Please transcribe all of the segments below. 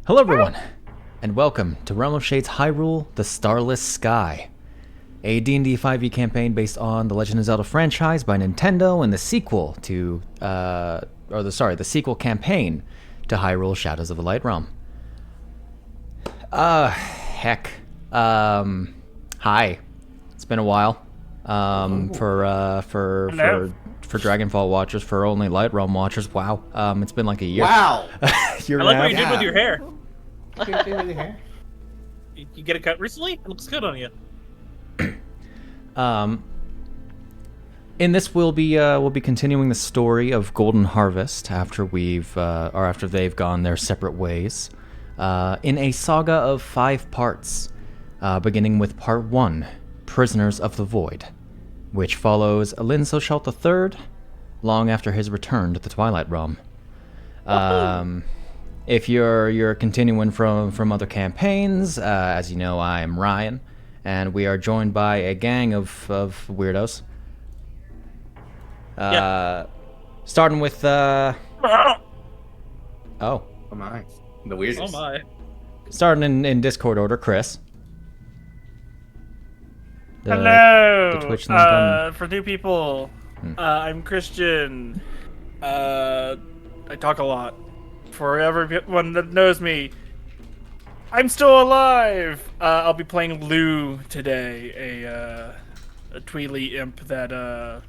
Hello everyone, and welcome to Realm of Shade's Hyrule, the Starless Sky, a D&D 5e campaign based on the Legend of Zelda franchise by Nintendo and the sequel to, the sequel campaign to Hyrule Shadows of the Light Realm. Hi. It's been a while. For Dragonfall watchers, for only Light Realm watchers. Wow. It's been like a year. Wow. I like what you did with your hair. What you do with your hair? You get it cut recently? It looks good on you. In this, we'll be continuing the story of Golden Harvest after after they've gone their separate ways, in a saga of 5 parts, beginning with Part 1, Prisoners of the Void, which follows Lynn Souchalte III, long after his return to the Twilight Realm. If you're continuing from other campaigns, as you know, I am Ryan, and we are joined by a gang of weirdos. Starting with Oh my. The weirdest. Oh my. Starting in Discord order, Chris. Hello! The Twitch link on... For new people, I'm Christian. I talk a lot. For everyone that knows me, I'm still alive! I'll be playing Luu today, a Tweely imp that,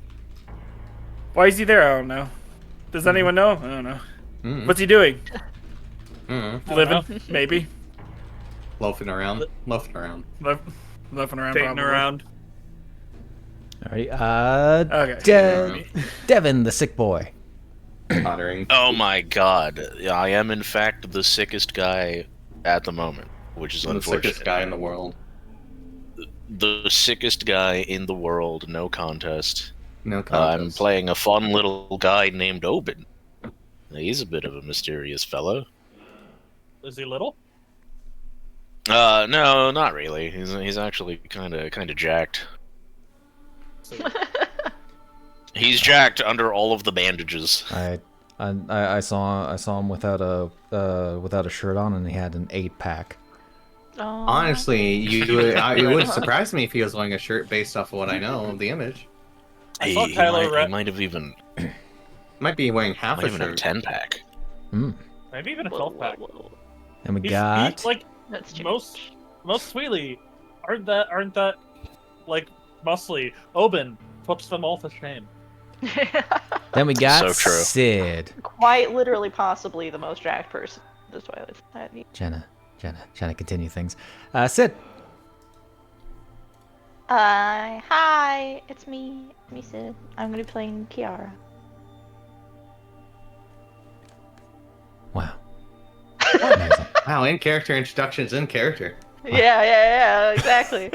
Why is he there? I don't know. Does anyone know? I don't know. What's he doing? Living, maybe. Loafing around. Loafing around, Taking probably. around. Alrighty, Okay. Devon, the sick boy. Pottering. Oh my god. I am in fact the sickest guy at the moment, which is The unfortunate. sickest guy in the world. The sickest guy in the world, no contest. No contest. I'm playing a fun little guy named Obin. He's a bit of a mysterious fellow. Is he little? No, not really. He's actually kind of jacked. He's jacked under all of the bandages. I saw him without a shirt on, and he had an 8-pack. Honestly, it wouldn't surprise me if he was wearing a shirt based off of what I know of the image. I thought Kylo He might have even Might be wearing half a even a shirt. 10-pack. Maybe even a 12-pack. And we He's got like That's true. most Tweely aren't that like muscly. Obin puts them all to shame. then we got So true. Sid. Quite literally, possibly the most jacked person in the Twilight Society. Jenna, trying to continue things. Sid. Hi, it's me, Sid. I'm gonna be playing Chiara. Wow. Amazing. Wow, in character introductions in character. Yeah, exactly.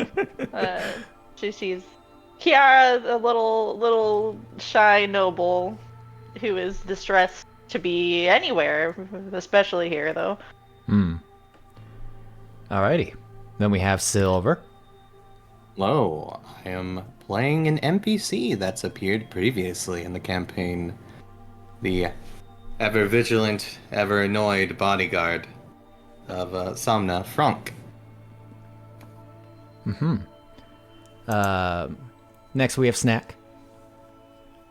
She's Chiara, a little shy noble who is distressed to be anywhere, especially here, though. Alrighty. Then we have Silver. Hello, I am playing an NPC that's appeared previously in the campaign. The ever vigilant, ever annoyed bodyguard of Somna, Franc. Next we have Snak.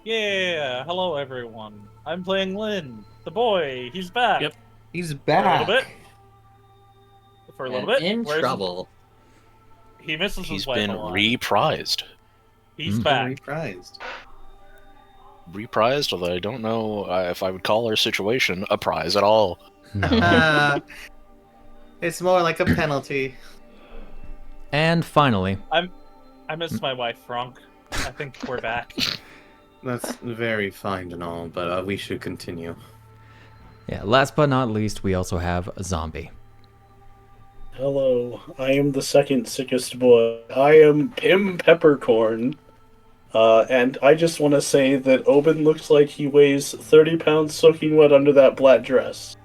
Yeah. Hello everyone. I'm playing Lynn, the boy. He's back. Yep. He's For a back. little bit. For a little bit. In Where's trouble. He misses He's his wife been a lot. reprised. He's back. Reprised. Reprised, although I don't know if I would call our situation a prize at all. No. It's more like a penalty. And finally, I miss my wife, Franc. I think we're back. That's very fine and all, but we should continue. yeah, last but not least, we also have Zombi. Hello, I am the second sickest boy. I am Pimm Peppercorn. And I just want to say that Obin looks like he weighs 30 pounds soaking wet under that black dress.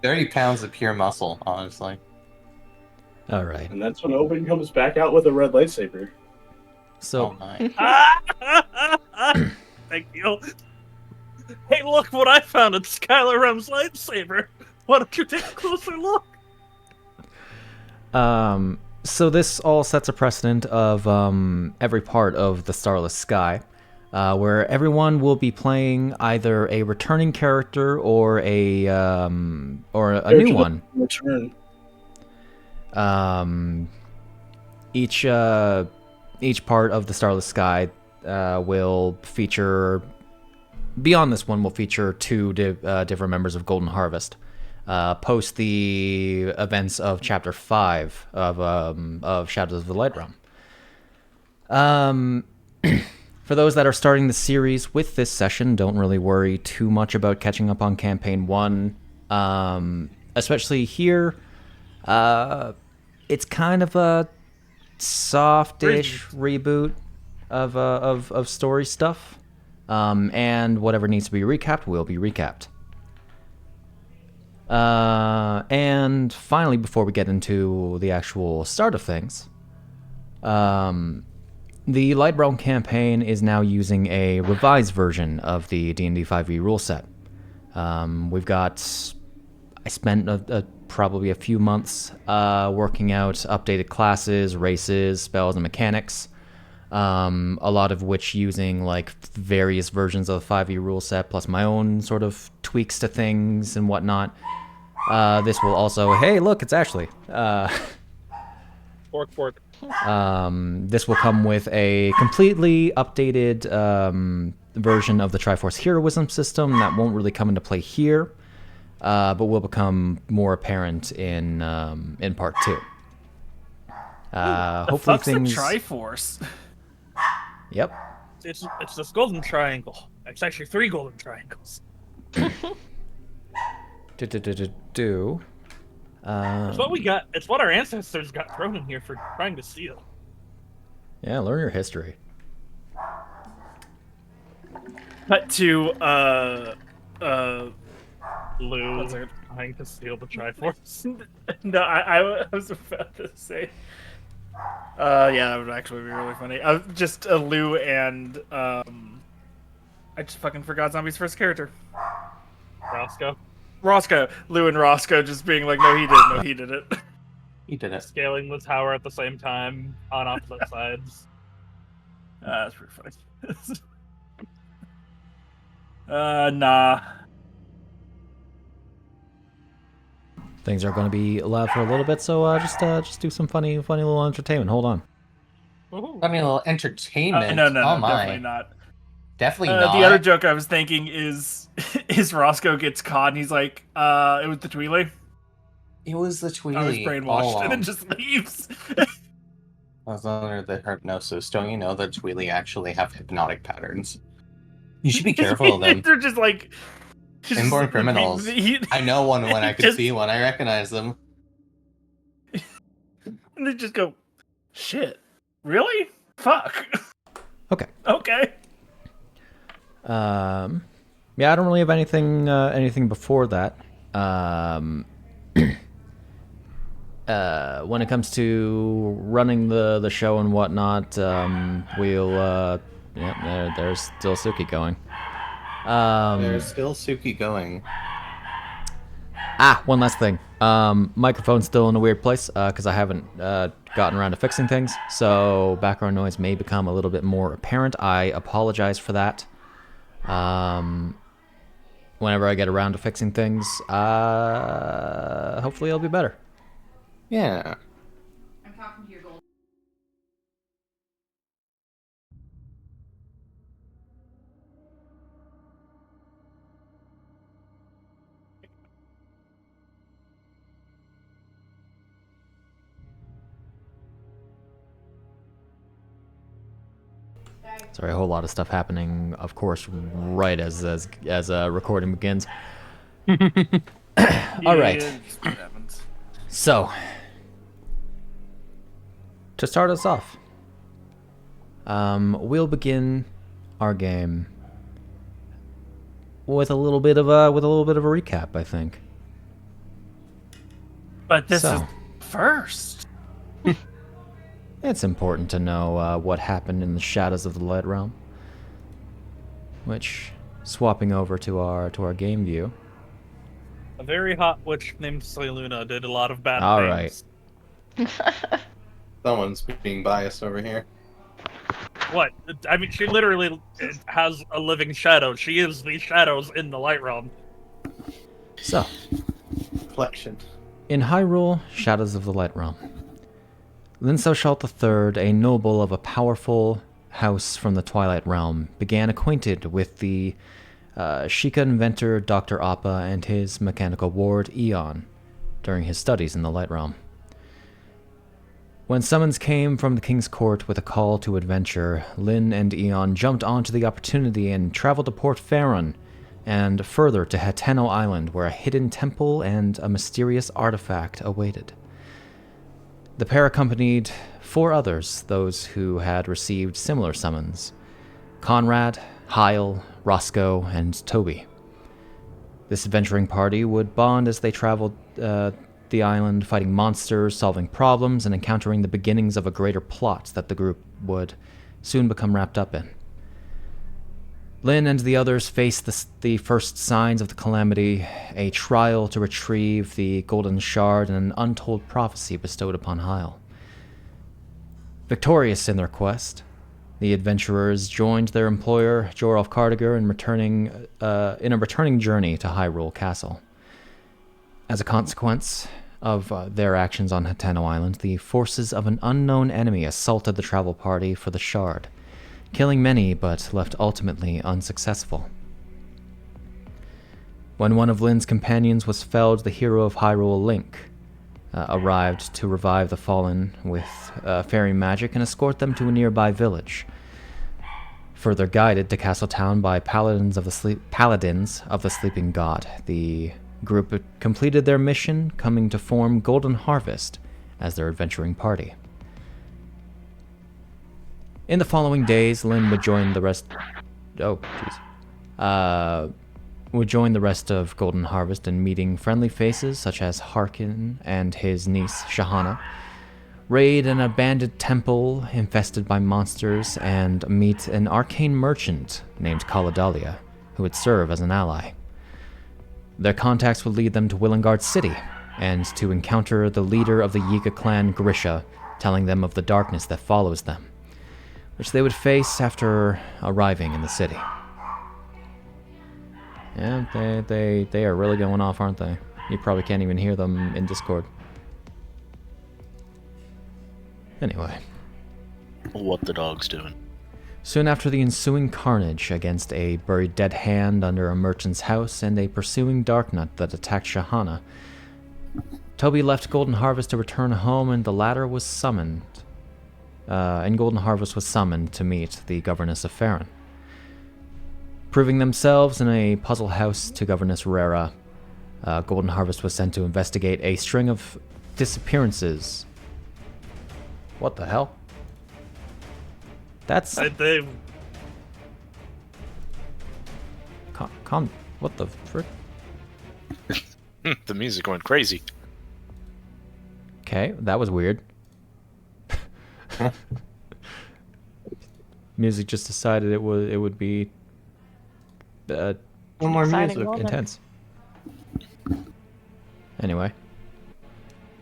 30 pounds of pure muscle, honestly. Alright. And that's when Obin comes back out with a red lightsaber. So, Oh my. Thank you. Hey, look what I found! It's Skylar Rem's lightsaber! Why don't you take a closer look? So this all sets a precedent of every part of the Starless Sky, where everyone will be playing either a returning character or a new one. Return. Each part of the Starless Sky will feature. Beyond this one, will feature two different members of Golden Harvest. Post the events of Chapter 5 of Shadows of the Light Realm. For those that are starting the series with this session, don't really worry too much about catching up on Campaign 1. Especially here, it's kind of a softish reboot of story stuff. And whatever needs to be recapped will be recapped. And finally, before we get into the actual start of things, the Light Realm campaign is now using a revised version of the D&D 5e rule set. I spent probably a few months working out updated classes, races, spells, and mechanics. A lot of which using like various versions of the 5e rule set, plus my own sort of tweaks to things and whatnot. This will also, hey, look, it's Ashley. Fork. This will come with a completely updated version of the Triforce Heroism system that won't really come into play here, but will become more apparent in Part 2. Hopefully things. The Triforce. Yep. It's this golden triangle. It's actually 3 golden triangles. It's It's what we got. It's what our ancestors got thrown in here for trying to steal. Yeah, learn your history. Cut to Lou trying to steal the Triforce. No, I was about to say. Yeah, that would actually be really funny. Just Lou and I just fucking forgot Zombie's first character. Roscoe. Lou and Roscoe just being like, no, he did it. He did it. Scaling the tower at the same time on opposite sides. That's pretty funny. Nah. Things are going to be loud for a little bit, so just do some funny little entertainment. Hold on. Funny little entertainment. No, oh my. definitely not. Definitely not. The other joke I was thinking is Roscoe gets caught and he's like, it was the Tweely. It was the Tweely. I was brainwashed and then just leaves. I was under the hypnosis. Don't you know that Tweely actually have hypnotic patterns? You should be careful of them. They're just like... Inborn criminals. I know one when I can see one. I recognize them. And they just go, shit. Really? Fuck. Okay. Okay. Yeah, I don't really have anything before that. When it comes to running the show and whatnot, there's still Suki going. There's still Suki going. One last thing. Microphone's still in a weird place because I haven't gotten around to fixing things, so background noise may become a little bit more apparent. I apologize for that. Whenever I get around to fixing things, hopefully it'll be better. Yeah. I'm talking to your gold. Sorry, a whole lot of stuff happening, of course, right as recording begins. All right. So, to start us off, we'll begin our game with a little bit of a recap, I think. But this is first. It's important to know what happened in the Shadows of the Light Realm, which swapping over to our game view. A very hot witch named Seluna did a lot of bad All things. Someone's being biased over here. What? I mean, she literally has a living shadow. She is the shadows in the Light Realm. So, Reflection. in Hyrule, Shadows of the Light Realm. Lynn Souchalte III, a noble of a powerful house from the Twilight Realm, began acquainted with the Sheikah inventor Dr. Appa and his mechanical ward Eon during his studies in the Light Realm. When summons came from the King's Court with a call to adventure, Lynn and Eon jumped onto the opportunity and traveled to Port Faron and further to Hateno Island, where a hidden temple and a mysterious artifact awaited. The pair accompanied 4 others, those who had received similar summons: Conrad, Hyle, Roscoe, and Toby. This adventuring party would bond as they traveled the island, fighting monsters, solving problems, and encountering the beginnings of a greater plot that the group would soon become wrapped up in. Lynn and the others faced the first signs of the calamity, a trial to retrieve the Golden Shard and an untold prophecy bestowed upon Hyle. Victorious in their quest, the adventurers joined their employer, Joralf Cardiger, in a returning journey to Hyrule Castle. As a consequence of their actions on Hateno Island, the forces of an unknown enemy assaulted the travel party for the Shard, killing many but left ultimately unsuccessful. When one of Lynn's companions was felled, the hero of Hyrule, Link, arrived to revive the fallen with fairy magic and escort them to a nearby village. Further guided to Castletown by paladins of the Sleeping God, the group completed their mission, coming to form Golden Harvest as their adventuring party. In the following days, Lynn would join the rest. Would join the rest of Golden Harvest in meeting friendly faces such as Harkin and his niece Shahana, raid an abandoned temple infested by monsters, and meet an arcane merchant named Kaladalia, who would serve as an ally. Their contacts would lead them to Willengard City, and to encounter the leader of the Yiga clan, Grisha, telling them of the darkness that follows them, which they would face after arriving in the city. Yeah, they are really going off, aren't they? You probably can't even hear them in Discord. Anyway. What the dog's doing. Soon after the ensuing carnage against a buried dead hand under a merchant's house and a pursuing Darknut that attacked Shahana, Toby left Golden Harvest to return home, and the latter was summoned. Golden Harvest was summoned to meet the Governess of Faron. Proving themselves in a puzzle house to Governess Rera, Golden Harvest was sent to investigate a string of disappearances. What the hell? That's... What the frick? The music went crazy. Okay, that was weird. Music just decided it would be No more Exciting music. moment. intense. Anyway,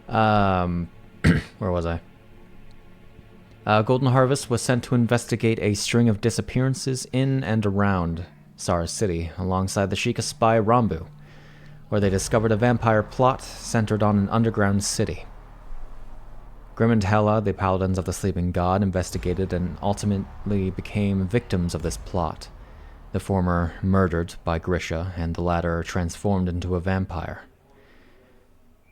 where was I? Golden Harvest was sent to investigate a string of disappearances in and around Sara City, alongside the Sheikah spy Rambu, where they discovered a vampire plot centered on an underground city. Grim and Hela, the paladins of the Sleeping God, investigated and ultimately became victims of this plot, the former murdered by Grisha, and the latter transformed into a vampire.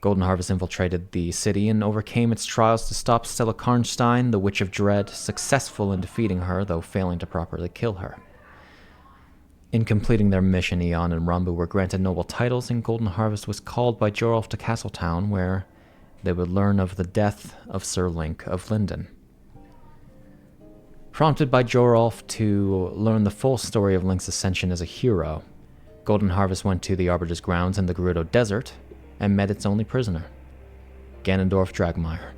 Golden Harvest infiltrated the city and overcame its trials to stop Stella Karnstein, the Witch of Dread, successful in defeating her, though failing to properly kill her. In completing their mission, Eon and Rambu were granted noble titles, and Golden Harvest was called by Joralf to Castletown, where they would learn of the death of Sir Link of Linden. Prompted by Joralf to learn the full story of Link's ascension as a hero, Golden Harvest went to the Arbiter's grounds in the Gerudo Desert and met its only prisoner, Ganondorf Dragmire.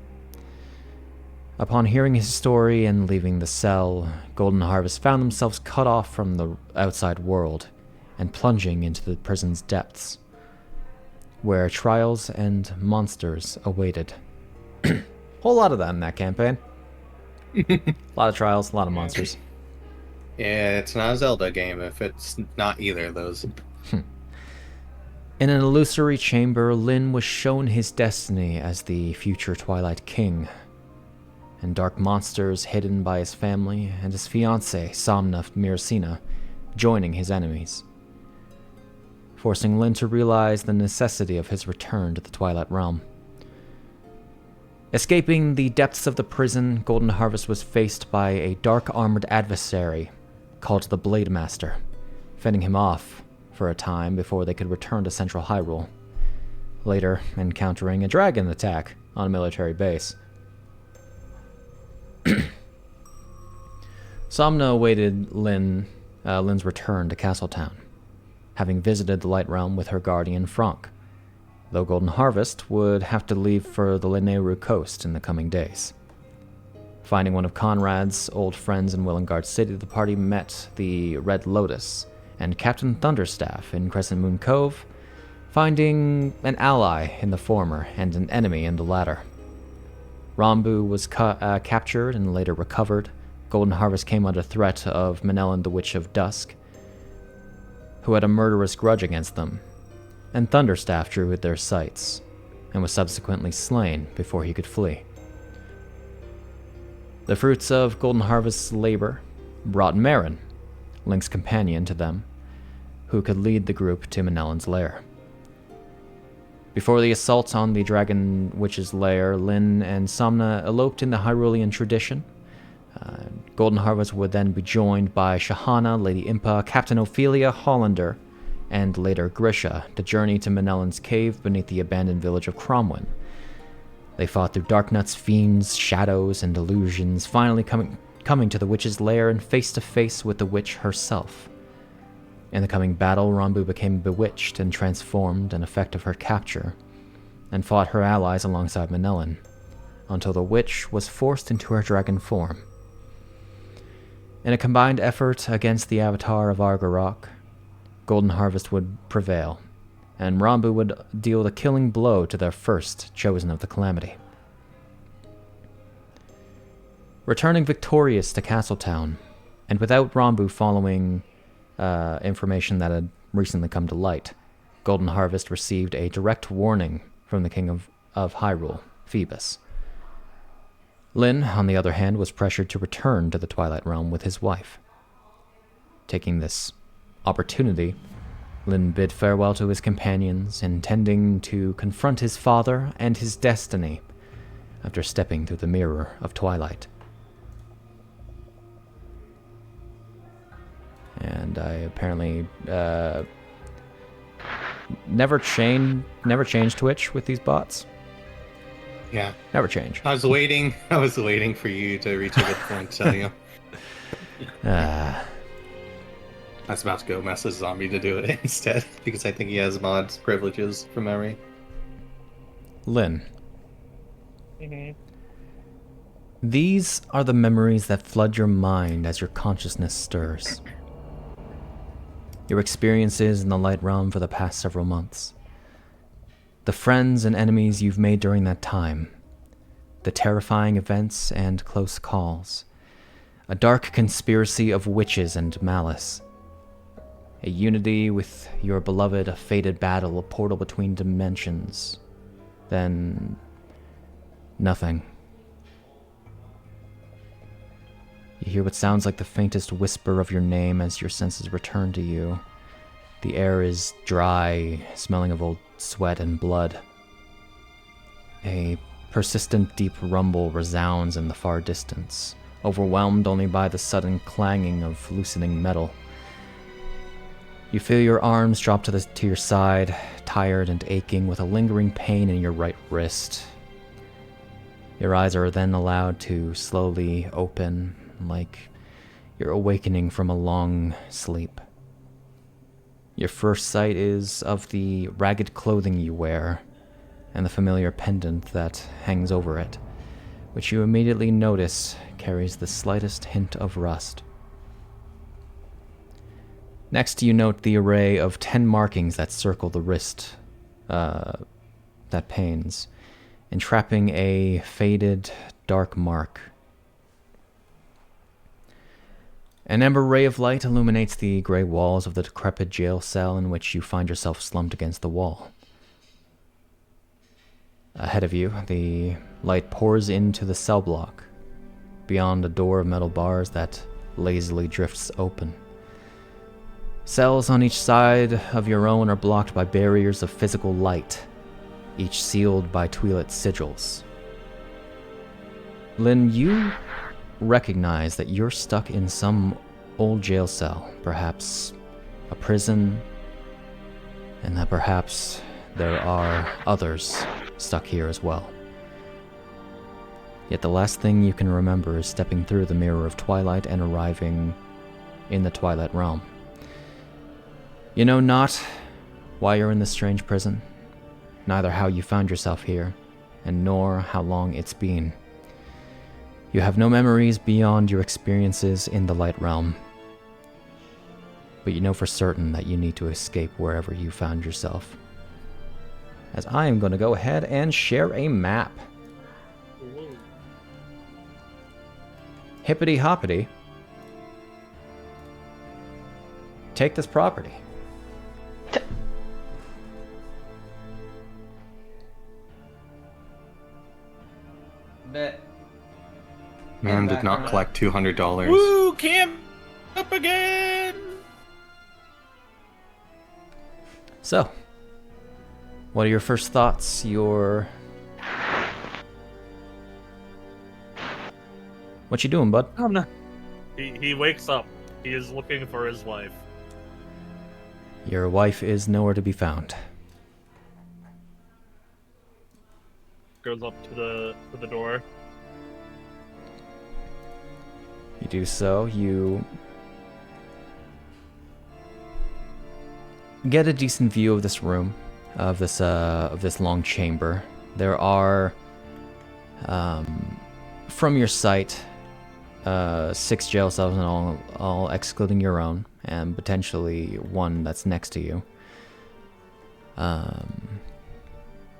Upon hearing his story and leaving the cell, Golden Harvest found themselves cut off from the outside world and plunging into the prison's depths, where trials and monsters awaited. Whole lot of that in that campaign. A lot of trials, a lot of monsters. Yeah, it's not a Zelda game if it's not either of those. In an illusory chamber, Lynn was shown his destiny as the future Twilight King, and dark monsters hidden by his family and his fiancée, Somna Miracina, joining his enemies, forcing Lynn to realize the necessity of his return to the Twilight Realm. Escaping the depths of the prison, Golden Harvest was faced by a dark-armored adversary called the Blade Master, fending him off for a time before they could return to Central Hyrule, later encountering a dragon attack on a military base. Somna awaited Lynn's return to Castletown, having visited the Light Realm with her guardian Franc, though Golden Harvest would have to leave for the Lanayru coast in the coming days. Finding one of Conrad's old friends in Willengard City, the party met the Red Lotus and Captain Thunderstaff in Crescent Moon Cove, finding an ally in the former and an enemy in the latter. Rambu was captured and later recovered. Golden Harvest came under threat of Manellan the Witch of Dusk, who had a murderous grudge against them, and Thunderstaff drew their sights, and was subsequently slain before he could flee. The fruits of Golden Harvest's labor brought Marin, Link's companion, to them, who could lead the group to Manellan's lair. Before the assault on the Dragon Witch's lair, Lynn and Somna eloped in the Hyrulean tradition. Golden Harvest would then be joined by Shahana, Lady Impa, Captain Ophelia, Hollander, and later Grisha, to journey to Manellan's cave beneath the abandoned village of Cromwyn. They fought through Darknuts, fiends, shadows, and illusions, finally coming to the witch's lair and face to face with the witch herself. In the coming battle, Rambu became bewitched and transformed in effect of her capture, and fought her allies alongside Manellan, until the witch was forced into her dragon form. In a combined effort against the avatar of Argarok, Golden Harvest would prevail, and Rambu would deal the killing blow to their first chosen of the Calamity. Returning victorious to Castletown, and without Rambu following information that had recently come to light, Golden Harvest received a direct warning from the King of Hyrule, Phoebus. Lynn, on the other hand, was pressured to return to the Twilight Realm with his wife. Taking this opportunity, Lynn bid farewell to his companions, intending to confront his father and his destiny after stepping through the mirror of Twilight. And I apparently never change Twitch with these bots. Yeah. Never change. I was waiting for you to reach a good point to tell you. I was about to go message Zombie to do it instead, because I think he has mods privileges from memory. Lynn. Mm-hmm. These are the memories that flood your mind as your consciousness stirs. Your experiences in the Light Realm for the past several months. The friends and enemies you've made during that time. The terrifying events and close calls. A dark conspiracy of witches and malice. A unity with your beloved, a fated battle, a portal between dimensions. Then nothing. You hear what sounds like the faintest whisper of your name as your senses return to you. The air is dry, smelling of old sweat and blood. A persistent deep rumble resounds in the far distance, overwhelmed only by the sudden clanging of loosening metal. You feel your arms drop to your side, tired and aching, with a lingering pain in your right wrist. Your eyes are then allowed to slowly open, like you're awakening from a long sleep. Your first sight is of the ragged clothing you wear, and the familiar pendant that hangs over it, which you immediately notice carries the slightest hint of rust. Next, you note the array of 10 markings that circle the wrist that pains, entrapping a faded, dark mark. An ember ray of light illuminates the gray walls of the decrepit jail cell in which you find yourself slumped against the wall. Ahead of you, the light pours into the cell block, beyond a door of metal bars that lazily drifts open. Cells on each side of your own are blocked by barriers of physical light, each sealed by Twi'let sigils. Lynn, you recognize that you're stuck in some old jail cell, perhaps a prison, and that perhaps there are others stuck here as well. Yet the last thing you can remember is stepping through the mirror of twilight and arriving in the Twilight Realm. You know not why you're in this strange prison, neither how you found yourself here, and nor how long it's been. You have no memories beyond your experiences in the Light Realm, but you know for certain that you need to escape wherever you found yourself. As I am going to go ahead and share a map. Hippity hoppity. Take this property. Bet. Man did not collect $200. Woo! Camp up again! So, what are your first thoughts? What you doing, bud? Oh, no. He wakes up. He is looking for his wife. Your wife is nowhere to be found. Goes up to the door. You do so. You get a decent view of this room, of this long chamber. There are, from your sight, 6 jail cells in all excluding your own, and potentially one that's next to you.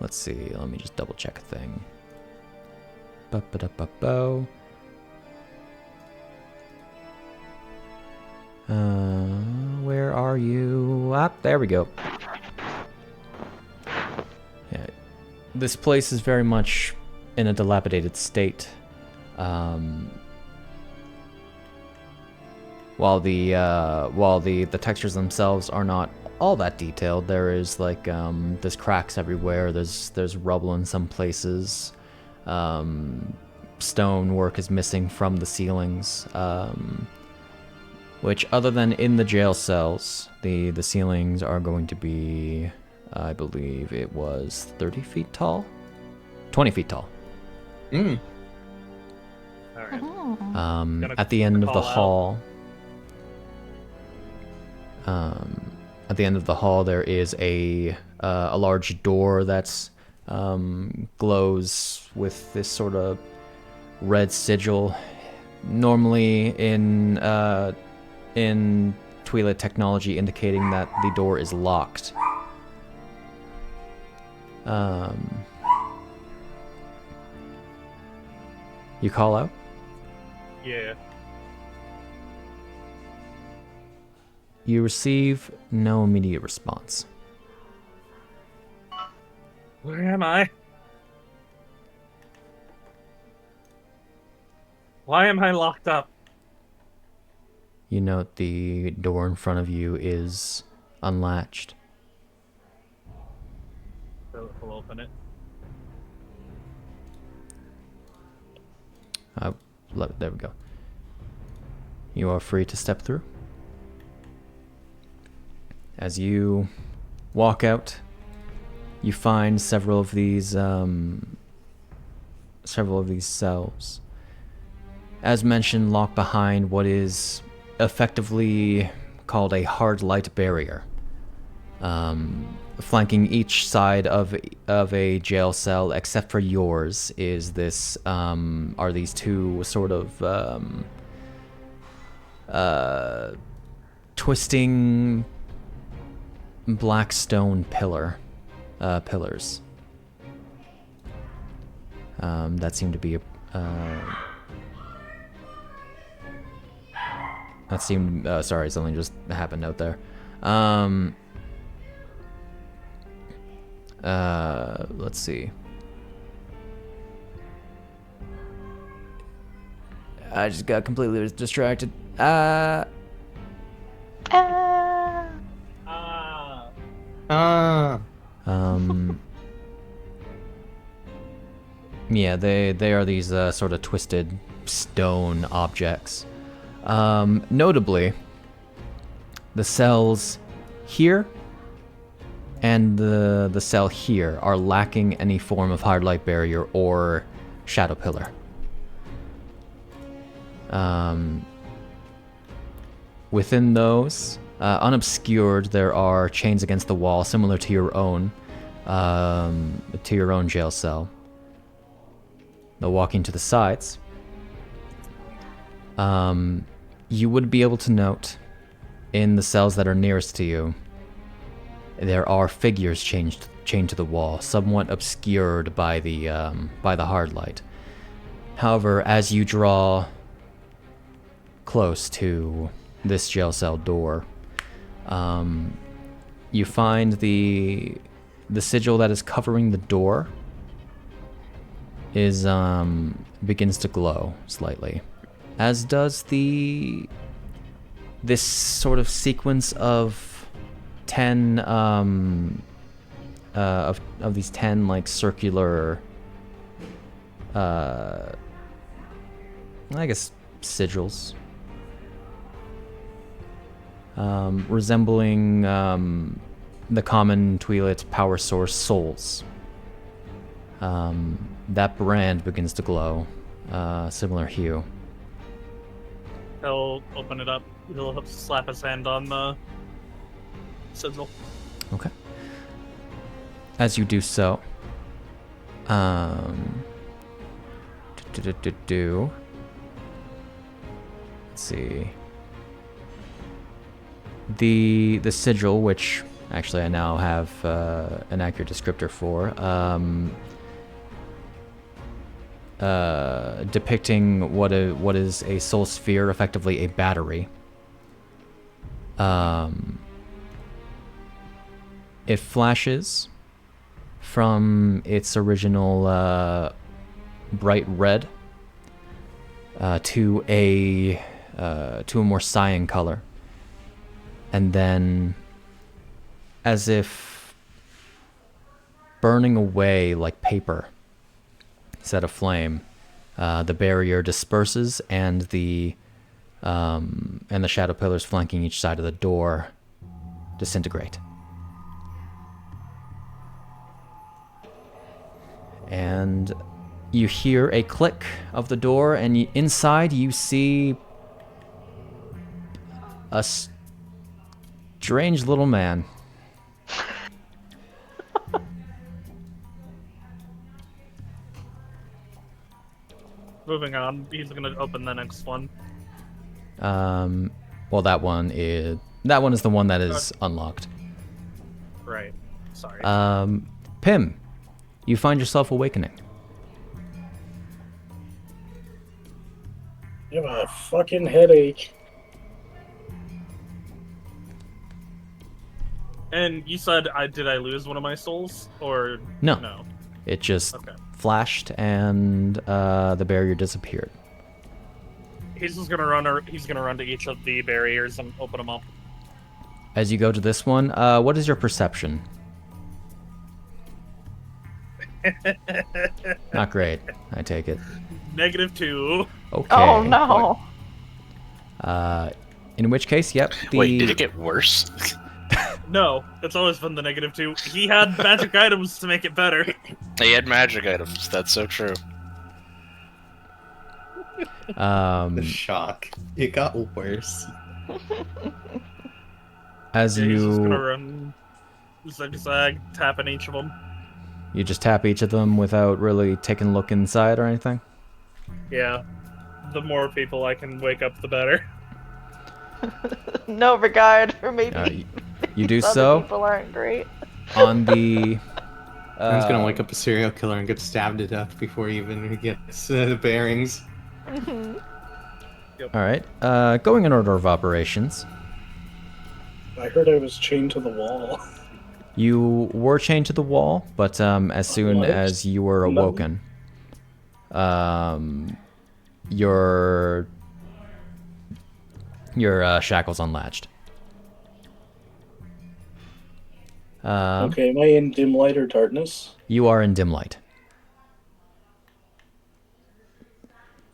Let's see. Let me just double check a thing. Ba-ba-da-ba-bo. Where are you? Ah, there we go. Yeah, this place is very much in a dilapidated state. While the textures themselves are not all that detailed, there is like there's cracks everywhere. There's rubble in some places. Stone work is missing from the ceilings. Which, other than in the jail cells, the ceilings are going to be, I believe it was 30 feet tall? 20 feet tall. Alright. At the end of the hall... at the end of the hall, there is a large door that's glows with this sort of red sigil. Normally in Twi'let technology, indicating that the door is locked. You call out? Yeah. You receive no immediate response. Where am I? Why am I locked up? You note the door in front of you is unlatched. So we'll open it. There we go. You are free to step through. As you walk out, you find several of these cells. As mentioned, locked behind what is effectively called a hard light barrier. Flanking each side of a jail cell, except for yours, is this are these two sort of twisting black stone pillars. That seemed to be sorry, something just happened out there. Let's see. I just got completely distracted. Yeah, they are these sort of twisted stone objects. Notably, the cells here and the cell here are lacking any form of hard light barrier or shadow pillar. Within those, unobscured, there are chains against the wall, similar to your own jail cell. Now, walking to the sides, you would be able to note in the cells that are nearest to you, there are figures chained to the wall, somewhat obscured by the hard light. However, as you draw close to this jail cell door, you find the sigil that is covering the door is begins to glow slightly, as does this sort of sequence of 10 of these 10 like circular I guess sigils, resembling the common Twi'let power source souls. That brand begins to glow, similar hue. He'll open it up. He'll slap his hand on the sigil. Okay. As you do so, let's see. The sigil, which actually I now have an accurate descriptor for, depicting what is a soul sphere, effectively a battery. It flashes from its original bright red to a more cyan color, and then, as if burning away like paper set aflame, the barrier disperses, and the shadow pillars flanking each side of the door disintegrate. And you hear a click of the door, and inside you see a strange little man. Moving on, he's gonna open the next one. Well, that one is the one that is unlocked. Right. Sorry. Pimm, you find yourself awakening. I have a fucking headache. And you said, did I lose one of my souls? Or No. no? It just Okay. flashed, and the barrier disappeared. He's just gonna run. He's gonna run to each of the barriers and open them up. As you go to this one, what is your perception? Not great, I take it. -2. Okay. Oh no. In which case, yep. Wait, did it get worse? No, it's always been the -2. He had magic items to make it better. He had magic items. That's so true. The shock. It got worse. As He's just gonna you run zigzag, tapping each of them. you just tap each of them without really taking a look inside or anything. Yeah. The more people I can wake up, the better. No regard for maybe. You do other so. People aren't great. On the. Man's gonna wake up a serial killer and get stabbed to death before he even gets the bearings. All right. Going in order of operations. I heard I was chained to the wall. You were chained to the wall, but as soon What? as you were awoken, your shackles unlatched. Okay, am I in dim light or darkness? You are in dim light.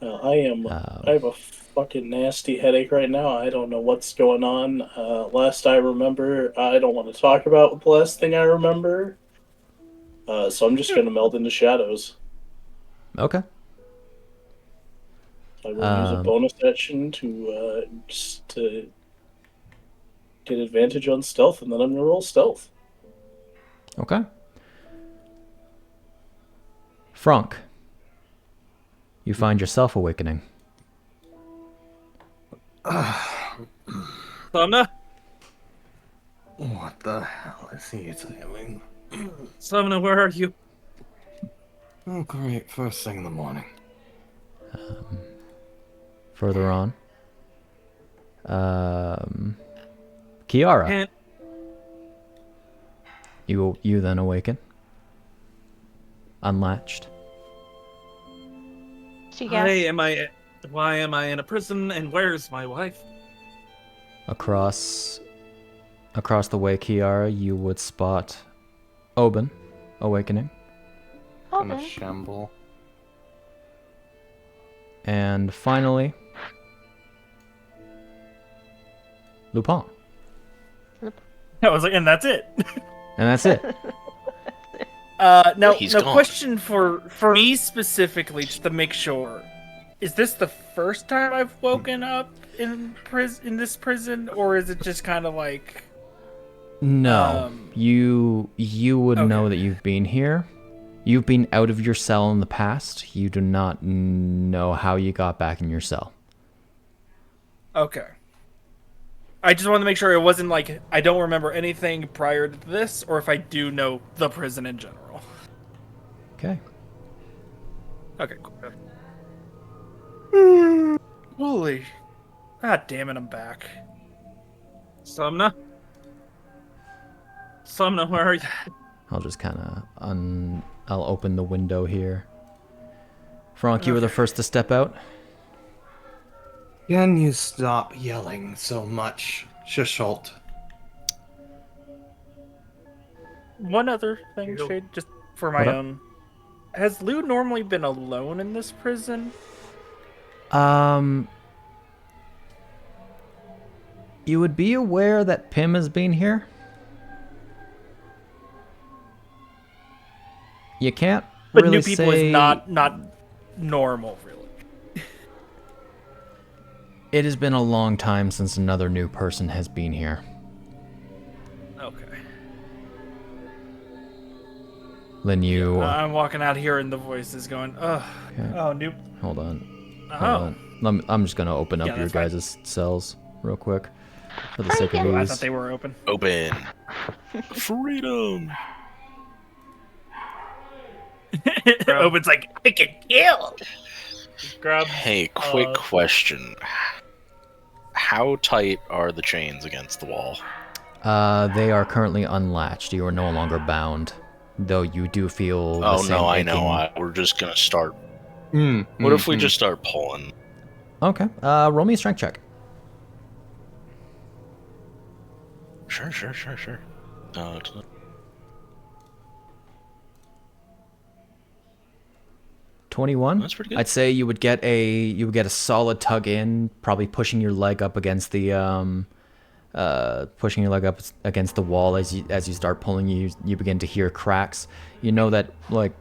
I have a fucking nasty headache right now. I don't know what's going on. Last I remember, I don't want to talk about the last thing I remember. So I'm just gonna meld into shadows. Okay. I will use a bonus action to just to get advantage on stealth, and then I'm gonna roll stealth. Okay. Franc, you find yourself awakening. Sumner? What the hell is he doing? Sumner, where are you? Oh, great. First thing in the morning. Further on. Chiara, Can't. you then awaken. Unlatched. She Why am I in a prison, and where's my wife? Across the way, Chiara, you would spot Obin awakening. Gonna Obin. shamble. And finally, Luu-pomme. I was like, and that's it. And that's it. Now, He's no gone. question for me specifically, just to make sure: is this the first time I've woken up in this prison, or is it just kind of like? No, you would know okay. that you've been here. You've been out of your cell in the past. You do not know how you got back in your cell. Okay. I just wanted to make sure it wasn't like I don't remember anything prior to this, or if I do know the prison in general. Okay. Okay, cool. Holy. God damn it, I'm back. Sumner? Sumner, where are you? I'll just kind of I'll open the window here. Franc, you were the first to step out. Can you stop yelling so much, Souchalte? One other thing, Shade, just for my What up? own. Has Lou normally been alone in this prison? You would be aware that Pimm has been here. You can't But really new people say is not normal, really. it has been a long time since another new person has been here. Okay. Lynn, you I'm walking out here and the voice is going, ugh. Okay. Oh, new. hold on. Oh. Hold on. I'm just gonna open up Yeah, your that's fine. guys' cells real quick for the Are sake you of getting- I ease. thought they were open. Open. Freedom. Open's like, I can kill. Grab. Hey, quick question. How tight are the chains against the wall? They are currently unlatched. You are no longer bound, though you do feel. Oh the same no, I aching- know. We're just gonna start. What if we just start pulling? Okay. Roll me a strength check. Sure. 21. That's pretty good. I'd say you would get a solid tug in, probably pushing your leg up against the wall as you start pulling. You begin to hear cracks. You know that like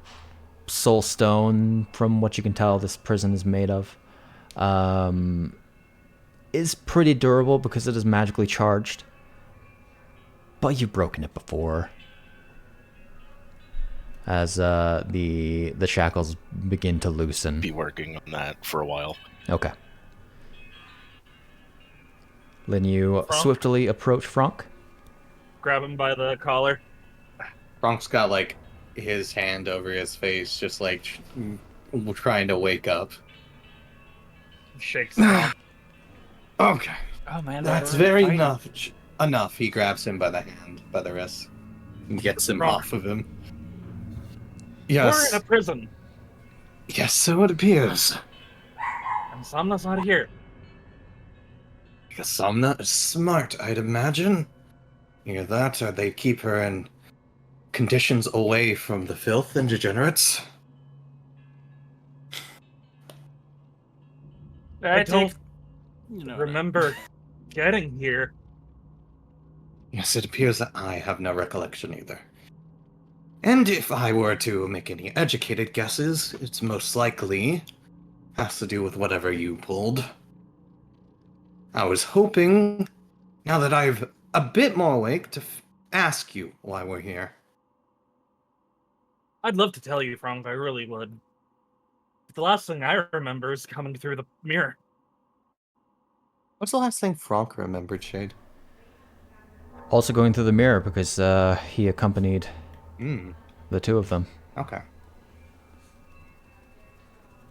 soul stone, from what you can tell, this prison is made of, is pretty durable because it is magically charged. But you've broken it before. As the shackles begin to loosen. Be working on that for a while. Okay. Then you Franc? swiftly approach Franc. Grab him by the collar. Frank's got like his hand over his face, just like trying to wake up. Shakes him off. Okay, Oh man, that's very enough. Enough. He grabs him by the hand, by the wrist, and gets him Franc. off of him. We're Yes. in a prison, Yes, so it appears. and Samna's not here. Because Somna is smart, I'd imagine. Either that, or they keep her in conditions away from the filth and degenerates. I don't You know, remember getting here. Yes, it appears that I have no recollection either. And if I were to make any educated guesses, it's most likely has to do with whatever you pulled. I was hoping, now that I've a bit more awake, to ask you why we're here. I'd love to tell you, Franc, I really would. But the last thing I remember is coming through the mirror. What's the last thing Franc remembered, Shade? Also going through the mirror because he accompanied the two of them. Okay.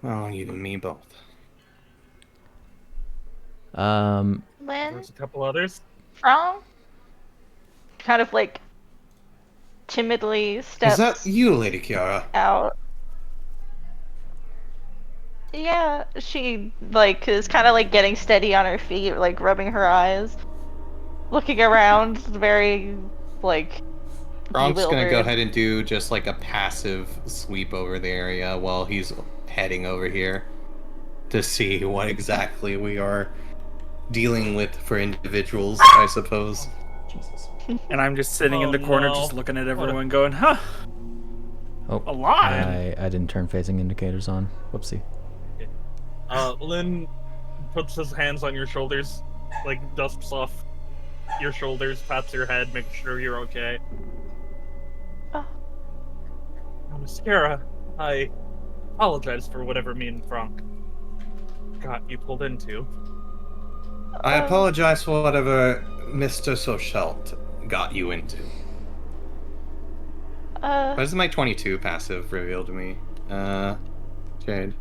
Well, you and me both. Lynn, There's a couple others. Franc, kind of like timidly steps Is that you, Lady Chiara? out. Yeah, she like is kind of like getting steady on her feet, like rubbing her eyes, looking around, very like. Frank's gonna go bewildered. ahead and do just like a passive sweep over the area while he's heading over here to see what exactly we are dealing with for individuals, I suppose. and I'm just sitting in the Oh, corner, no. just looking at everyone, going, "Huh, Oh, alive." I didn't turn phasing indicators on. Whoopsie. Lynn puts his hands on your shoulders, like dusts off your shoulders, pats your head, making sure you're okay. Oh. Miss Chiara, I apologize for whatever me and Franc got you pulled into. I apologize for whatever Mr. Souchalte got you into. Why does my 22 passive reveal to me? Jade.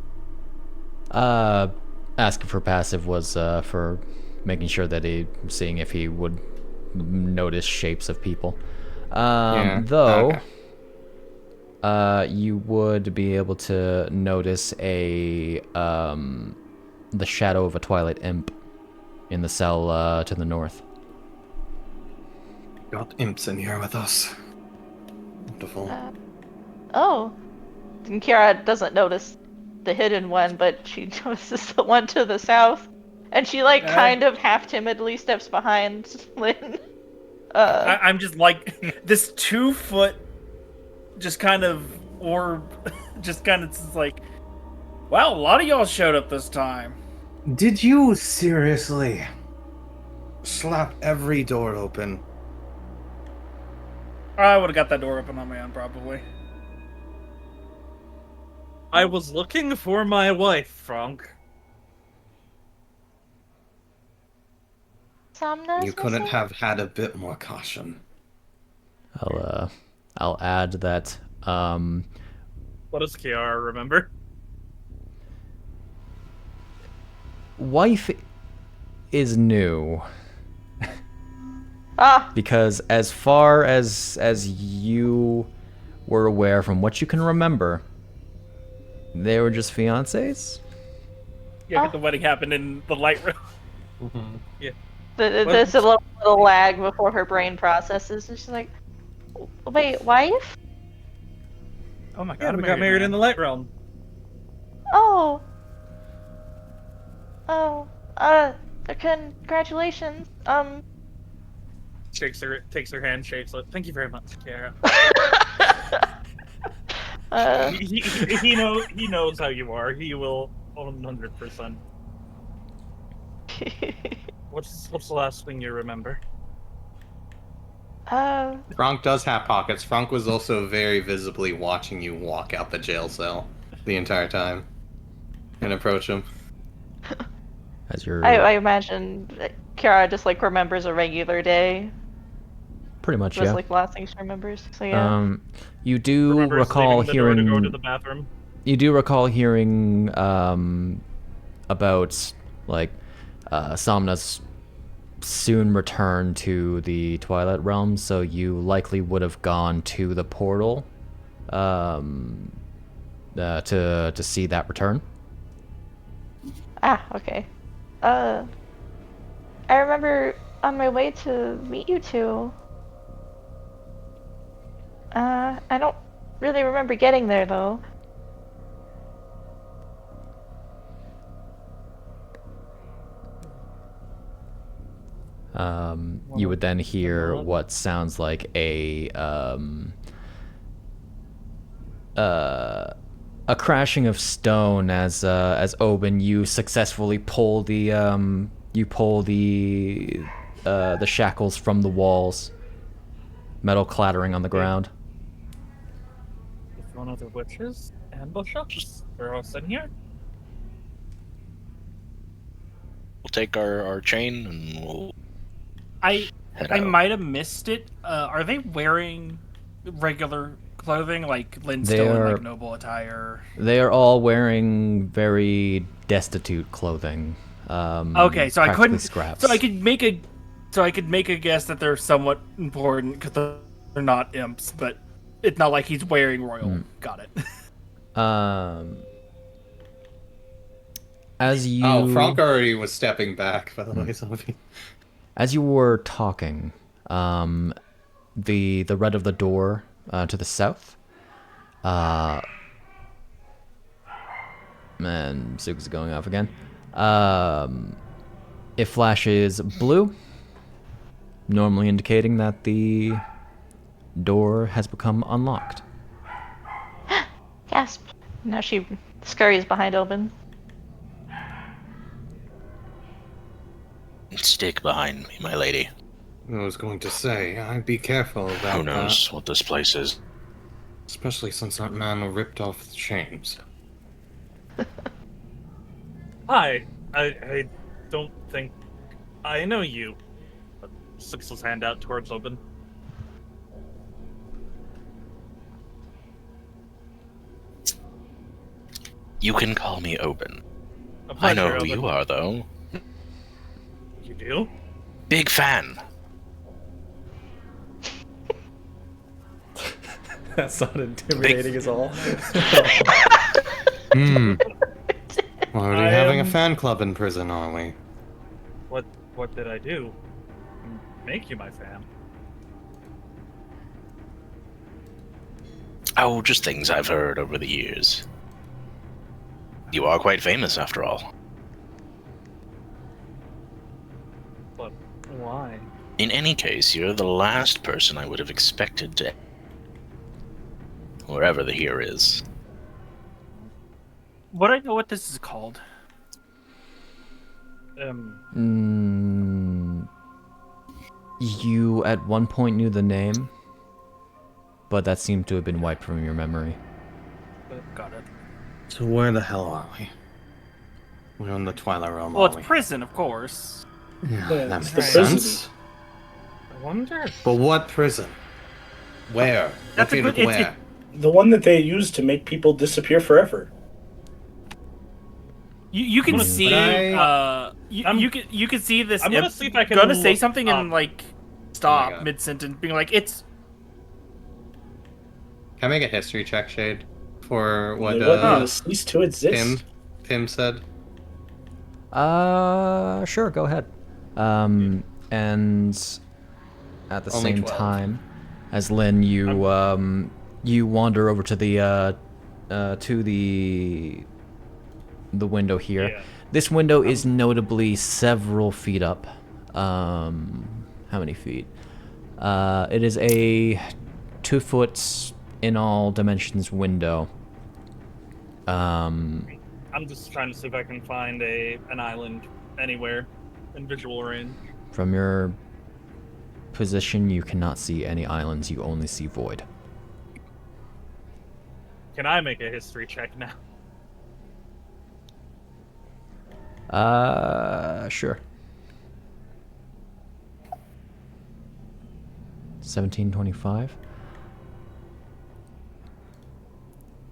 Asking for passive was for making sure that seeing if he would notice shapes of people. Though, okay. you would be able to notice the shadow of a Twilight Imp in the cell to the north. Got imps in here with us. Wonderful. Oh, and Kiara doesn't notice the hidden one, but she notices the one to the south, and she like kind of half timidly steps behind Lynn. I'm just like this 2-foot, just kind of orb, just kind of just like, wow, a lot of y'all showed up this time. Did you seriously slap every door open? I would have got that door open on my own, probably. I was looking for my wife, Franc. Somna's You couldn't missing? have had a bit more caution. I'll add that What does Chiara remember? wife is new. Because as far as you were aware, from what you can remember, they were just fiancés. Yeah, the wedding happened in the light room. Yeah. There's a little lag before her brain processes, and she's like, "Wait, wife? Oh my Yeah, god, we got married in the light realm. Oh, congratulations. Takes her hand, shakes it. Thank you very much, Chiara. He knows how you are. He will 100%. What's the last thing you remember? Franc does have pockets. Franc was also very visibly watching you walk out the jail cell the entire time and approach him. as you're I imagine that Chiara just like remembers a regular day. pretty much, It was yeah. like the last thing she remembers. So yeah. You do Remember recall leaving the door to go to hearing. the bathroom. You do recall hearing about like Somna's soon return to the Twilight Realm, so you likely would have gone to the portal to see that return. Ah, okay. I remember on my way to meet you two. I don't really remember getting there though. You would then hear what sounds like a crashing of stone as Obin, you successfully pull the shackles from the walls, metal clattering on the ground. If one of the witches ambush us, we're all sitting here. We'll take our chain and we'll I head I out. might have missed it. Are they wearing regular clothing, like Lynn's They still in are- like noble attire? They are all wearing very destitute clothing. Okay, so I practically couldn't. scraps. So I could make a guess that they're somewhat important because they're not imps, but it's not like he's wearing royal. Got it. As you Oh, Franc already was stepping back, by the way, Zombie. As you were talking, the red of the door to the south, and Zook's going off again. It flashes blue, normally indicating that the door has become unlocked. Gasp. Now she scurries behind Obin. Stick behind me, my lady. I was going to say, I'd be careful about Who knows that. what this place is? Especially since that man ripped off the chains. Hi, I don't think I know you. Sticks his hand out towards Obin. You can call me Obin. A I know pleasure, who Obin. you are, though. You do? Big fan. That's not intimidating at all. We're already I having a am- fan club in prison, aren't we? What did I do? Make you my fan. Oh, just things I've heard over the years. You are quite famous, after all. But why? In any case, you're the last person I would have expected to... wherever the here is. Would I know what this is called? You at one point knew the name, but that seemed to have been wiped from your memory. Got it. So where the hell are we? We're in the Twilight Realm, Well, aren't it's we? prison, of course. Yeah, Yeah, that it's makes the prison. sense. I wonder. But what prison? Where? That's a Located good- where? The one that they use to make people disappear forever. You can But see I'm- you can see this. I'm gonna imp see if I can gonna say look something up. and like Oh my stop God. mid sentence, being like it's. Can I make a history check, Shade? For what They want me to cease to exist. Pim said? Sure, go ahead. And at the Only same 12. time, as Lynn, you wander over to the window here. Yeah. This window is notably several feet up. How many feet? It is a 2 foot in all dimensions window. I'm just trying to see if I can find an island anywhere in visual range. From your position, you cannot see any islands. You only see void. Can I make a history check now? Sure. 1725.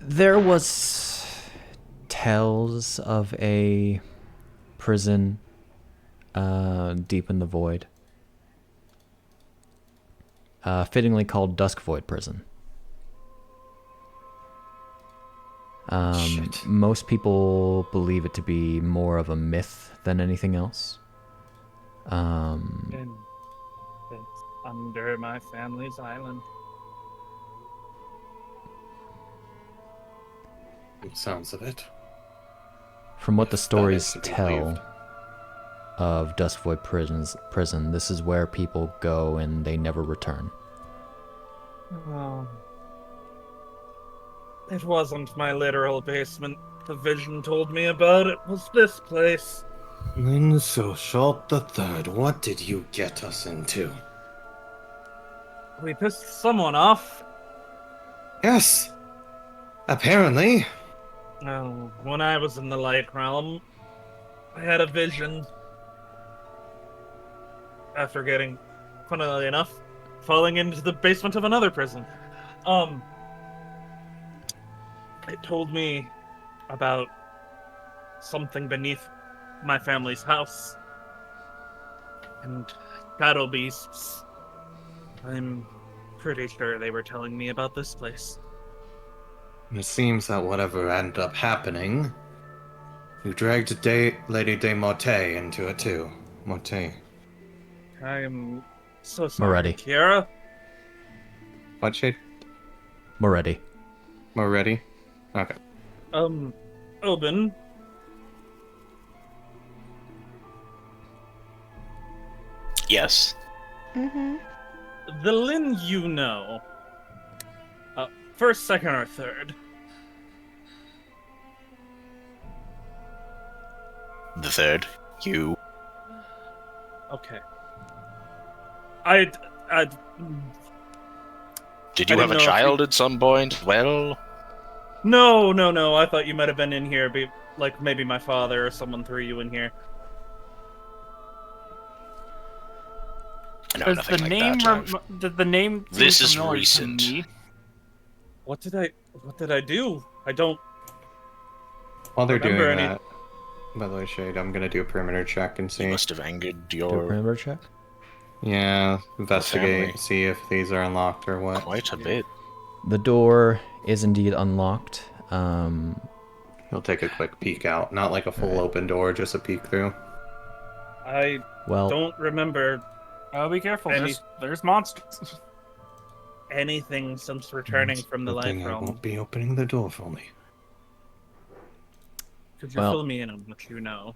There was tales of a prison deep in the void. Fittingly called Dusk Void Prison. Most people believe it to be more of a myth than anything else. And it's under my family's island. Sounds of it. From what the That stories is to be tell believed. of Dusk Void prison, this is where people go and they never return. It wasn't my literal basement. The vision told me about it was this place. Lynn Souchalte the Third, what did you get us into? We pissed someone off. Yes, apparently. Oh, when I was in the light realm, I had a vision. After getting, funnily enough, falling into the basement of another prison. It told me about something beneath my family's house. And battle beasts. I'm pretty sure they were telling me about this place. It seems that whatever ended up happening, you dragged Lady de Morte into it too. Morte. I am so sorry, Moretti. Chiara. What shade? Moretti. Moretti? Okay. Obin. Yes. Mm-hmm. The Lynn you know. First, second, or third? The third. You. Okay. I Did you I have didn't a know if child you- at some point? Well, No. I thought you might have been in here. Like maybe my father or someone threw you in here. no, Does nothing the like name that. does the name seem This is familiar to recent. me? What did I do? I don't. While they're doing Remember any- that, by the way, Shade, I'm gonna do a perimeter check and You see. must have angered Do a your perimeter check. Yeah, investigate, family. see if these are unlocked or what. quite a bit. The door is indeed unlocked. He'll take a quick peek out. Not like a full open door, just a peek through. I Well, don't remember Oh, be careful. Any- There's monsters. anything since returning from the Good light thing I realm. won't be opening the door for me. Could you Well- fill me in on what you know?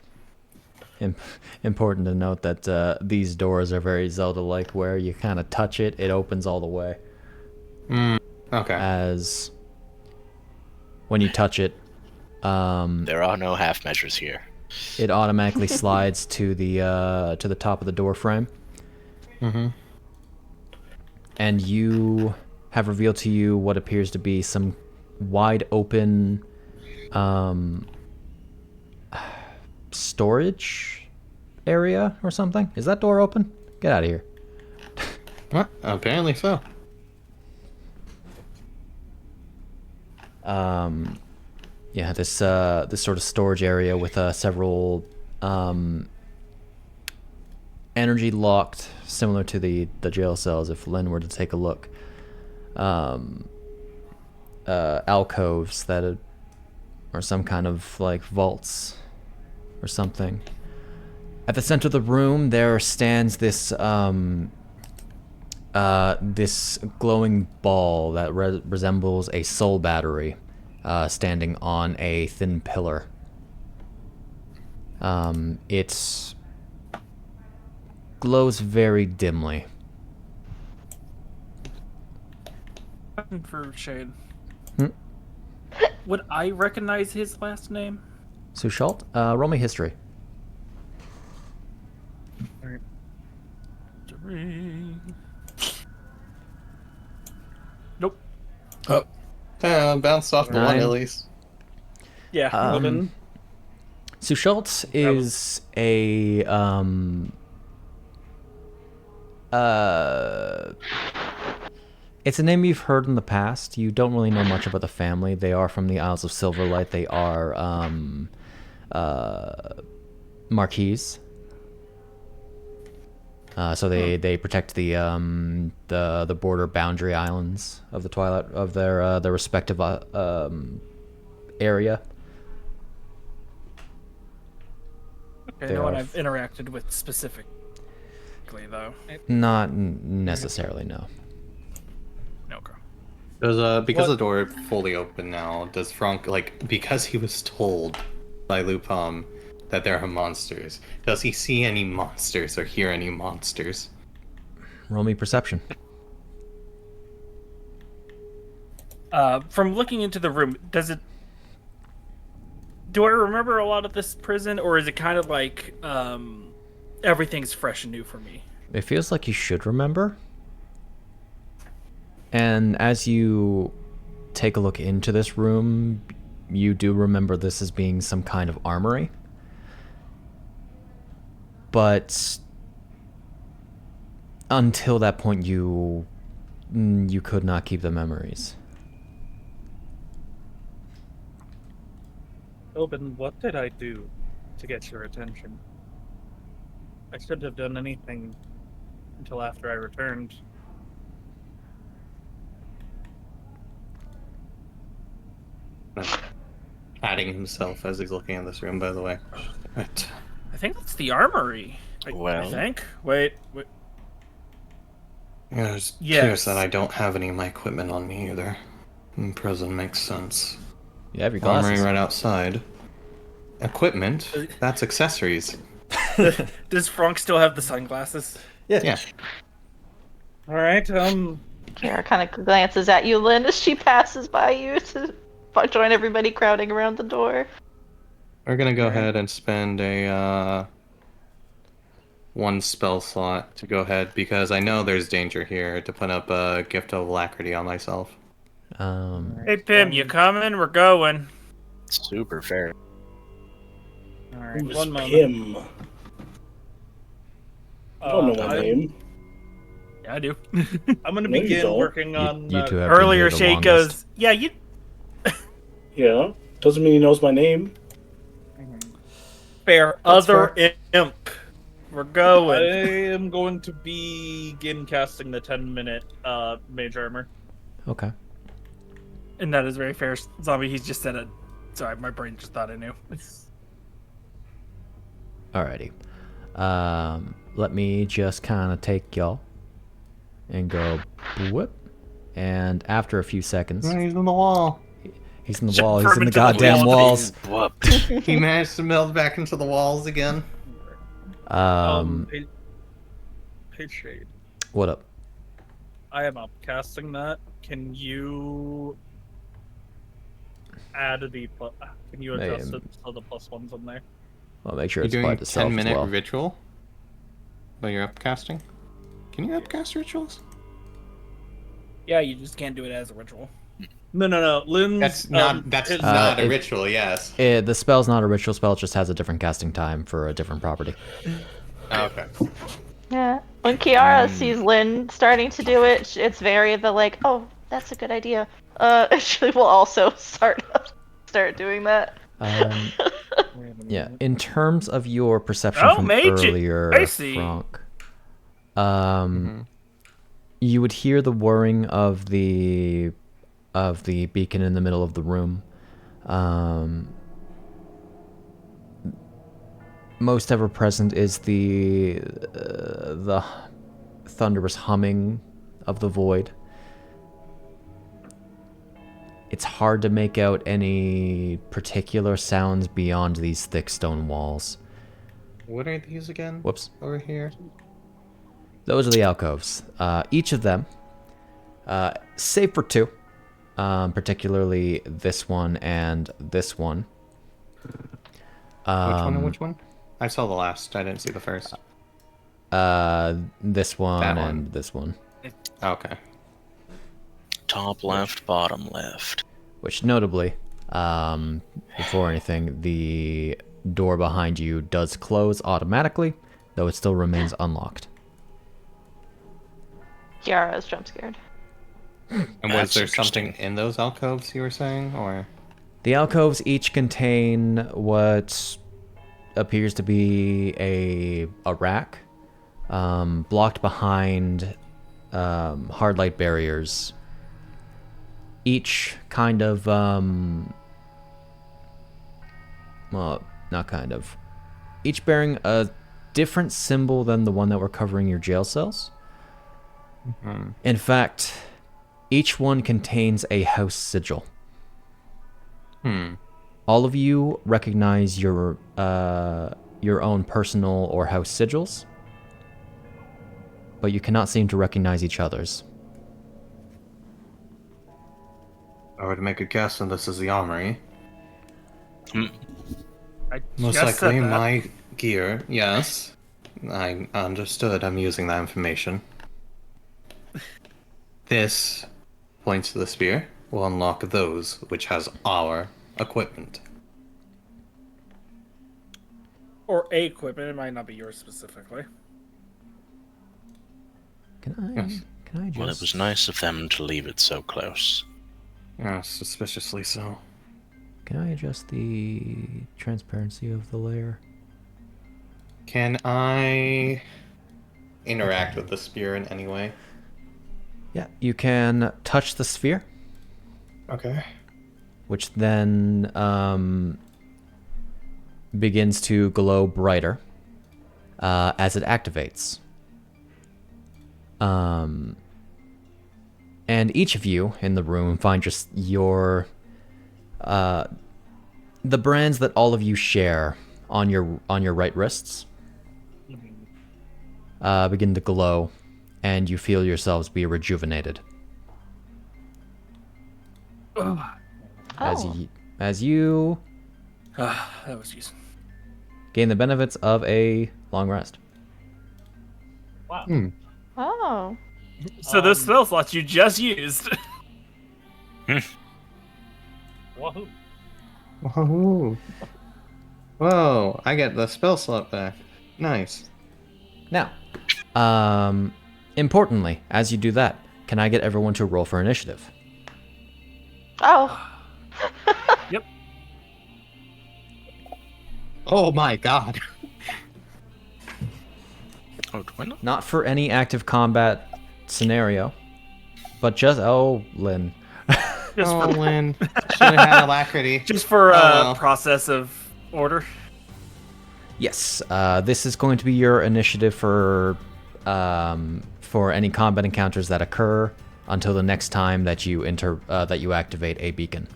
important to note that these doors are very Zelda-like, where you kind of touch it, it opens all the way. Okay. As when you touch it, There are no half measures here. it automatically slides to the top of the door frame. Mm-hmm. And you have revealed to you what appears to be some wide open storage area or something. Is that door open? Get out of here. What? Apparently so. Yeah, this sort of storage area with several energy locked, similar to the jail cells. If Lynn were to take a look, alcoves that are some kind of like vaults or something. At the center of the room, there stands this this glowing ball that resembles a soul battery, standing on a thin pillar. It glows very dimly. Question for Shade. Hmm? Would I recognize his last name? Souchalte, roll me history. Nope. Bounced off the one 9. at least. Yeah, Um, Obin. Souchalte is a it's a name you've heard in the past. You don't really know much about the family. They are from the Isles of Silverlight. They are Marquise. So they protect the border boundary islands of the Twilight of their respective area. Okay, no one I've interacted with specifically, though. Not necessarily, no. Okay. Because the door is fully open now, does Franc, because he was told by Luu-pomme that there are monsters, does he see any monsters or hear any monsters? Roll me perception. From looking into the room, do I remember a lot of this prison, or is it kind of like everything's fresh and new for me? It feels like you should remember. And as you take a look into this room, you do remember this as being some kind of armory. But until that point, you could not keep the memories. Obin, what did I do to get your attention? I shouldn't have done anything until after I returned. Patting himself as he's looking at this room, by the way. Right. I think that's the armory. I think. Wait. Yeah, it's Yes. curious that I don't have any of my equipment on me either. In prison makes sense. You have your glasses. Armory right outside. Equipment? That's accessories. Does Franc still have the sunglasses? Yeah. All right. Chiara kind of glances at you, Lynn, as she passes by you to join everybody crowding around the door. We're gonna go ahead and spend a one spell slot to go ahead, because I know there's danger here, to put up a gift of alacrity on myself. Hey, Pimm, you coming? We're going. Super fair. All right. Who's One moment. Pimm? I don't know my I- name. Yeah, I do. I'm gonna No, you begin don't. working on. You two have Earlier, been here Shay the goes, longest. yeah, you... Yeah, doesn't mean he knows my name. Fair. That's Other imp. We're going. I am going to begin casting the 10-minute mage armor. Okay. And that is very fair, Zombie. He's just said it. Sorry, my brain just thought I knew. Alrighty. Let me just kind of take y'all and go whoop. And after a few seconds, He's in the wall. he's in the Jump wall. He's in the into the goddamn wall. walls. He managed to meld back into the walls again. Hey Shade, What up? I am upcasting that. Can you add the can you adjust it so the +1's in there? I'll make sure You're it's doing a applied to self as 10-minute well. ritual? But you're upcasting? Can you upcast rituals? Yeah, you just can't do it as a ritual. No. Lynn's That's not a it- ritual, yes. The spell's not a ritual spell, it just has a different casting time for a different property. Okay. Yeah. When Chiara sees Lynn starting to do it, it's very oh, that's a good idea. She will also start doing that. Yeah, in terms of your perception Oh, from mage it. earlier, I see. Franc, you would hear the whirring of the beacon in the middle of the room. Most ever present is the thunderous humming of the void. It's hard to make out any particular sounds beyond these thick stone walls. What are these again? Whoops. Over here? Those are the alcoves. Each of them, save for two, particularly this one and this one. Which one and which one? I saw the last. I didn't see the first. This one That one. and this one. Okay. Top left, bottom left. Which notably, before anything, the door behind you does close automatically, though it still remains unlocked. Chiara is jump scared. And was That's there interesting. something in those alcoves you were saying, or? The alcoves each contain what appears to be a rack, blocked behind hard light barriers. Each kind of, well, not kind of. Each bearing a different symbol than the one that were covering your jail cells. Mm-hmm. In fact, each one contains a house sigil. All of you recognize your own personal or house sigils, but you cannot seem to recognize each other's. I would make a guess, and this is the armory. I Most just likely said that. my gear, yes. I understood. I'm using that information. This, points to the spear, will unlock those, which has our equipment. Or a equipment. It might not be yours specifically. Yes. Can I just... Well, it was nice of them to leave it so close. Yeah, suspiciously so. Can I adjust the transparency of the layer? Can I interact with the spear in any way? Yeah, you can touch the sphere, Okay. which then begins to glow brighter as it activates. And each of you in the room find just your the brands that all of you share on your right wrists begin to glow, and you feel yourselves be rejuvenated. As you That was useful. gain the benefits of a long rest. Wow. Oh. So those spell slots you just used. Wahoo. Whoa. Whoa, I get the spell slot back. Nice. Now, importantly, as you do that, can I get everyone to roll for initiative? Oh. Yep. Oh my god. Oh, do I not? Not for any active combat scenario, but just Lynn. Just Oh, for Lynn. Should have had alacrity. just for well. process of order. Yes, this is going to be your initiative for any combat encounters that occur until the next time that you activate a beacon.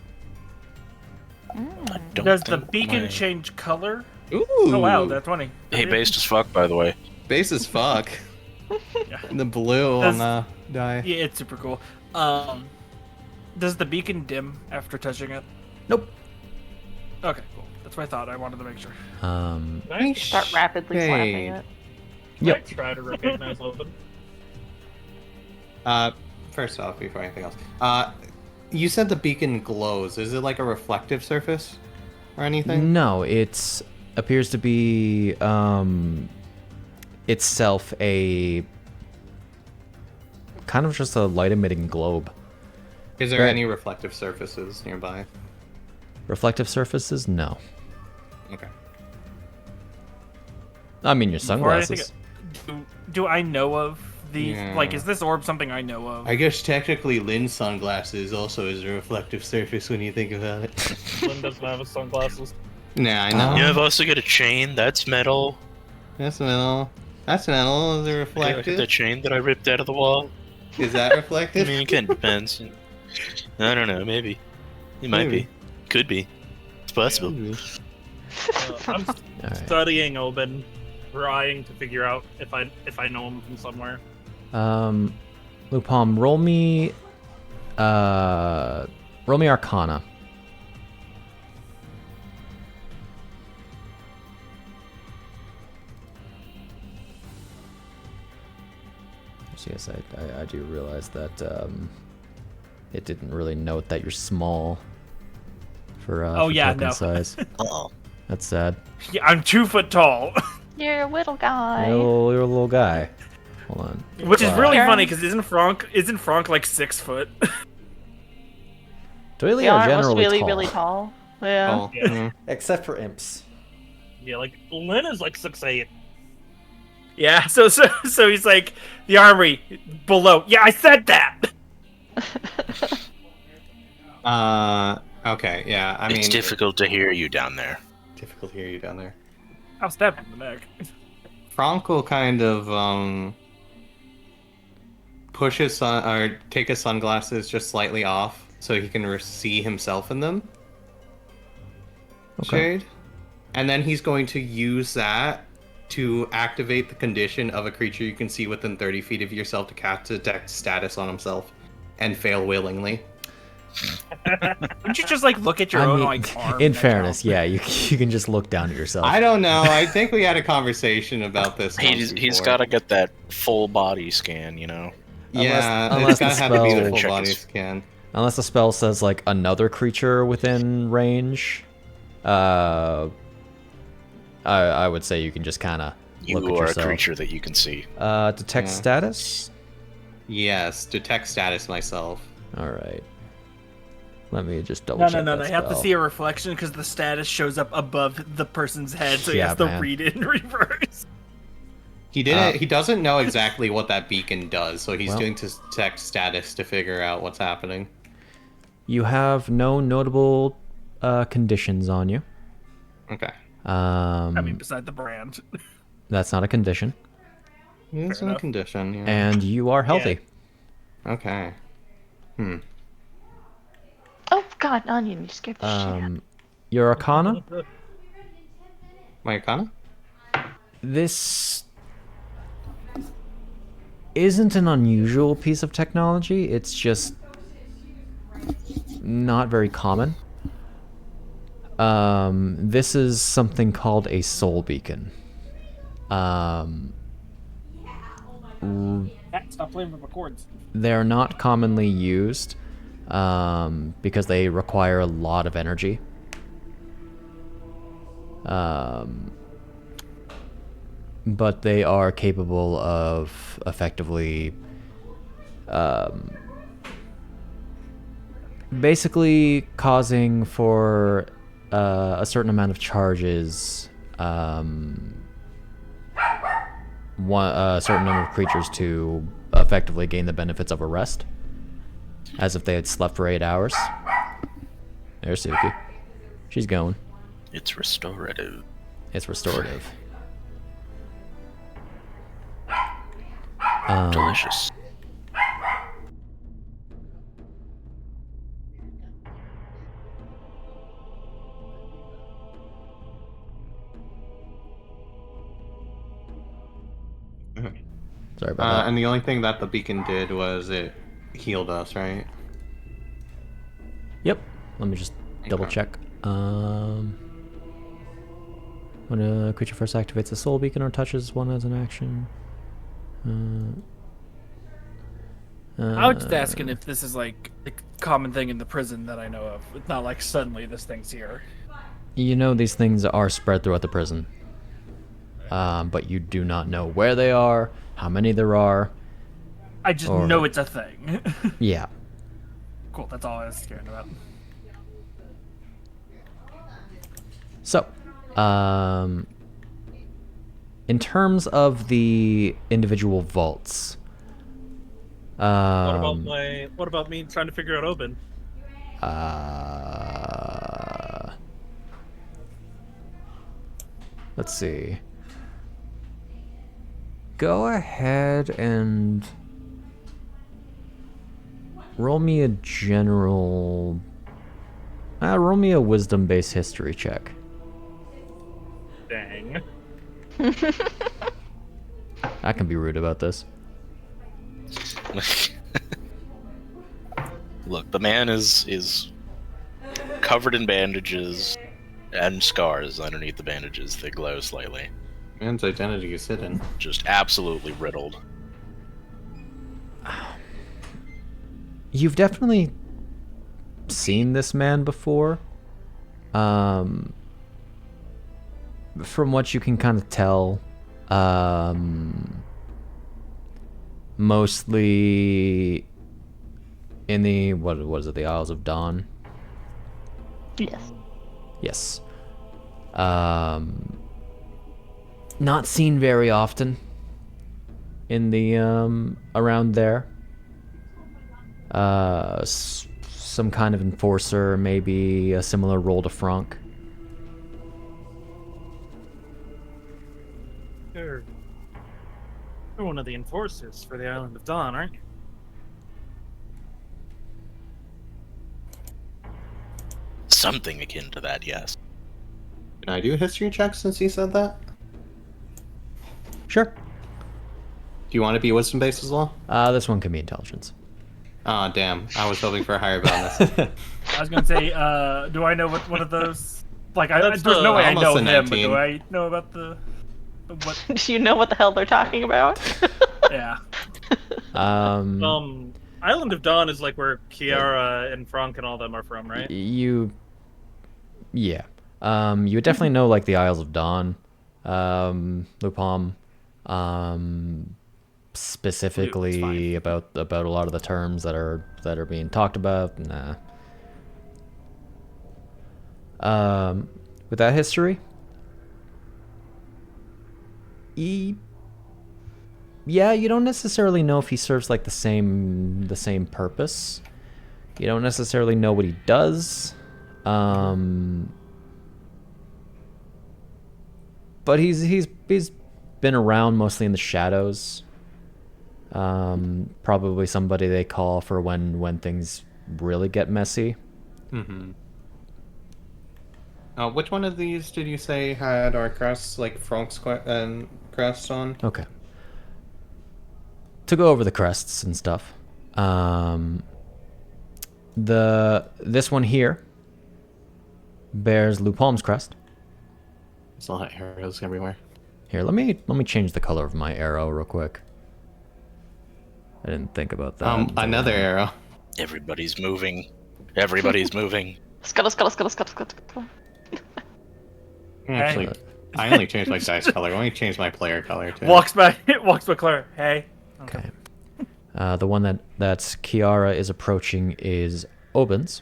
I don't Does the think beacon my- change color? Ooh. Oh wow, that's 20. Hey, based as fuck, by the way. Base as fuck. Yeah. The blue Does- on the die. Yeah, it's super cool. Does the beacon dim after touching it? Nope. Okay, cool. That's what I thought. I wanted to make sure. Nice. Start rapidly slapping Shade. it. Yep. I try to recognize Obin. First off, before anything else, you said the beacon glows. Is it like a reflective surface or anything? No, it appears to be itself a kind of just a light emitting globe. Is there Right. any reflective surfaces nearby? Reflective surfaces? No. Okay. I mean your Before anything- sunglasses. Do I know of these? Yeah. Like, is this orb something I know of? I guess technically Lynn's sunglasses also is a reflective surface when you think about it. Lynn doesn't have his sunglasses. Nah, I know. Yeah, I've also got a chain. That's metal. That's metal. That's metal. Is it Yeah, look at reflective? the chain that I ripped out of the wall. Is that I reflective? mean, it kind of depends. I don't know. Maybe. It might Maybe. be. Could be. It's possible. I'm Alright. studying Obin, trying to figure out if I know him from somewhere. Luu-pomme, roll me Arcana. So yes, I do realize that it didn't really note that you're small for Oh, for yeah, token no. size. Oh. That's sad. Yeah, I'm 2 foot tall. You're a little guy. You're a little guy. Hold on. Which is really Karen? funny because isn't Franc like 6 foot? Doily They are aren't generally really, tall. really tall. Yeah. Oh, Yeah. Except for imps. Yeah, like Lynn is like 6'8". Yeah. So he's like the armory below. Yeah, I said that. Okay, yeah, I mean... It's difficult to hear you down there. Difficult to hear you down there. I'll stab him in the neck. Franc will kind of, push his or take his sunglasses just slightly off so he can see himself in them. Okay. Shade. And then he's going to use that to activate the condition of a creature you can see within 30 feet of yourself to cast detect status on himself and fail willingly. Wouldn't you just like look at your own like arm? in and fairness, now? yeah, you can just look down at yourself. I don't know. I think we had a conversation about this. He's before. got to get that full body scan, you know. Yeah, Unless it's gotta the have to be the spell- full Check body his- scan. Unless the spell says like another creature within range, I would say you can just kind of look You at are a yourself. creature that you can see. Detect Yeah. status. Yes, detect status myself. All right. Let me just double No, check. no. that You have to spell. see a reflection because the status shows up above the person's head, so he Yeah, has to man. read it in reverse. He didn't. He doesn't know exactly what that beacon does, so he's Well. doing to detect status to figure out what's happening. You have no notable conditions on you. Okay. I mean, beside the brand. That's not a condition, It's a enough. condition. Yeah. and you are healthy. Okay. Oh God, Onion, you scared the shit out of me. Your Arcana. My Arcana? This isn't an unusual piece of technology. It's just not very common. This is something called a soul beacon. Stop playing with my chords. They're not commonly used because they require a lot of energy. But they are capable of effectively basically causing for a certain amount of charges a certain number of creatures to effectively gain the benefits of a rest, as if they had slept for 8 hours. There's Suki. She's going. It's restorative. It's restorative. Delicious. Sorry about that. And the only thing that the beacon did was it healed us, right? Yep. Let me just double Okay. check. When a creature first activates a soul beacon or touches one as an action. I was just asking if this is like a common thing in the prison that I know of. It's not like suddenly this thing's here. You know these things are spread throughout the prison. But you do not know where they are, how many there are. I just Or- know it's a thing. Yeah. Cool, that's all I was scared about. So, in terms of the individual vaults, What about me trying to figure out Obin? Let's see. Go ahead and roll me a general. Roll me a wisdom-based history check. Dang. I can be rude about this. Look, the man is covered in bandages and scars underneath the bandages that glow slightly. Man's identity is hidden. Just absolutely riddled. You've definitely seen this man before. from what you can kind of tell, mostly in the what is it? The Isles of Dawn. Yes. Yes. Not seen very often in the around there. Some kind of enforcer, maybe a similar role to Franc. You're one of the enforcers for the Island of Dawn, aren't you? Something akin to that, yes. Can I do a history check since you said that? Sure. Do you want to be wisdom based as well? This one can be intelligence. Oh, damn. I was hoping for a higher bonus. I was gonna say, do I know what one of those? Like, That's there's no way I almost know a him, but 19. do I know about the what? Do you know what the hell they're talking about? Yeah. Um, Island of Dawn is like where Chiara and Franc and all them are from, right? yeah. You would definitely know like the Isles of Dawn, Luu-pomme, specifically about a lot of the terms that are being talked about. Nah. With that history, yeah, you don't necessarily know if he serves like the same purpose. You don't necessarily know what he does. But he's been around mostly in the shadows. Probably somebody they call for when things really get messy. Mm-hmm. Which one of these did you say had our crests, like Franc's crest on? Okay. To go over the crests and stuff. This one here bears Luu-pomme's crest. There's a lot of arrows everywhere. Here, let me change the color of my arrow real quick. I didn't think about that. Another arrow. Everybody's moving. Everybody's moving. Scuttle, scuttle, scuttle, scuttle, scuttle, scuttle. Actually, I only changed my dice color. I only changed my player color too. Walks by Claire. Hey. Okay. The one that Chiara is approaching is Obin's.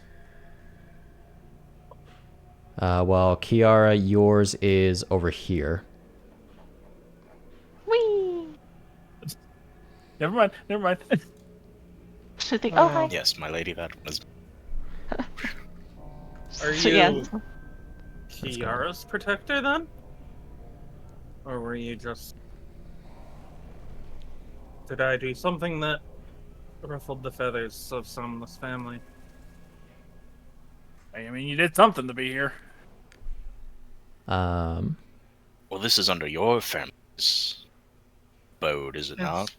While Chiara, yours is over here. Whee! Never mind. Should think, oh, hi. Yes, my lady, that was. Are So, you yeah. Chiara's protector then? Or were you just... Did I do something that ruffled the feathers of someone's family? I mean, you did something to be here. Well, this is under your family's abode, is it Yes. not?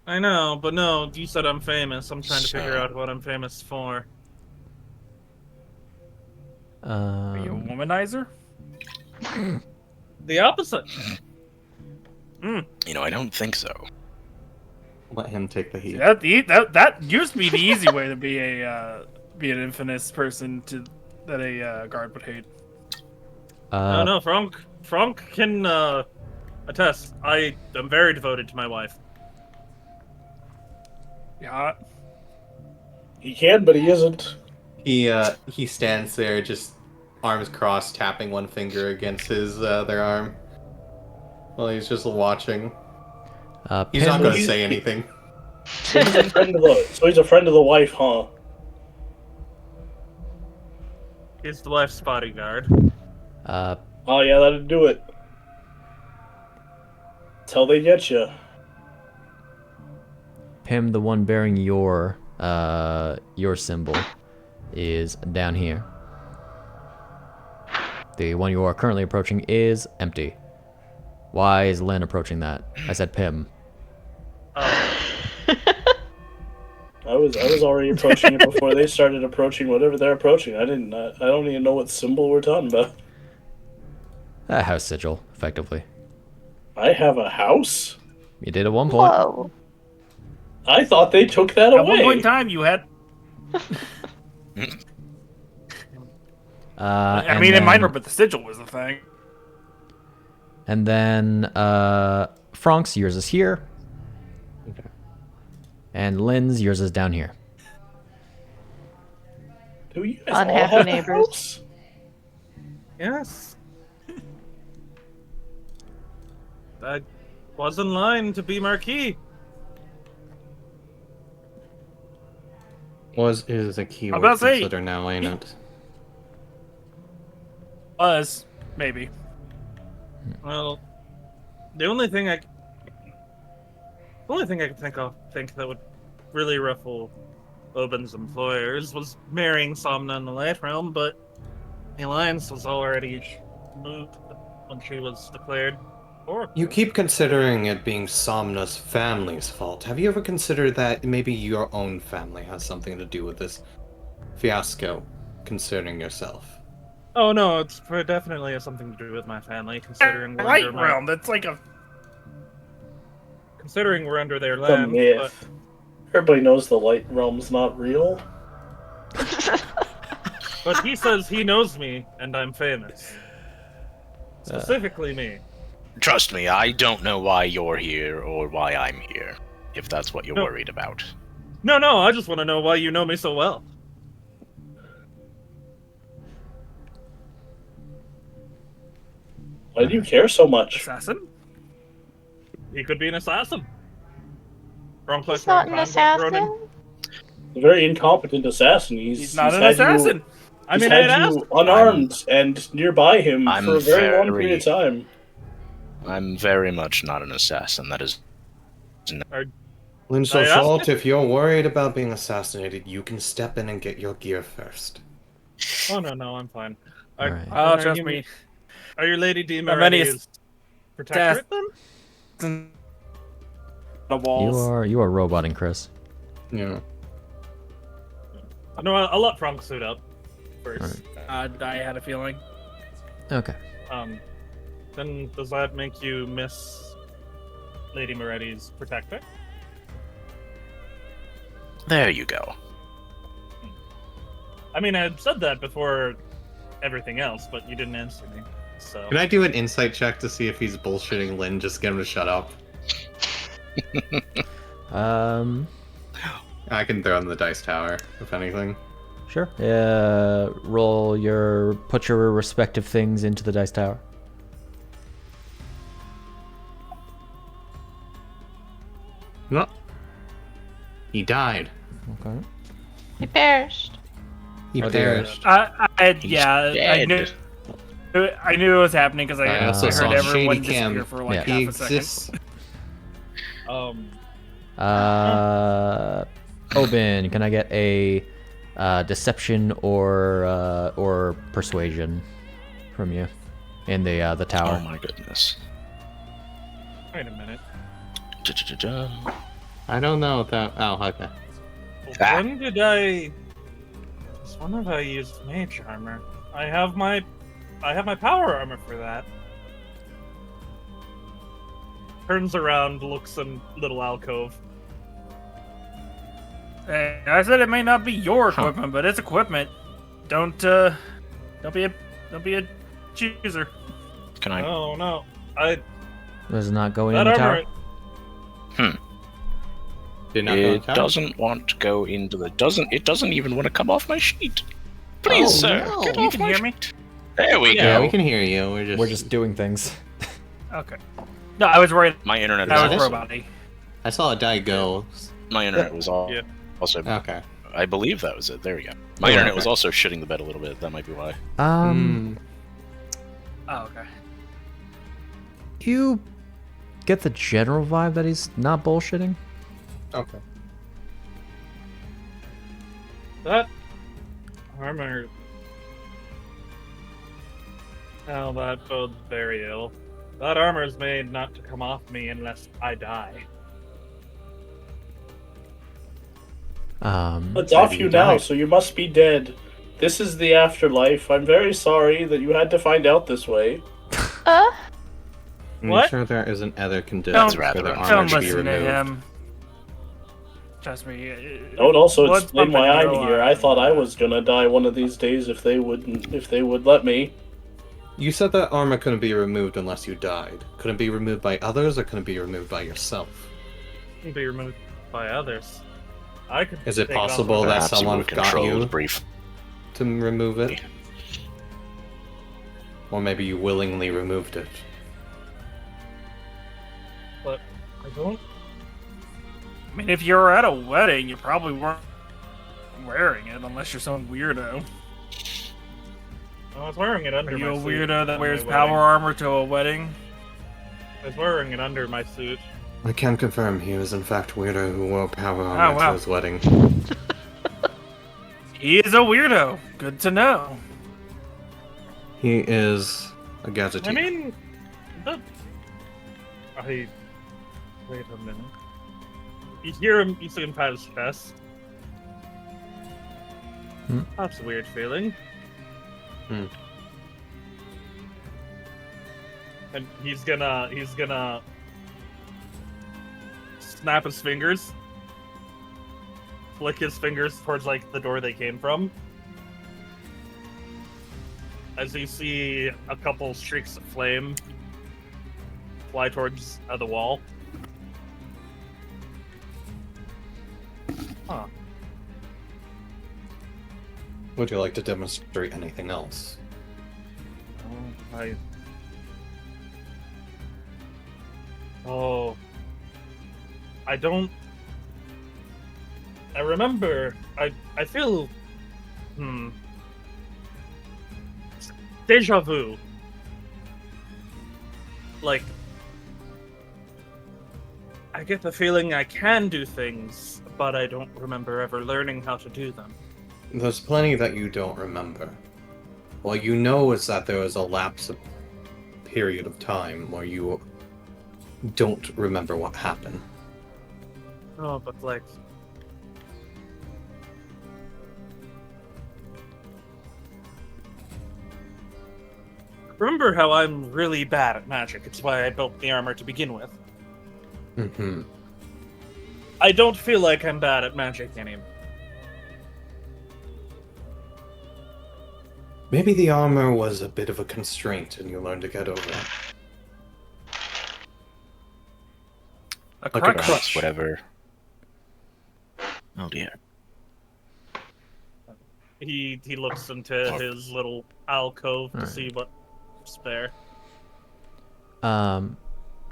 I know, but no, you said I'm famous. I'm trying to figure So- out what I'm famous for. Are you a womanizer? The opposite. You know, I don't think so. Let him take the heat. That used to be the easy way to be an infamous person that a guard would hate. No, Franc can attest. I am very devoted to my wife. Yeah. He can, but he isn't. He stands there, just arms crossed, tapping one finger against his other arm, while he's just watching. He's Pimm, not going to say anything. So he's a friend of the wife, huh? He's the wife's bodyguard. Oh yeah, that'd do it. Till they get you. Pimm, the one bearing your symbol, is down here. The one you are currently approaching is empty. Why is Lynn approaching that? I said Pimm. I was already approaching it before they started approaching whatever they're approaching. I don't even know what symbol we're talking about. A house sigil, effectively. I have a house? You did at one point. Whoa. I thought they took that At away. one point in time, you had. I I mean, in mine, but the sigil was the thing. And then Franc's, yours is here. Okay. And Lynn's, yours is down here. Do you guys all Unhappy have a neighbors. house? Yes. I was in line to be Marquis. Is a keyword about to say- consider now, ain't it? Was maybe. Well, the only thing I could think that would really ruffle Obin's employers was marrying Somna in the Light Realm, but the alliance was already moved when she was declared. Or You keep considering it being Somna's family's fault. Have you ever considered that maybe your own family has something to do with this fiasco concerning yourself? oh no, it's definitely has something to do with my family, considering we're Light under realm. That's like a. considering we're under their The land. But myth. Everybody knows the light realm's not real. But he says he knows me, and I'm famous. Specifically me. Trust me, I don't know why you're here or why I'm here, if that's what you're No. worried about. No, I just want to know why you know me so well. Why do you care so much? Assassin? He could be an assassin. Wrong place, He's not wrong an time, Ronan. assassin. A very incompetent assassin. He's not an had assassin. I He's mean, had I'd you asked. unarmed and nearby him I'm for a very long very- period of time. I'm very much not an assassin. That is. Lynn I asked Souchalte, if you're worried about being assassinated, you can step in and get your gear first. Oh no, I'm fine. All right. Oh, are trust you- me. Are your Lady Di How many Moretti's protectorate then? The walls. You are roboting, Chris. Yeah. No, I'll let Franc suit up first. I had a feeling. Okay. Then does that make you miss Lady Moretti's protector? There you go. I mean, I had said that before everything else, but you didn't answer me. So Can I do an insight check to see if he's bullshitting Lynn? Just get him to shut up. I can throw in the dice tower, if anything. Sure. Put your respective things into the dice tower. No. He died. Okay. He perished. He Oh, dear. perished. I He's knew. dead. I knew it was happening because I also I saw heard everyone Shady Cam. disappear for like Yeah. He half a second. exists. Obin, can I get a deception or persuasion from you in the Oh tower? my goodness. wait a minute. Da-da-da-da. I don't know if that. Oh, okay. Ah. When did I? When have I used mage armor? I have my power armor for that. Turns around, looks in little alcove. Hey, I said it may not be your equipment, but it's equipment. Don't be a chooser. Can I? Oh no, Does it not go in that the tower? armor. Did not go It in tower? doesn't want to go into the. It doesn't even want to come off my sheet. Please, Oh, sir, no. get You off can my hear sheet. me? There we Yeah, go. we can hear you. We're just doing things. Okay. No, I was worried. My internet I is was also. robot-y. I saw a die go. My internet was Yeah. also. Okay. I believe that was it. There we go. My Oh, internet okay. was also shitting the bed a little bit. That might be why. Oh, okay. You get the general vibe that he's not bullshitting. Okay. That armor. Oh, that bodes very ill. That armor is made not to come off me unless I die. It's off Maybe you you now, died. so you must be dead. This is the afterlife. I'm very sorry that you had to find out this way. Uh, I'm What? sure there is an other condition Don't- for rather the unfair. armor Don't to be listen to removed. him. Trust me. Don't also Blood's explain why pumping I'm real here. hard. I thought I was gonna die one of these days if they would let me. You said that armor couldn't be removed unless you died. Could it be removed by others, or could it be removed by yourself? It can be removed by others. I could. Is it take off possible with that Perhaps you someone were got controlled you brief. to remove it? Or maybe you willingly removed it. But I don't. I mean, if you were at a wedding, you probably weren't wearing it unless you're some weirdo. I was wearing it under Are you my a suit weirdo that on wears my power wedding. armor to a wedding? I was wearing it under my suit. I can confirm he was in fact weirdo who wore power armor wow. to his wedding. He is a weirdo. Good to know. He is a gadgeteer. I mean, wait a minute. You hear him. You see him pat his chest. That's a weird feeling. And he's gonna snap his fingers, flick his fingers towards like the door they came from. As you see a couple streaks of flame fly towards the wall. Huh. Would you like to demonstrate anything else? I don't. I remember. I feel. Deja vu. Like. I get the feeling I can do things, but I don't remember ever learning how to do them. There's plenty that you don't remember. What you know is that there was a lapse of period of time where you don't remember what happened. Oh, but like. Remember how I'm really bad at magic? It's why I built the armor to begin with. Mm-hmm. I don't feel like I'm bad at magic anymore. Maybe the armor was a bit of a constraint and you learned to get over it. A Like a crutch. crutch. Whatever. Oh dear. He looks into his little alcove to see what's there.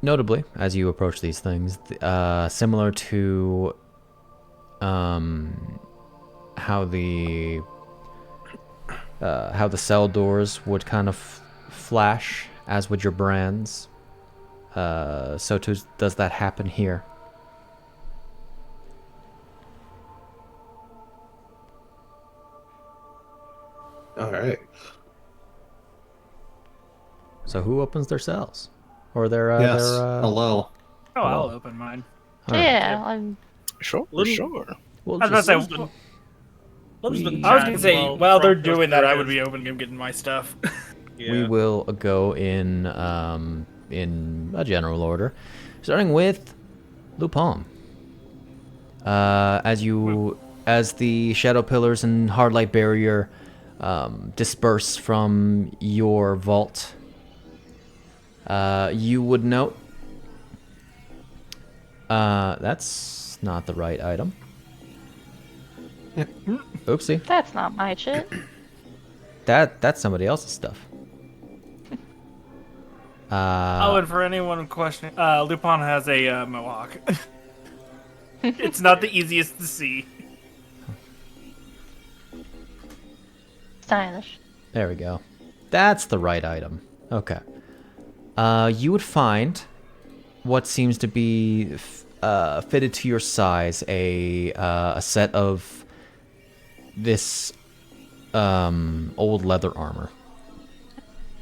Notably, as you approach these things, similar to how the cell doors would kind of flash, as would your brands. So too does that happen here. Alright. So who opens their cells? Or their Yes. their Hello. Oh, I'll open mine. Alright. Yeah, I'm. Sure, Lynn- sure. We'll I was just- about to say, Love's been I was gonna say, chatting while they're Franc goes doing that, through I would his- be opening and getting my stuff. we Yeah. will go in a general order, starting with Luu-pomme. As the shadow pillars and hard light barrier disperse from your vault, you would note that's not the right item. Oopsie. That's not my shit. That's somebody else's stuff. Oh, and for anyone questioning, Lupin has a mohawk. It's not the easiest to see. Stylish. There we go. That's the right item. Okay. You would find what seems to be fitted to your size, a set of this old leather armor,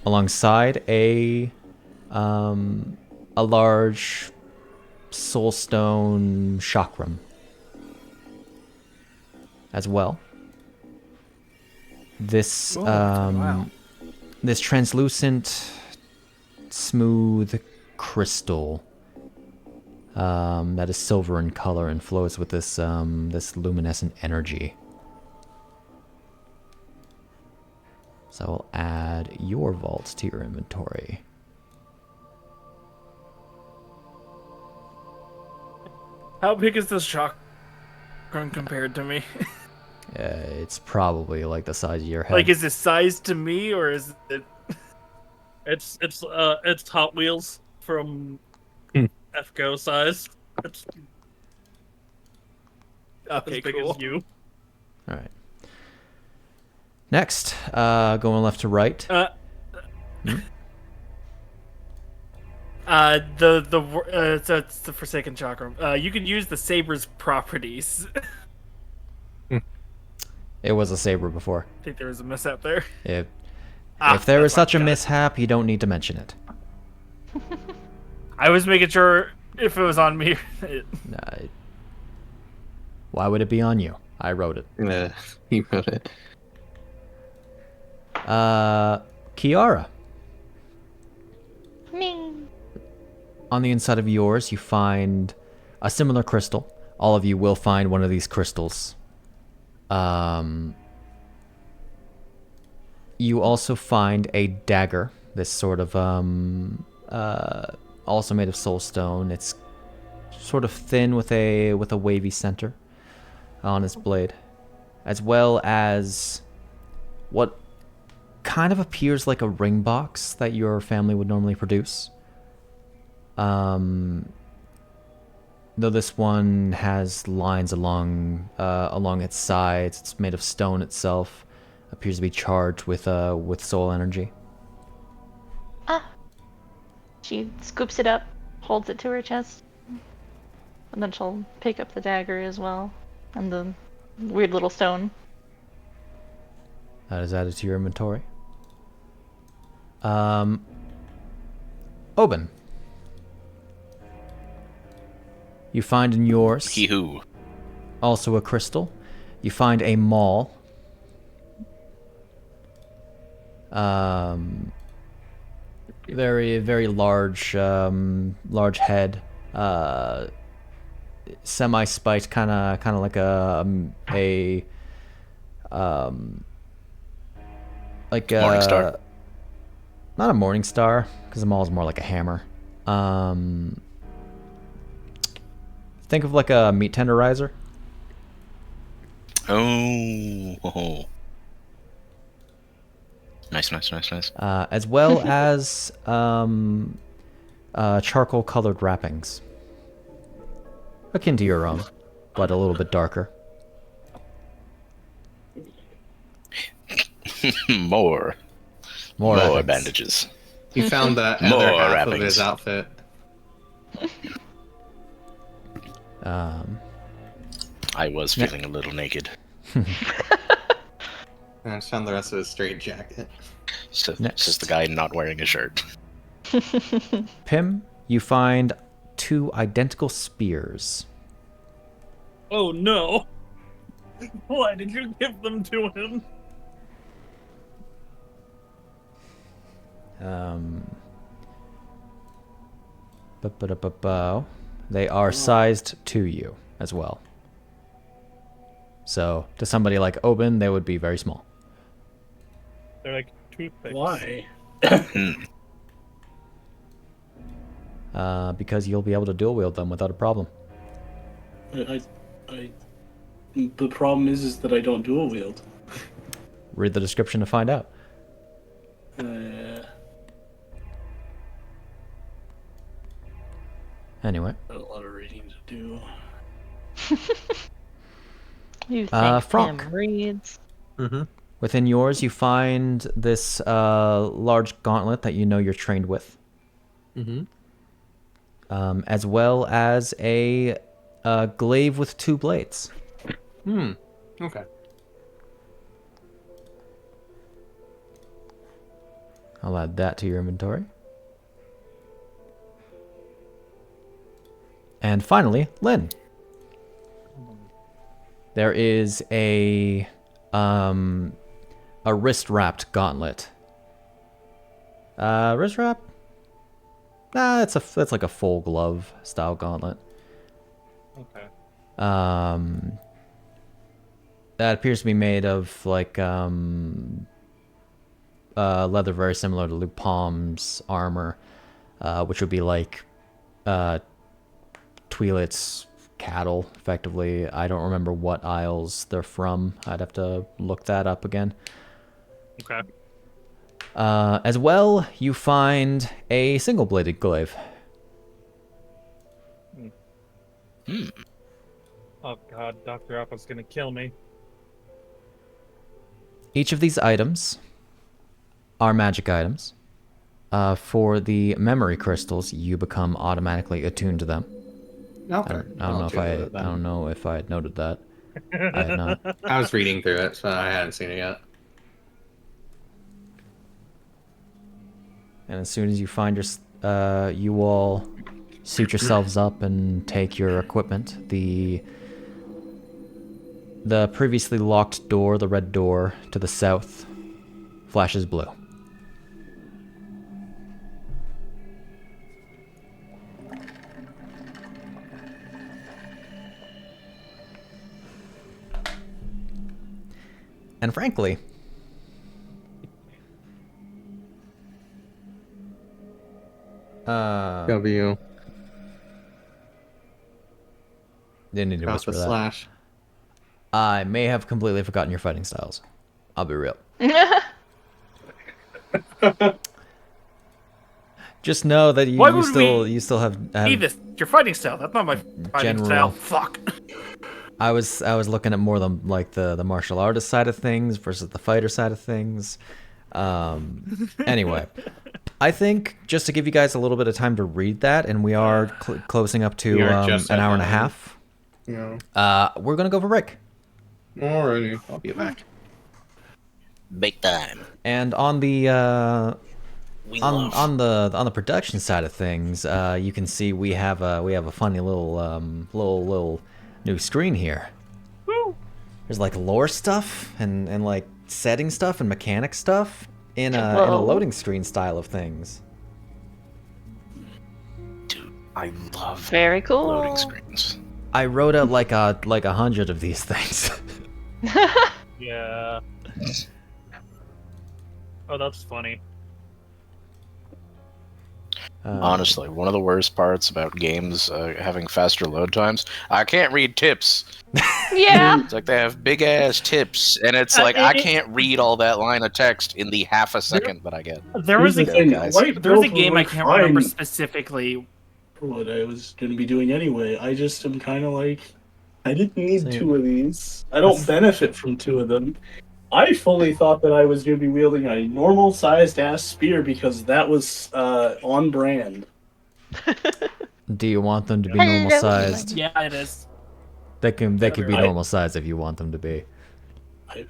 alongside a large soulstone chakram as well. This wow. this translucent, smooth crystal that is silver in color and flows with this this luminescent energy. So I'll add your vault to your inventory. How big is this shotgun compared to me? It's probably like the size of your head. Like, is it sized to me, or is it... It's Hot Wheels from FGO size. It's Okay, as big cool. as you. All right. Next, going left to right. It's the Forsaken Chakra. You can use the saber's properties. It was a saber before. I think there was a mishap there. If there is such a mishap, you don't need to mention it. I was making sure if it was on me. Why would it be on you? I wrote it. He wrote it. Chiara. Me. On the inside of yours, you find a similar crystal. All of you will find one of these crystals. You also find a dagger. This sort of also made of soulstone. It's sort of thin with a wavy center on its blade, as well as what kind of appears like a ring box that your family would normally produce. Though this one has lines along its sides, it's made of stone itself. Appears to be charged with soul energy. She scoops it up, holds it to her chest, and then she'll pick up the dagger as well, and the weird little stone. That is added to your inventory. Obin. You find in yours Hee-hoo. also a crystal. You find a maul. Very, very large, large head. Semi-spiked, kind of like like a Morning star. Not a morning star, because the maul is more like a hammer. Think of like a meat tenderizer. Oh. Nice. As well as charcoal colored wrappings. Akin to your own, but a little bit darker. More wrappings. bandages. He found the More other half wrappings. of his outfit. I was feeling a little naked. And I just found the rest of his straight jacket. So Next. it's just the guy not wearing a shirt. Pimm, you find 2 identical spears. Oh no! Why did you give them to him? They are sized to you as well. So, to somebody like Obin, they would be very small. They're like toothpicks. Why? Because you'll be able to dual wield them without a problem. The problem is that I don't dual wield. Read the description to find out. Anyway. Got a lot of reading to do. You think Franc. Pimm reads? Within yours, you find this large gauntlet that you know you're trained with. As well as a glaive with 2 blades. Okay. I'll add that to your inventory. And finally, Lynn. There is a wrist-wrapped gauntlet. Wrist wrap? Nah, that's like a full glove style gauntlet. Okay. That appears to be made of like leather very similar to Luu-pomme's armor, which would be like Twi'let's cattle, effectively. I don't remember what isles they're from. I'd have to look that up again. Okay. As well, you find a single-bladed glaive. Oh god, Dr. Alpha's gonna kill me. Each of these items are magic items. For the memory crystals, you become automatically attuned to them. Okay. I don't know if I had noted that. I had not. I was reading through it, so I hadn't seen it yet. And as soon as you find you all suit yourselves up and take your equipment, the previously locked door, the red door to the south, flashes blue. And frankly, W. didn't need to Got whisper the that. slash. I may have completely forgotten your fighting styles. I'll be real. Just know that Why you would still have Need this. Your fighting style. That's not my fighting General. style. Fuck. I was looking at more the martial artist side of things versus the fighter side of things. Anyway, I think just to give you guys a little bit of time to read that, and we are closing up to We are just an at hour and a 9. half. Yeah. We're gonna go for break. Alrighty. I'll be back. Big time. And on the We love. on the production side of things, you can see we have a funny little new screen here. Woo. There's like lore stuff and like setting stuff and mechanic stuff in a Whoa. loading screen style of things. Dude, I love Very cool. loading screens. I wrote out like 100 of these things. Yeah. Oh, that's funny. Honestly, one of the worst parts about games having faster load times, I can't read tips. Yeah. It's like they have big ass tips, and it's like I can't read all that line of text in the half a second that I get. There was a Here's the thing, guys. there was a Light game I build can't would remember fine specifically. for what I was going to be doing anyway. I just am kind of like, I didn't need Same. 2 of these. I don't benefit from 2 of them. I fully thought that I was going to be wielding a normal-sized ass spear because that was on brand. Do you want them to be normal sized? Yeah, it is. They can be I- normal sized if you want them to be.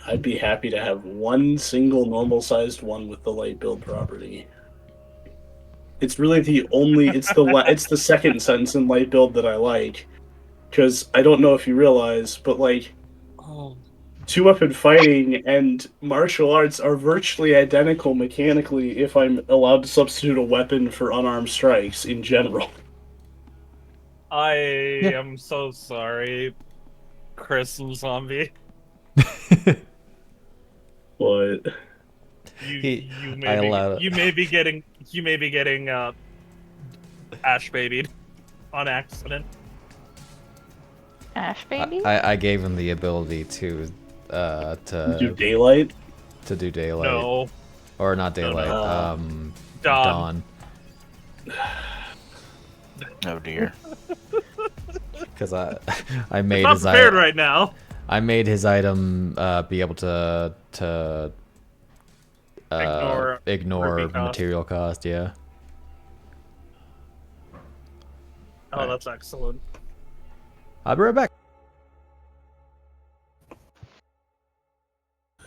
I'd be happy to have one single normal-sized one with the light build property. It's really the only. It's the second sentence in light build that I like, because I don't know if you realize, but like, Oh. 2-weapon fighting and martial arts are virtually identical mechanically if I'm allowed to substitute a weapon for unarmed strikes in general. I am so sorry, Chris and Zombie. But You I allowed it. may be getting Ash babied on accident. Ash baby? I gave him the ability to do daylight. to do daylight No, or not daylight. Dawn. Oh dear. Because I made Not his prepared item. right now. I made his item be able to ignore rupee cost. material cost. Yeah. Oh, that's excellent. I'll be right back.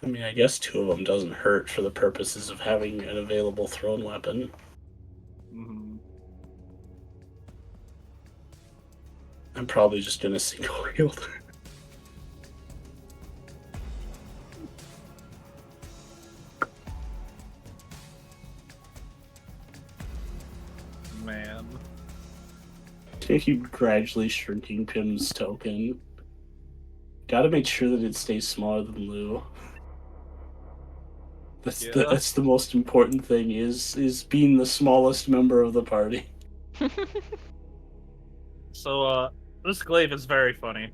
I mean, I guess 2 of them doesn't hurt for the purposes of having an available thrown weapon. Mhm. I'm probably just gonna single wield. Man. Take you gradually shrinking Pimm's token. Gotta make sure that it stays smaller than Lou. That's the most important thing is being the smallest member of the party. So, this glaive is very funny.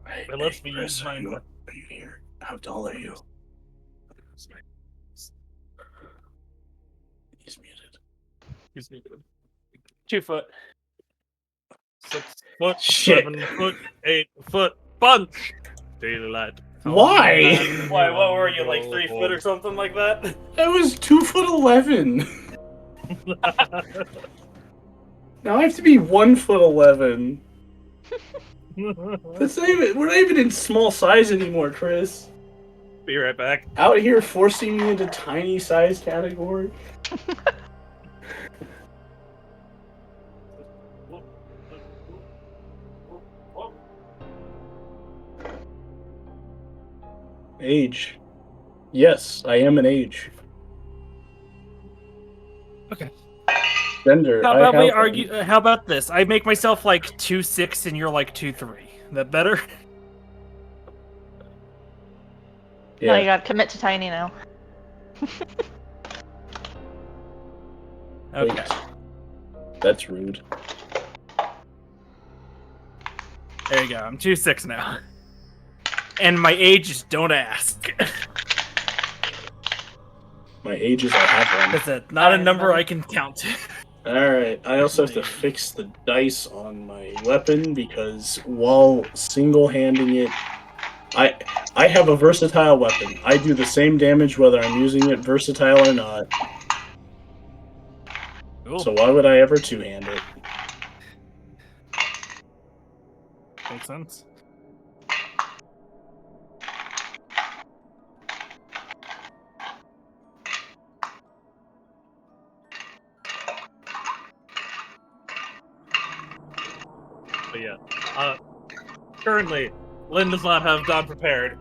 Hey, It lets hey, me Chris, use are my... you here? How tall are you? He's muted. He's muted. 2 foot. 6 foot. Shit. 7 foot. 8 foot. Punch! Daylight. Why? Why? What were you, like 3 foot or something like that? I was 2'11". Now I have to be 1'11". That's not even, we're not even in small size anymore, Chris. Be right back. Out here forcing me into tiny size category. Age. Yes, I am an age. Okay. Gender. How I about we have argue? How about this? I make myself like 2'6" and you're like 2'3". That better? No, you Yeah. gotta commit to tiny now. Okay. Wait. That's rude. There you go. I'm 2'6" now. And my age is don't ask. My age is I have one. That's not a number I can count. Alright, I also have to fix the dice on my weapon because while single-handing it, I have a versatile weapon. I do the same damage whether I'm using it versatile or not. Cool. So why would I ever two-hand it? Makes sense. But yeah. Currently, Lynn does not have Dawn prepared.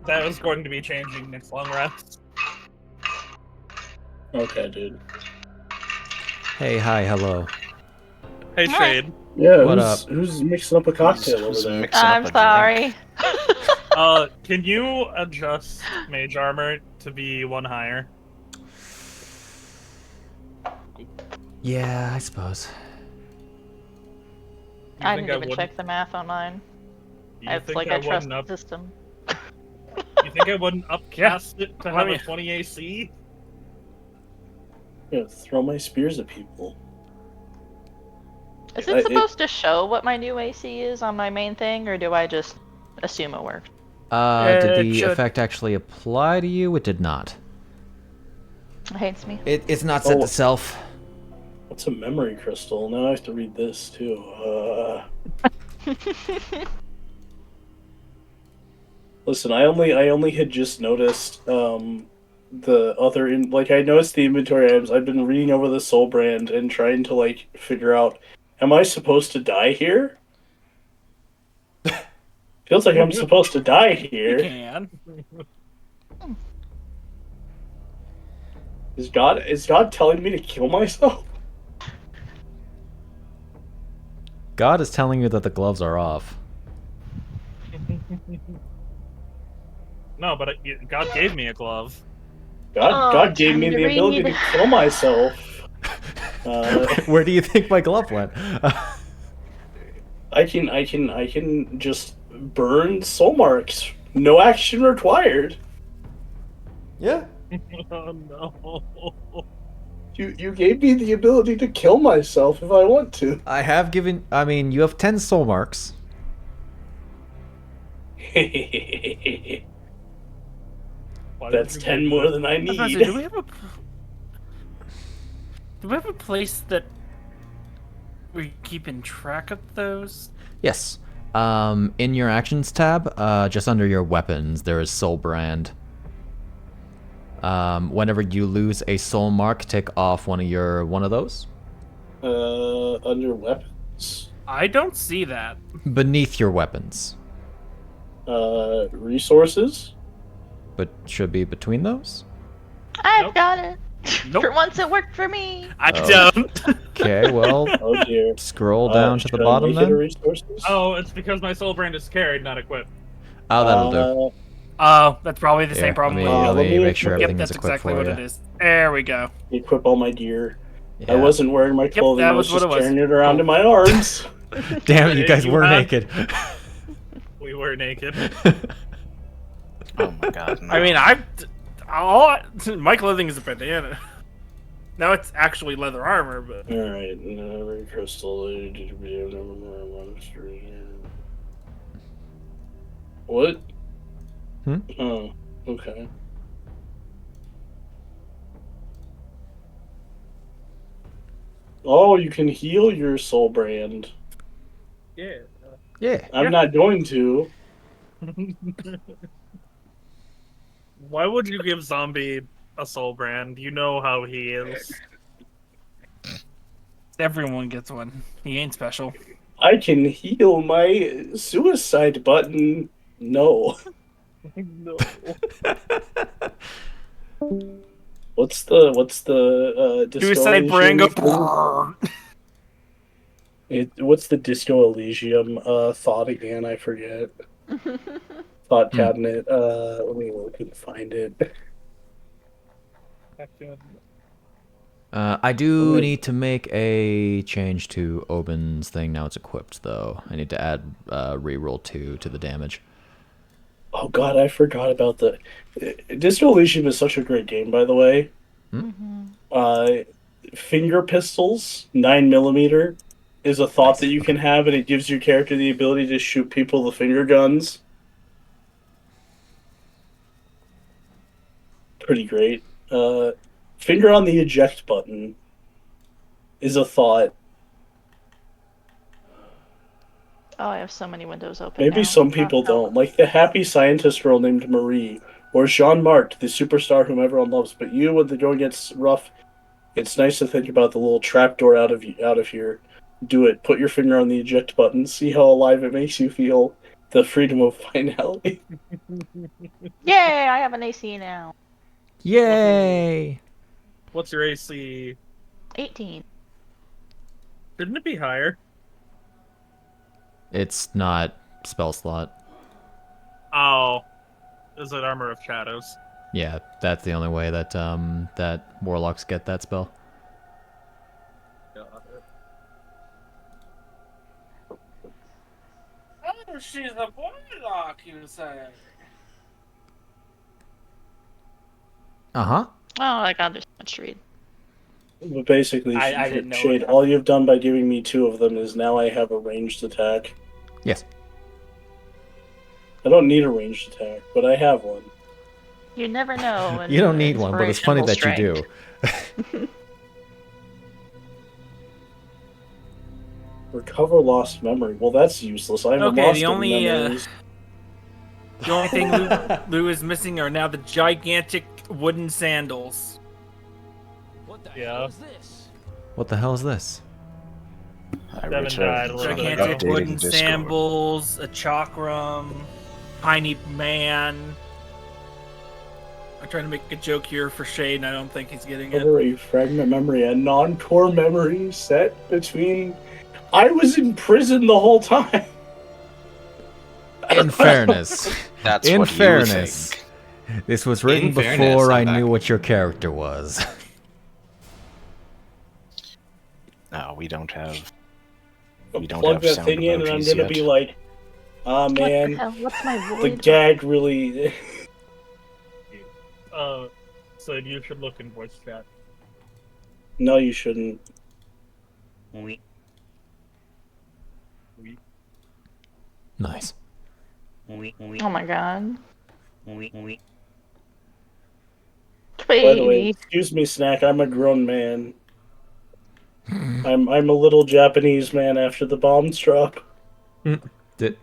That is going to be changing next long rest. Okay, dude. Hey, hi, hello. Hey, Hi. Shade. Yeah, What who's mixing up a cocktail over Who's there? mixing up I'm a drink? sorry. Can you adjust mage armor to be 1 higher? Yeah, I suppose. You I think didn't even wouldn't- check the math online. You It's think like I I trust wouldn't the system. You think I wouldn't upcast it to have me- a 20 AC? Yeah, throw my spears at people. Is it supposed to show what my new AC is on my main thing, or do I just assume it worked? Did It the should- effect actually apply to you? It did not. It hates me. It's not set Oh. to self. What's a memory crystal? Now I have to read this too. Listen, I only had just noticed the other I noticed the inventory items. I've been reading over the soul brand and trying to like figure out, am I supposed to die here? Feels like I'm supposed to die You here. can. Is God telling me to kill myself? God is telling you that the gloves are off. No, but God gave me a glove. God gave time me to the read ability me to kill myself. Where do you think my glove went? I can just burn soul marks. No action required. Yeah. Oh no. You gave me the ability to kill myself if I want to. I have given. I mean, you have 10 soul marks. Why That's did you 10 give more me- than I I was about to say, need. do we have a place that we're keeping track of those? Yes. In your actions tab, just under your weapons, there is soul brand. Whenever you lose a soul mark, take off one of those. Under weapons. I don't see that. Beneath your weapons. Resources. But should be between those? I've Nope. got it. Nope. For once, it worked for me. I Oh. don't. Okay, well, Oh dear. scroll down to the Should I bottom make it a then. resources? Oh, it's because my soul brand is carried, not equipped. Oh, that'll do. Oh, that's probably the Here, same problem. let me make sure Yep, everything That's is equipped exactly for what you. it is. There we go. Equip all my gear. Yeah. I wasn't wearing my clothing. that I was was what just it was. carrying it around in my arms. Damn it, you guys You were had- naked. We were naked. Oh my god. No. I mean, my clothing is a bandana. Now it's actually leather armor, but All right, every crystal. What? Oh, okay. Oh, you can heal your soul brand. Yeah. Yeah. I'm not going to. Why would you give Zombi a soul brand? You know how he is. everyone gets one. He ain't special. I can heal my suicide button. No. No. What's the Disco Suicide Elysium brand thing? go. What's the Disco Elysium thought again? I forget. Thought cabinet. Let me look and find it. I do need to make a change to Obin's thing. Now it's equipped, though. I need to add reroll 2 to the damage. Oh god, I forgot about the Disco Elysium is such a great game, by the way. Finger pistols, 9mm, is a thought that you can have, and it gives your character the ability to shoot people with finger guns. Pretty great. Finger on the eject button is a thought. Oh, I have so many windows open. Maybe now. some people don't. Like the happy scientist girl named Marie, or Jean-Marc, the superstar whom everyone loves. But you, when the going gets rough, it's nice to think about the little trapdoor out of here. Do it. Put your finger on the eject button. See how alive it makes you feel. The freedom of finality. Yay! I have an AC now. Yay! What's your AC? 18. Shouldn't it be higher? It's not spell slot. Oh. Is it Armor of Shadows? Yeah, that's the only way that that warlocks get that spell. Oh, she's a warlock, you say? Uh-huh. Oh my god, there's so much to read. But basically, I didn't know Shade, it. all you've done by giving me 2 of them is now I have a ranged attack. Yes. I don't need a ranged attack, but I have one. You never know. when You don't need one, but it's funny inspiration that you will do. Recover lost memory. Well, that's useless. I'm Okay, lost the in only, memories. The only thing Lou is missing are now the gigantic wooden sandals. Yeah. What the hell is this? I Devon died a little bit ago. Gigantic Updating wooden Discord. sandals, a chakram, tiny man. I'm trying to make a joke here for Shade, and I don't think he's getting it. Recover a fragment memory, a non-core memory set between... I was in prison the whole time. In fairness, That's in what you fairness, think. this was written In fairness, before I I'm knew back. what your character was. No, we don't have. We don't Plug have that sound thing in, and I'm emojis gonna yet. be like, ah, What the man, hell? What's my the void? gag really... So you should look in voice chat. No, you shouldn't. Nice. Oh my god. By the way, Baby. excuse me, Snak, I'm a grown man. I'm a little Japanese man after the bombs drop. Did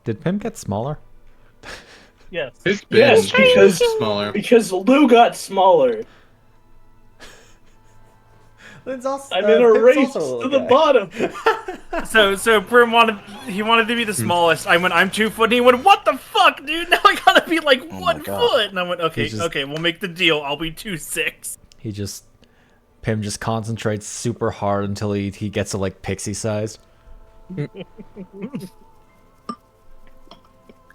Pimm get smaller? Yes. It's been Yes, smaller. because Lou got smaller. I'm in a race to the bottom. So Brim wanted to be the smallest. I went, I'm 2 foot, and he went, what the fuck, dude? Now I gotta be like Oh my 1 God. foot. And I went, okay, He's just- okay, we'll make the deal. I'll be 2'6". Pimm just concentrates super hard until he gets to like pixie sized.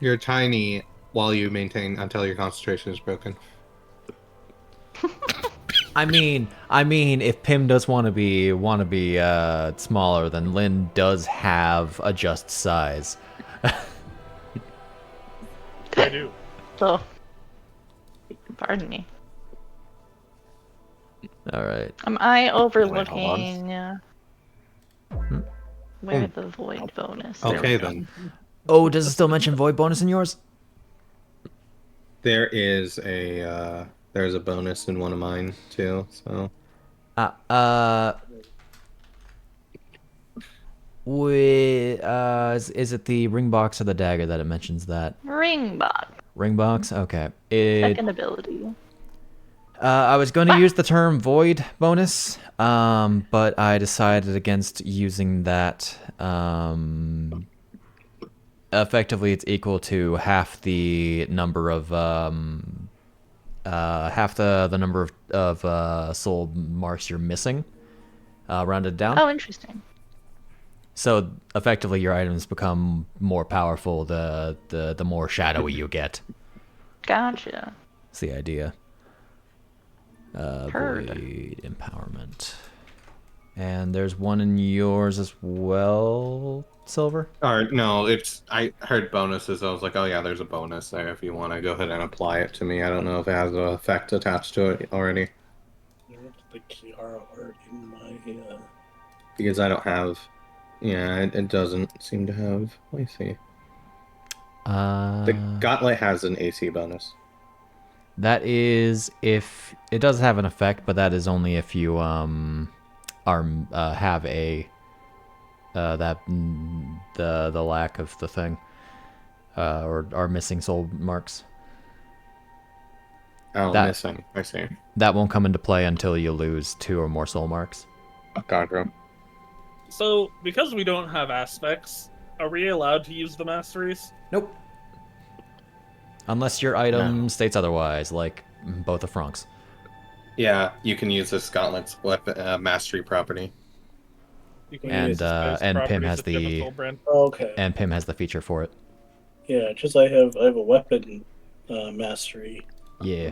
You're tiny, while you maintain until your concentration is broken. I mean, if Pimm does want to be smaller, then Lynn does have a just size. I do. So, pardon me. All right. Am I hold overlooking where the void bonus? There Okay we go. then. Oh, does it still mention void bonus in yours? There is a there's a bonus in one of mine too. So is it the ring box or the dagger that it mentions that? Ring box. Ring box? Okay. Second ability. I was going to use the term void bonus, but I decided against using that. Effectively, it's equal to half the number of half the number of soul marks you're missing, rounded down. Oh, interesting. So effectively, your items become more powerful the more shadowy you get. Gotcha. That's the idea. Heard. Void empowerment. And there's one in yours as well, Silver? or no, I heard bonuses. I was like, oh yeah, there's a bonus there if you want to go ahead and apply it to me. I don't know if it has an effect attached to it already. The Chiara art in my Because I don't have. Yeah, it doesn't seem to have. Let me see. The Gauntlet has an AC bonus. That is if it does have an effect, but that is only if you have a the lack of the thing or are missing soul marks. Oh, missing. I see. That won't come into play until you lose 2 or more soul marks. Godro. So, because we don't have aspects, are we allowed to use the masteries? Nope. Unless your item states otherwise, like both of Franc's. Yeah, you can use this Gauntlet's weapon mastery property. You can And use the space and Pimm properties has of different the soul brand. Okay. and Pimm has the feature for it. Yeah, just I have a weapon mastery. Yeah.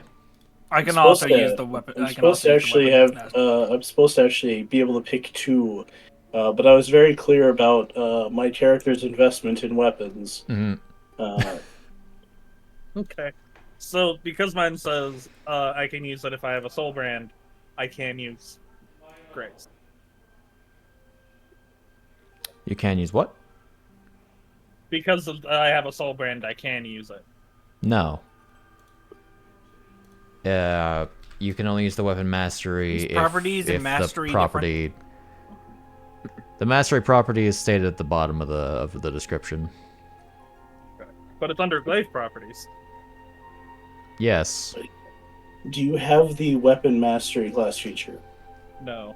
I can I'm also supposed to- use the weapon. I'm I can supposed also to use the actually weapon have. mastery. I'm supposed to actually be able to pick 2, but I was very clear about my character's investment in weapons. Mhm. Okay. So, because mine says I can use it if I have a soul brand, I can use Grace. You can use what? Because I have a soul brand, I can use it. No. You can only use the weapon mastery Is if, properties and if mastery the property. The mastery property is stated at the bottom of the description. But it's under glaive properties. Yes. Do you have the weapon mastery class feature? No.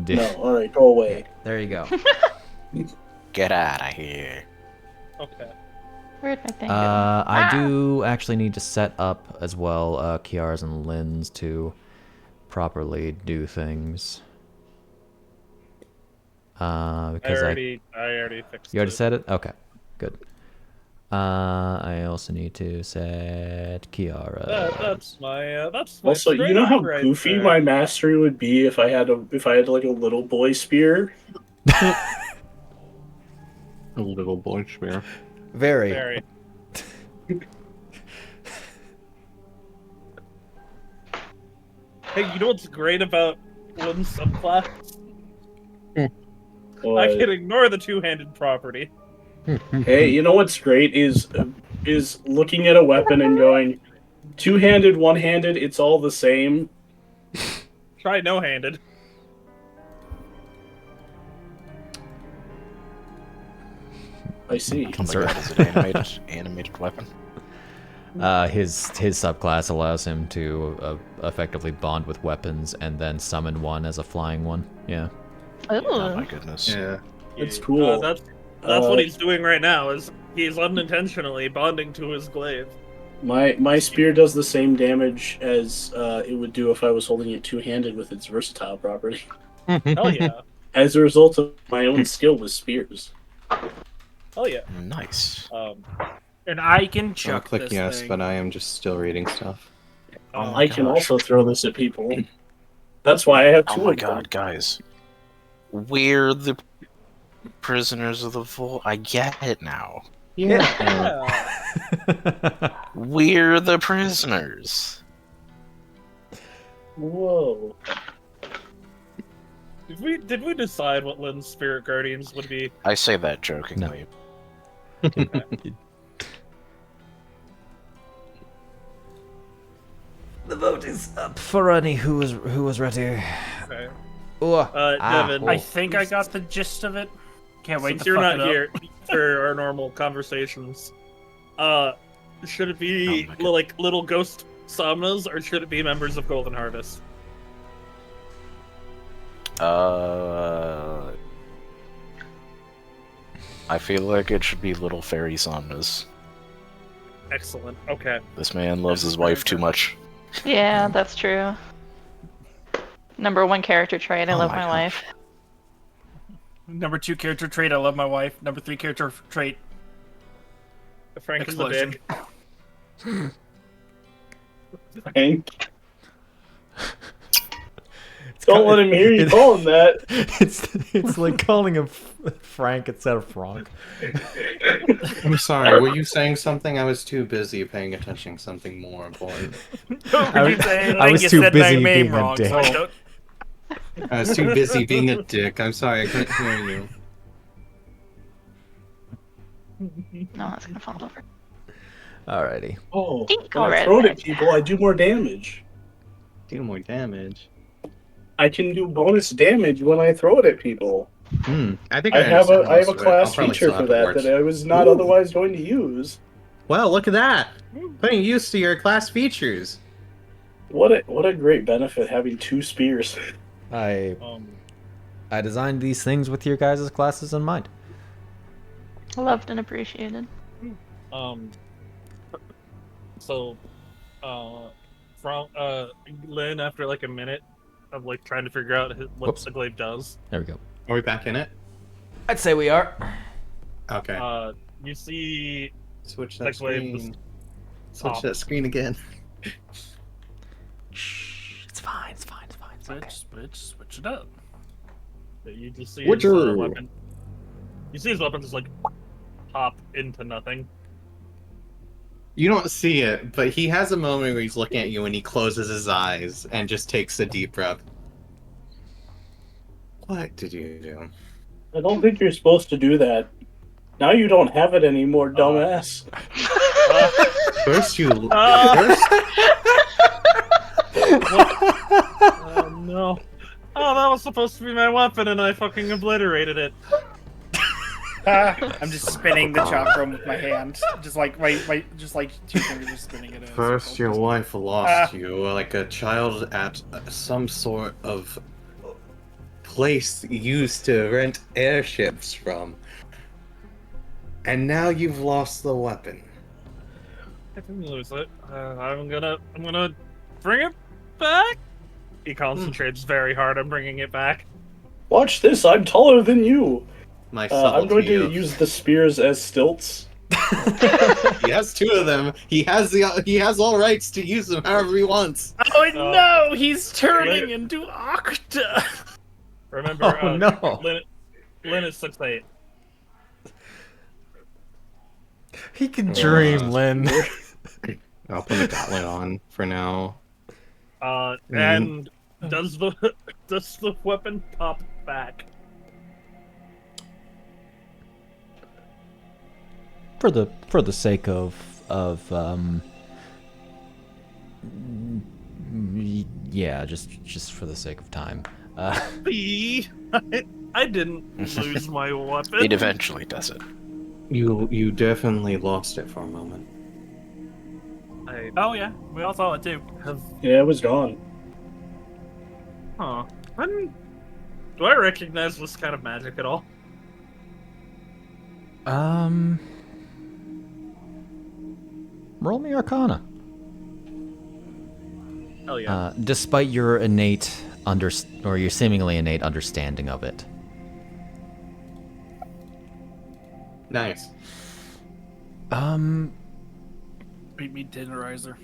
No. All right, go away. There you go. Get out of here. Okay. Where'd my thing go? I do actually need to set up as well Chiara's and Lynn's to properly do things. Because I already fixed it. you already said it? Okay, good. I also need to set Chiara. That's my Also, you know how strength right goofy there. my mastery would be if I had like a little boy spear. A little boy spear. Very. Very. Hey, you know what's great about one subclass? I can ignore the two-handed property. Hey, you know what's great is looking at a weapon and going, two-handed, one-handed, it's all the same. Try no-handed. I see. Oh my god, is it animated weapon? His subclass allows him to effectively bond with weapons and then summon one as a flying one. Yeah. Oh my Ooh. goodness. Yeah. It's cool. That's what he's doing right now. Is he's unintentionally bonding to his glaive. My spear does the same damage as it would do if I was holding it two-handed with its versatile property. Hell yeah! As a result of my own skill with spears. Hell yeah! Nice. And I can I'll chuck click this yes, thing. but I am just still reading stuff. Oh I can also throw this at people. That's why I have Oh two my of them. god, guys. We're the prisoners of the vault. I get it now. Yeah. We're the prisoners. Whoa. Did we decide what Lynn's spirit guardians would be? I say that jokingly. The vote is up for any who was ready. Okay. Devon. Devin, I think I got the gist of it. Can't wait since to you're fuck not it up. here for our normal conversations, should it be Oh my God. like little ghost Somnas, or should it be members of Golden Harvest? I feel like it should be little fairy Somnas. Excellent. Okay. This man loves his wife too much. Yeah, that's true. Number 1 character trait, I Oh love my my gosh. wife. Number 2 character trait, I love my wife. Number 3 character trait, Frank is the explosion. dick. Hank. Don't let him hear you call him that. It's like calling him Frank instead of Franc. I'm sorry, were you saying something? I was too busy paying attention to something more important. I was too busy being a dick. I was too busy being a dick. I'm sorry, I couldn't hear you. No, that's gonna fall over. Alrighty. Oh, Ink when I already. throw it at people, I do more damage. Do more damage. I can do bonus damage when I throw it at people. I think I have understand a most of it. I'll class probably feature still for have to that work. that I was not otherwise going to use. Well, look at that! Putting use to your class features. What a great benefit having 2 spears. I Um, designed these things with your guys' classes in mind. Loved and appreciated. So, from Lynn, after like a minute of like trying to figure out what Whoops. the glaive does, There we go. Are we back in it? I'd say we are. Okay. you see Switch the that glaive screen. top. Switch that screen again. Shh. It's fine. It's fine. It's fine. It's okay. Switch it up. You just see What's his your- weapon. You see his weapon just like pop into nothing. You don't see it, but he has a moment where he's looking at you and he closes his eyes and just takes a deep breath. What did you do? I don't think you're supposed to do that. Now you don't have it anymore, dumbass. First you... Oh no. Oh, that was supposed to be my weapon and I fucking obliterated it. I'm just spinning the chakra with my hand, just like just like 2 fingers just spinning it. In a First circle. your wife lost you like a child at some sort of place used to rent airships from. And now you've lost the weapon. I didn't lose it. I'm gonna bring it back. He concentrates very hard on bringing it back. Watch this, I'm taller than you. My I'm going to subtlety use the spears as stilts. He has 2 of them. He has all rights to use them however he wants. Oh no, he's turning into Octa. Remember, Oh, no. Lynn is 6'8". He can dream, Lynn. I'll put the gauntlet on for now. And does the weapon pop back? For the sake of yeah, just for the sake of time. I didn't lose my weapon. It eventually does it. You definitely lost it for a moment. Oh yeah, we all saw it too. Yeah, it was gone. Huh. Do I recognize this kind of magic at all? Roll me Arcana. Hell yeah. Despite your your seemingly innate understanding of it. Nice. Beat me, Tenderizer.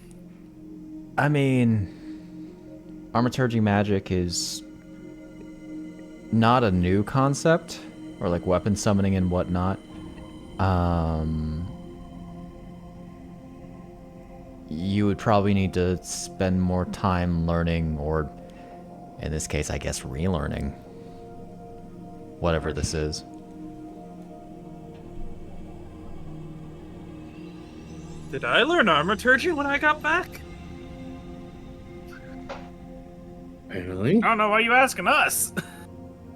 I mean, Armaturgy magic is not a new concept, or like weapon summoning and whatnot. You would probably need to spend more time learning, or in this case, I guess, relearning whatever this is. Did I learn Armaturgy when I got back? Really? I don't know why you asking us.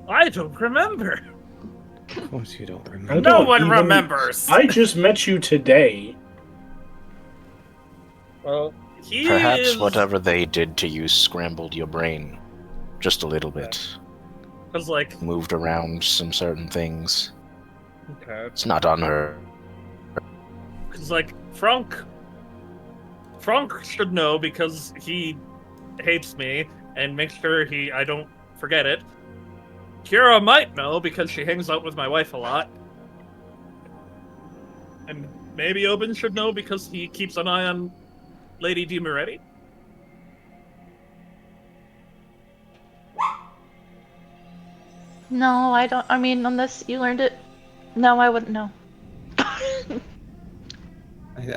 I don't remember. Of course you don't I remember. No don't one even- remembers. I just met you today. Well, he Perhaps is... whatever they did to you scrambled your brain just a little bit. Because, like, Moved around some certain things. okay. It's not on her. Because, like, Franc should know because he hates me and makes sure I don't forget it. Chiara might know because she hangs out with my wife a lot. And maybe Obin should know because he keeps an eye on Lady Di Moretti. No, I don't. I mean, unless you learned it. No, I wouldn't know.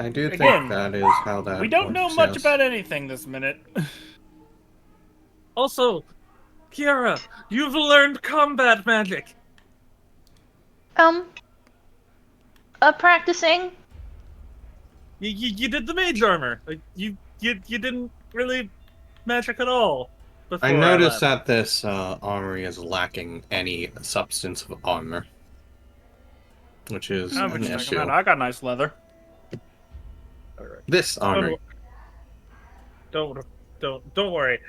I do think Again, that is how that We don't know works, much yes. about anything this minute. Also, Chiara, you've learned combat magic. Practicing. You did the mage armor. Like, you didn't really magic at all. I before noticed left. that this armory is lacking any substance of armor, which is Oh, an what you talking issue. about? I got nice leather. This armory. Don't worry.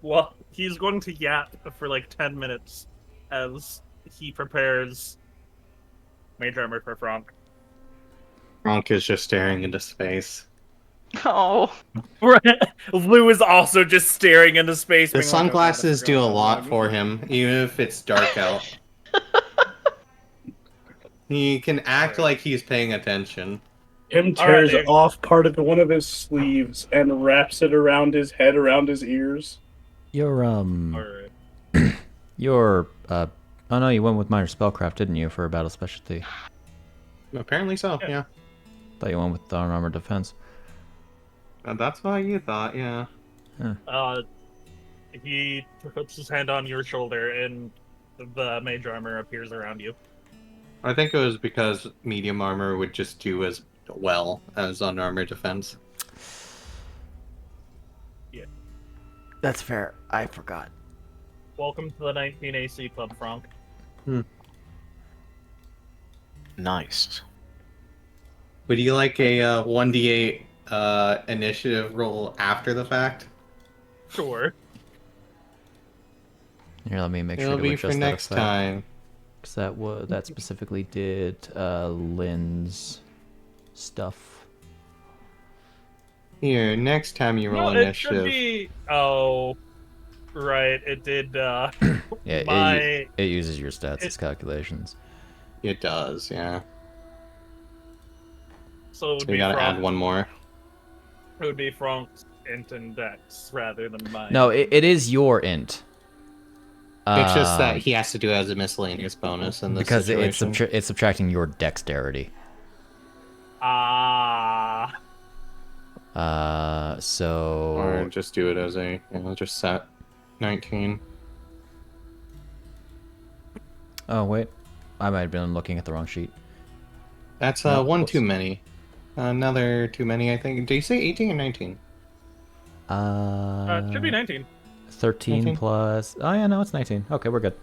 Well, he's going to yap for like 10 minutes as he prepares mage armor for Franc. Franc is just staring into space. Oh. Lou is also just staring into space. The being like, "Oh, God, I sunglasses forgot do a about lot that." for him, even if it's dark out. He can act like he's paying attention. Him All right, tears there- off part of one of his sleeves and wraps it around his head, around his ears. Your Alright. oh no, you went with minor spellcraft, didn't you, for a battle specialty? Apparently so, yeah. Thought you went with the armor defense. That's what you thought, yeah. He puts his hand on your shoulder and the mage armor appears around you. I think it was because medium armor would just do as well as unarmored defense. That's fair. I forgot. Welcome to the 19 AC Club, Franc. Nice. Would you like a 1d8 initiative roll after the fact? Sure. Here, let me make It'll sure to be adjust for that next effect. time. Because that specifically did Lynn's stuff. Here, next time you roll No, it should initiative. be... Oh, right. It did, Yeah, my... it uses your stats as calculations. It does, yeah. So it would So be you gotta Franc. add one more. It would be Franc's int and dex rather than mine. No, it is your int. It's just that he has to do it as a miscellaneous bonus in this because situation. it's subtracting your dexterity. Ah. So Or just do it as a, just set 19. oh wait, I might have been looking at the wrong sheet. That's No, one whoops. too many. Another too many, I think. Did you say 18 or 19? It should be 19. 13 19? plus. Oh yeah, no, it's 19. Okay, we're good.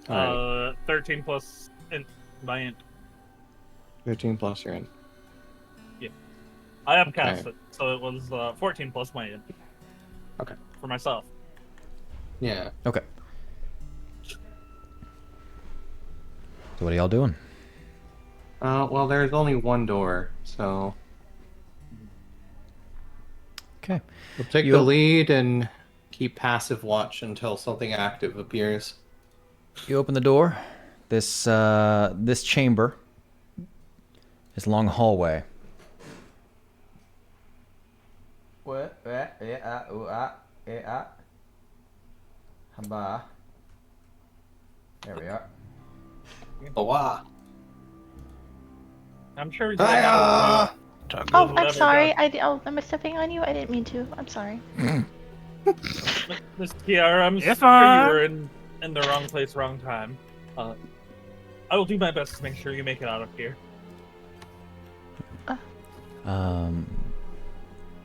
Alright. 13 plus my int. 13 plus your in. I have cast Okay. it, so it was 14 plus my int. Okay. For myself. Yeah. Okay. So what are y'all doing? Well, there's only one door, so Okay. we'll take the lead and keep passive watch until something active appears. You open the door this chamber, this long hallway. What? There we are. Oh, wow. I'm sure he's Oh, I'm Whatever, sorry. Am I stepping on you? I didn't mean to. I'm sorry. Miss Chiara, I'm If sorry you were in the wrong place, wrong time. I will do my best to make sure you make it out of here.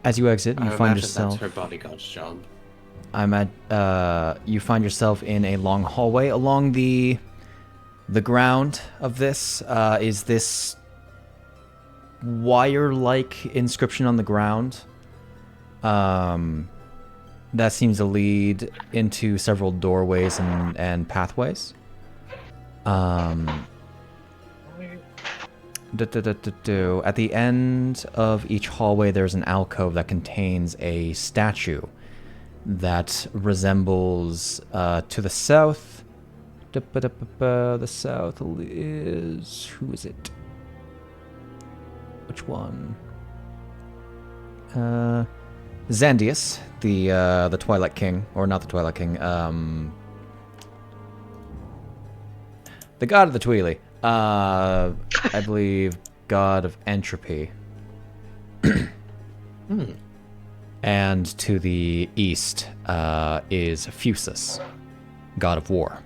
As you exit, you I find imagine yourself. that's her bodyguard's job. You find yourself in a long hallway. Along the ground of this is this wire-like inscription on the ground. That seems to lead into several doorways and pathways. At the end of each hallway, there's an alcove that contains a statue that resembles to the south. The south is, who is it? Which one? Xandius, the Twilight King, or not the Twilight King. The god of the Tweely. I believe god of entropy. And to the east is Fusus, god of war.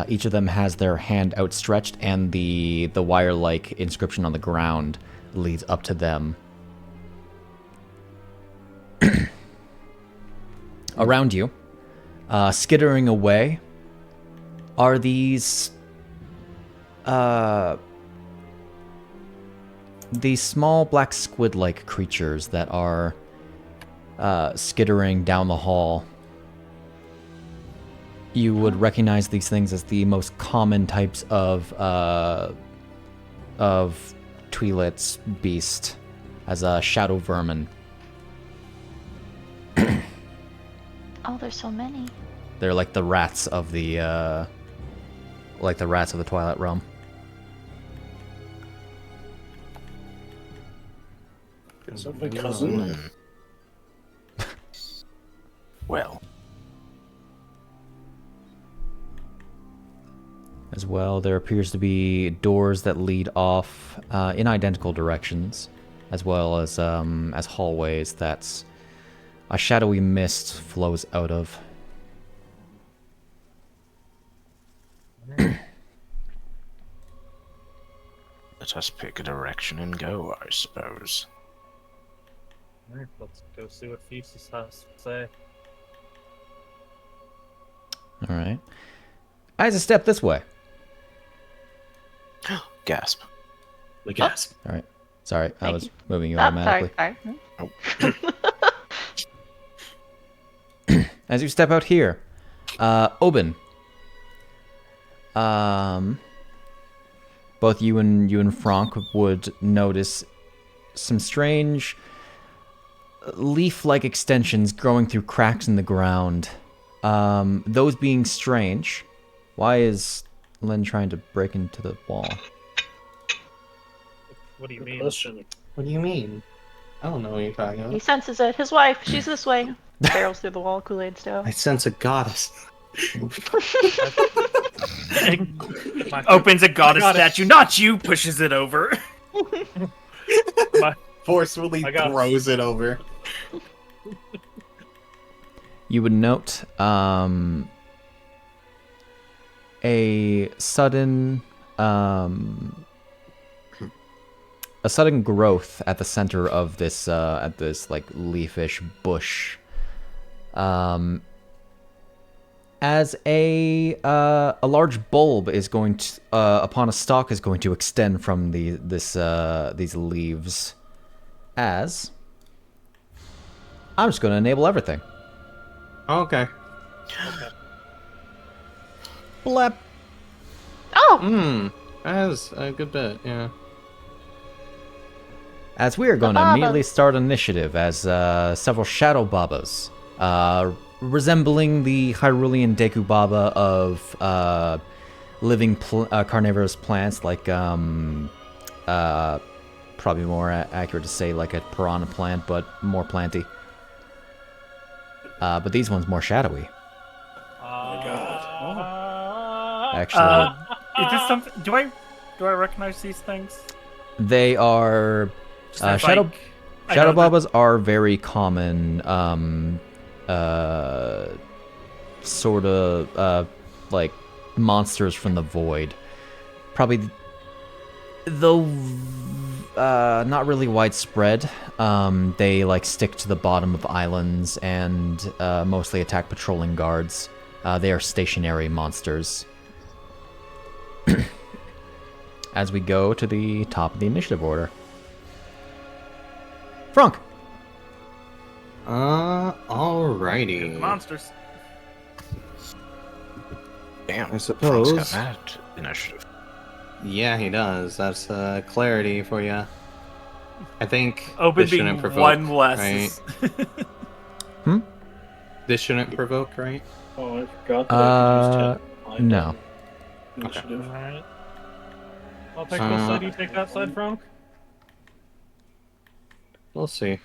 Each of them has their hand outstretched, and the wire-like inscription on the ground leads up to them. Around you, skittering away, are these small black squid-like creatures that are skittering down the hall. You would recognize these things as the most common types of Twi'let's beast, as a shadow vermin. Oh, there's so many. They're like the rats of the Twilight Realm. Is that my cousin? Well, As well, there appears to be doors that lead off in identical directions, as well as hallways that a shadowy mist flows out of. let us pick a direction and go, I suppose. Alright, let's go see what Fusus has to say. All right. Eyes a step this way. Gasp. The gasp. All right. Sorry, I Thank was you. moving you Oh, automatically. sorry. As you step out here, Obin. Both you and Franc would notice some strange leaf-like extensions growing through cracks in the ground. Those being strange, why is Lynn trying to break into the wall? What do you Good mean? question. What do you mean? I don't know what you're talking He about. senses it. His wife, she's this way. Barrels through the wall, Kool-Aid style. I sense a goddess. Opens a goddess goddess. statue, not you, pushes it over. Forcefully I got it. throws it over. You would note a sudden growth at the center of this like leafish bush, as a large bulb is going to upon a stalk is going to extend from these leaves. As I'm just going to enable everything. Okay. Blep. Oh! That's a good bit, yeah. As we are going to Babas. immediately start initiative, as several shadow babas resembling the Hyrulean Dekubaba of living carnivorous plants, like probably more accurate to say like a piranha plant, but more planty. But these ones more shadowy. Oh my god. Actually, Is this something? Do I recognize these things? they are Just as, shadow. like, I Shadow know that- Babas are very common, sort of like monsters from the void. Probably, though, not really widespread. They like stick to the bottom of islands and mostly attack patrolling guards. They are stationary monsters. As we go to the top of the initiative order. Franc. Alrighty. monsters. Damn, I Frank's suppose. got that initiative. Yeah, he does. That's clarity for you. I think Open this being shouldn't provoke, one less. right? Hmm? This shouldn't provoke, right? Oh, I forgot that I could use 10 no. initiative. Alright. I'll take this side, you take that side, Frank? We'll see.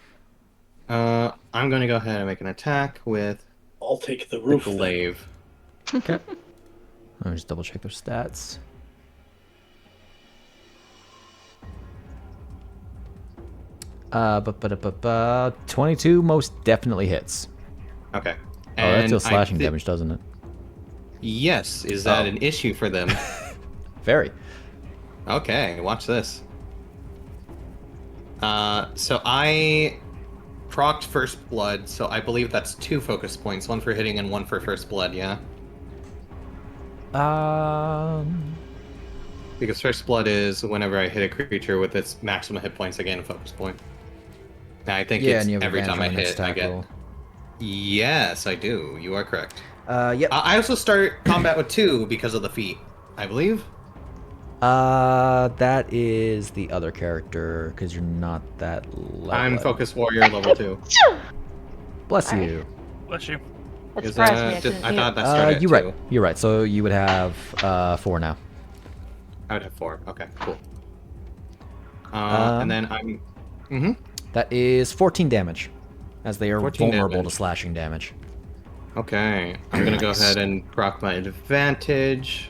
I'm gonna go ahead and make an attack with I'll take the the roof. glaive. Okay. Let me just double check their stats. But 22 most definitely hits. Okay. Oh, that deals I slashing thi- damage, doesn't it? Yes. Is that Oh. an issue for them? Very. Okay, watch this. So I procced first blood, so I believe that's 2 focus points, 1 for hitting and 1 for first blood, yeah? Because first blood is whenever I hit a creature with its maximum hit points, I gain a focus point. Now, I think Yeah, it's and you have every advantage time I on the next hit, I attack get... roll. Yes, I do. You are correct. Yep. I also start combat with 2 because of the feat, I believe. That is the other character, because you're not that level. I'm Focus Warrior level 2. Bless Sorry. you. Bless you. It Is surprised that- me. I couldn't I mute. thought that started at You're 2. right. You're right. So you would have 4 now. I would have 4. Okay, cool. Um, And then I'm... Mm-hmm. That is 14 damage, as they are 14 vulnerable damage. to slashing damage. Okay, I'm gonna go Nice. ahead and proc my advantage.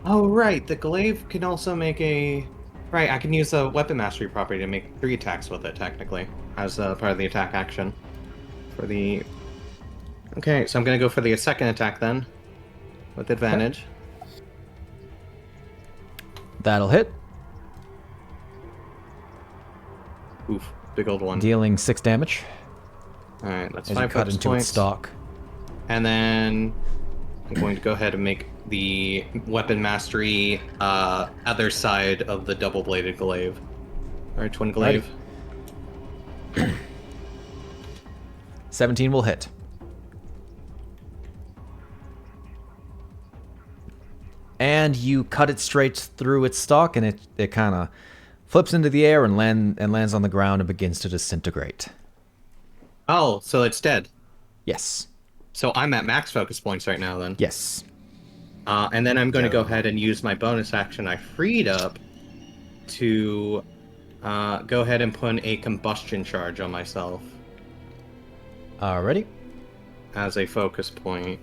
Oh, right, the glaive can also make a... Right, I can use a weapon mastery property to make 3 attacks with it, technically, as part of the attack action. For the... Okay, so I'm gonna go for the second attack then, with advantage. That'll hit, Oof, big old one. dealing 6 damage Alright, that's as you 5 cut focus into its points. stalk. And then I'm going to go ahead and make the weapon mastery other side of the double-bladed glaive. Or twin glaive. 17 will hit. And you cut it straight through its stalk, and it kind of flips into the air and lands on the ground and begins to disintegrate. Oh, so it's dead. Yes. So I'm at max focus points right now then. Yes. And then I'm going to go ahead and use my bonus action I freed up to go ahead and put a combustion charge on myself Alrighty. as a focus point.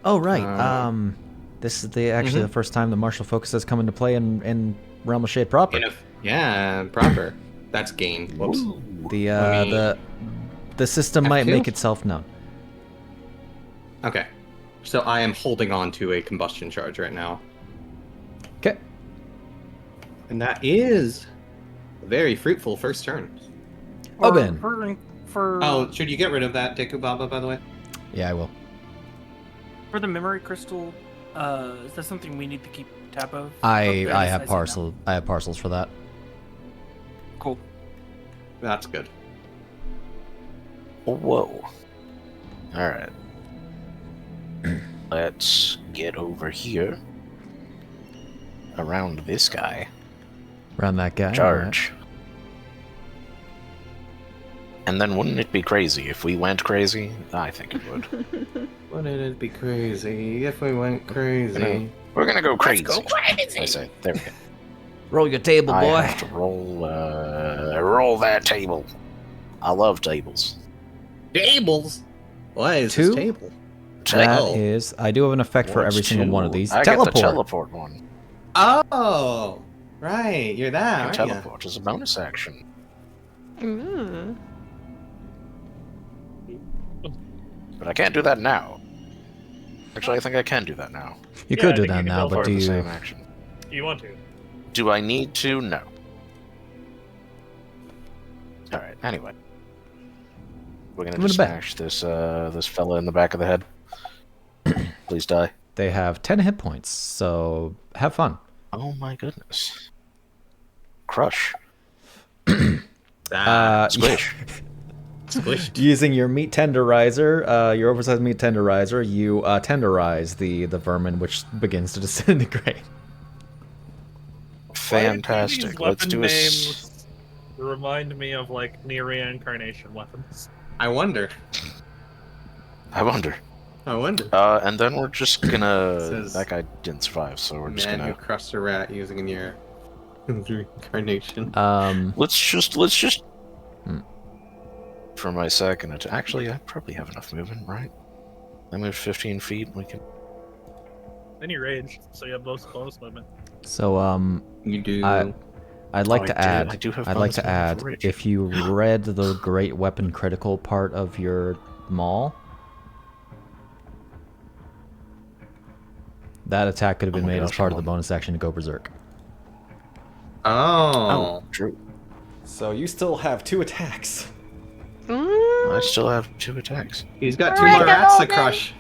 Oh right. This is actually Mhm. the first time the martial focus has come into play in Realm of Shade proper. Yeah, proper. That's gain. Whoops. Let me- The system might F2? make itself known. Okay. So I am holding on to a combustion charge right now. Okay. And that is a very fruitful first turn. Obin. For Oh, should you get rid of that, Dekubaba, by the way? Yeah, I will. for the memory crystal, is that something we need to keep tab of? I see have now. I have parcels for that. Cool. That's good. Whoa. Alright. Let's get over here. Around this guy. Around that guy. Charge. And then wouldn't it be crazy if we went crazy? I think it would. Wouldn't it be crazy if we went crazy? We're gonna go crazy. Let's go crazy. I say, there we go. Roll your table, boy. I have to roll that table. I love tables. Tables? What is 2? this table? That Oh. is, I do have an effect for What's every single one of 2? these. I Teleport. get the teleport one. Oh, right. You're that, aren't you? Teleport is a bonus action. Ooh. But I can't do that now. Actually, I think I can do that now. You Yeah, could I do think that you can now, but For do the you? same action. You want to? Do I need to? No. Alright, anyway. We're gonna I'm just gonna bet. smash this fella in the back of the head. Please die. They have 10 hit points, so have fun. Oh my goodness. Crush. Squish. Squished. Using your meat tenderizer, your oversized meat tenderizer, you tenderize the vermin, which begins to disintegrate. Fantastic. Why do Let's these do weapon a. names remind me of like near reincarnation weapons. I wonder. I wonder. And then we're just gonna. Says- That guy didn't survive, so we're just Man, you gonna. crushed a rat using your reincarnation. Let's just. Hmm. For my second attack. Actually, I probably have enough movement, right? I moved 15 feet. We can. Then you rage, so you have bonus movement. So, You do. I'd like Oh, to I do. add. I do have I'd like bonus to movement add. for rage. If you read the great weapon critical part of your maul, that attack could have been Oh my made as gosh, part of the hold on. bonus action to go berserk. Oh. True. So you still have 2 attacks. Ooh. I still have 2 attacks. He's got 2 Alright, more rats to Obin. crush.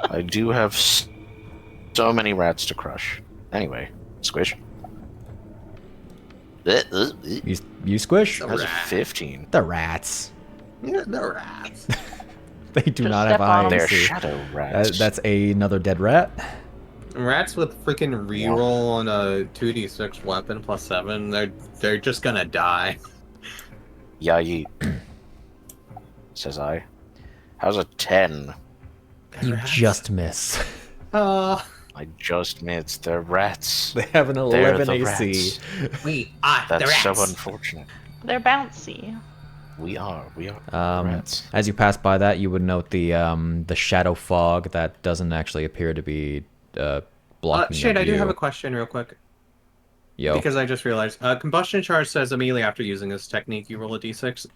I do have so many rats to crush. Anyway, squish. You squish? The That's a rat. 15. The rats. Yeah, the rats. They do Just not have step on 'em. high They're AC. shadow rats. That's another dead rat. Rats with freaking reroll on a 2d6 weapon plus 7, they're just gonna die. Yeah, yeet. Says I. How's a 10? You just miss. I just missed. They're rats. They have an They're 11 the AC. rats. Wait, the That's so rats. unfortunate. They're bouncy. We are the rats. As you pass by that, you would note the shadow fog that doesn't actually appear to be blocking Shit, your I do view. have a question real quick. Yo. Because I just realized, combustion charge says immediately after using this technique you roll a d6.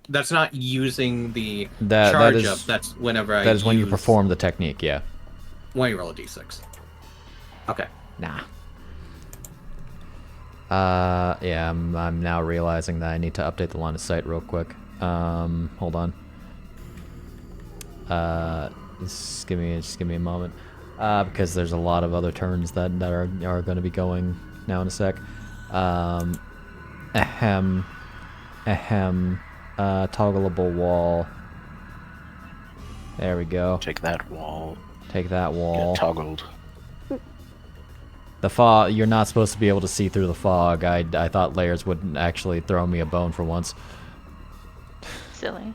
That's not using the That charge is- up, that's whenever I That is when you use- perform the technique, yeah. When you roll a d6. Okay. Nah. Yeah, I'm now realizing that I need to update the line of sight real quick. Hold on. Just give me a moment. Because there's a lot of other turns that are going to be going now in a sec. Toggleable wall. There we go. Take that wall. Take that wall. Get toggled. The fog, you're not supposed to be able to see through the fog. I thought layers would actually throw me a bone for once. Silly.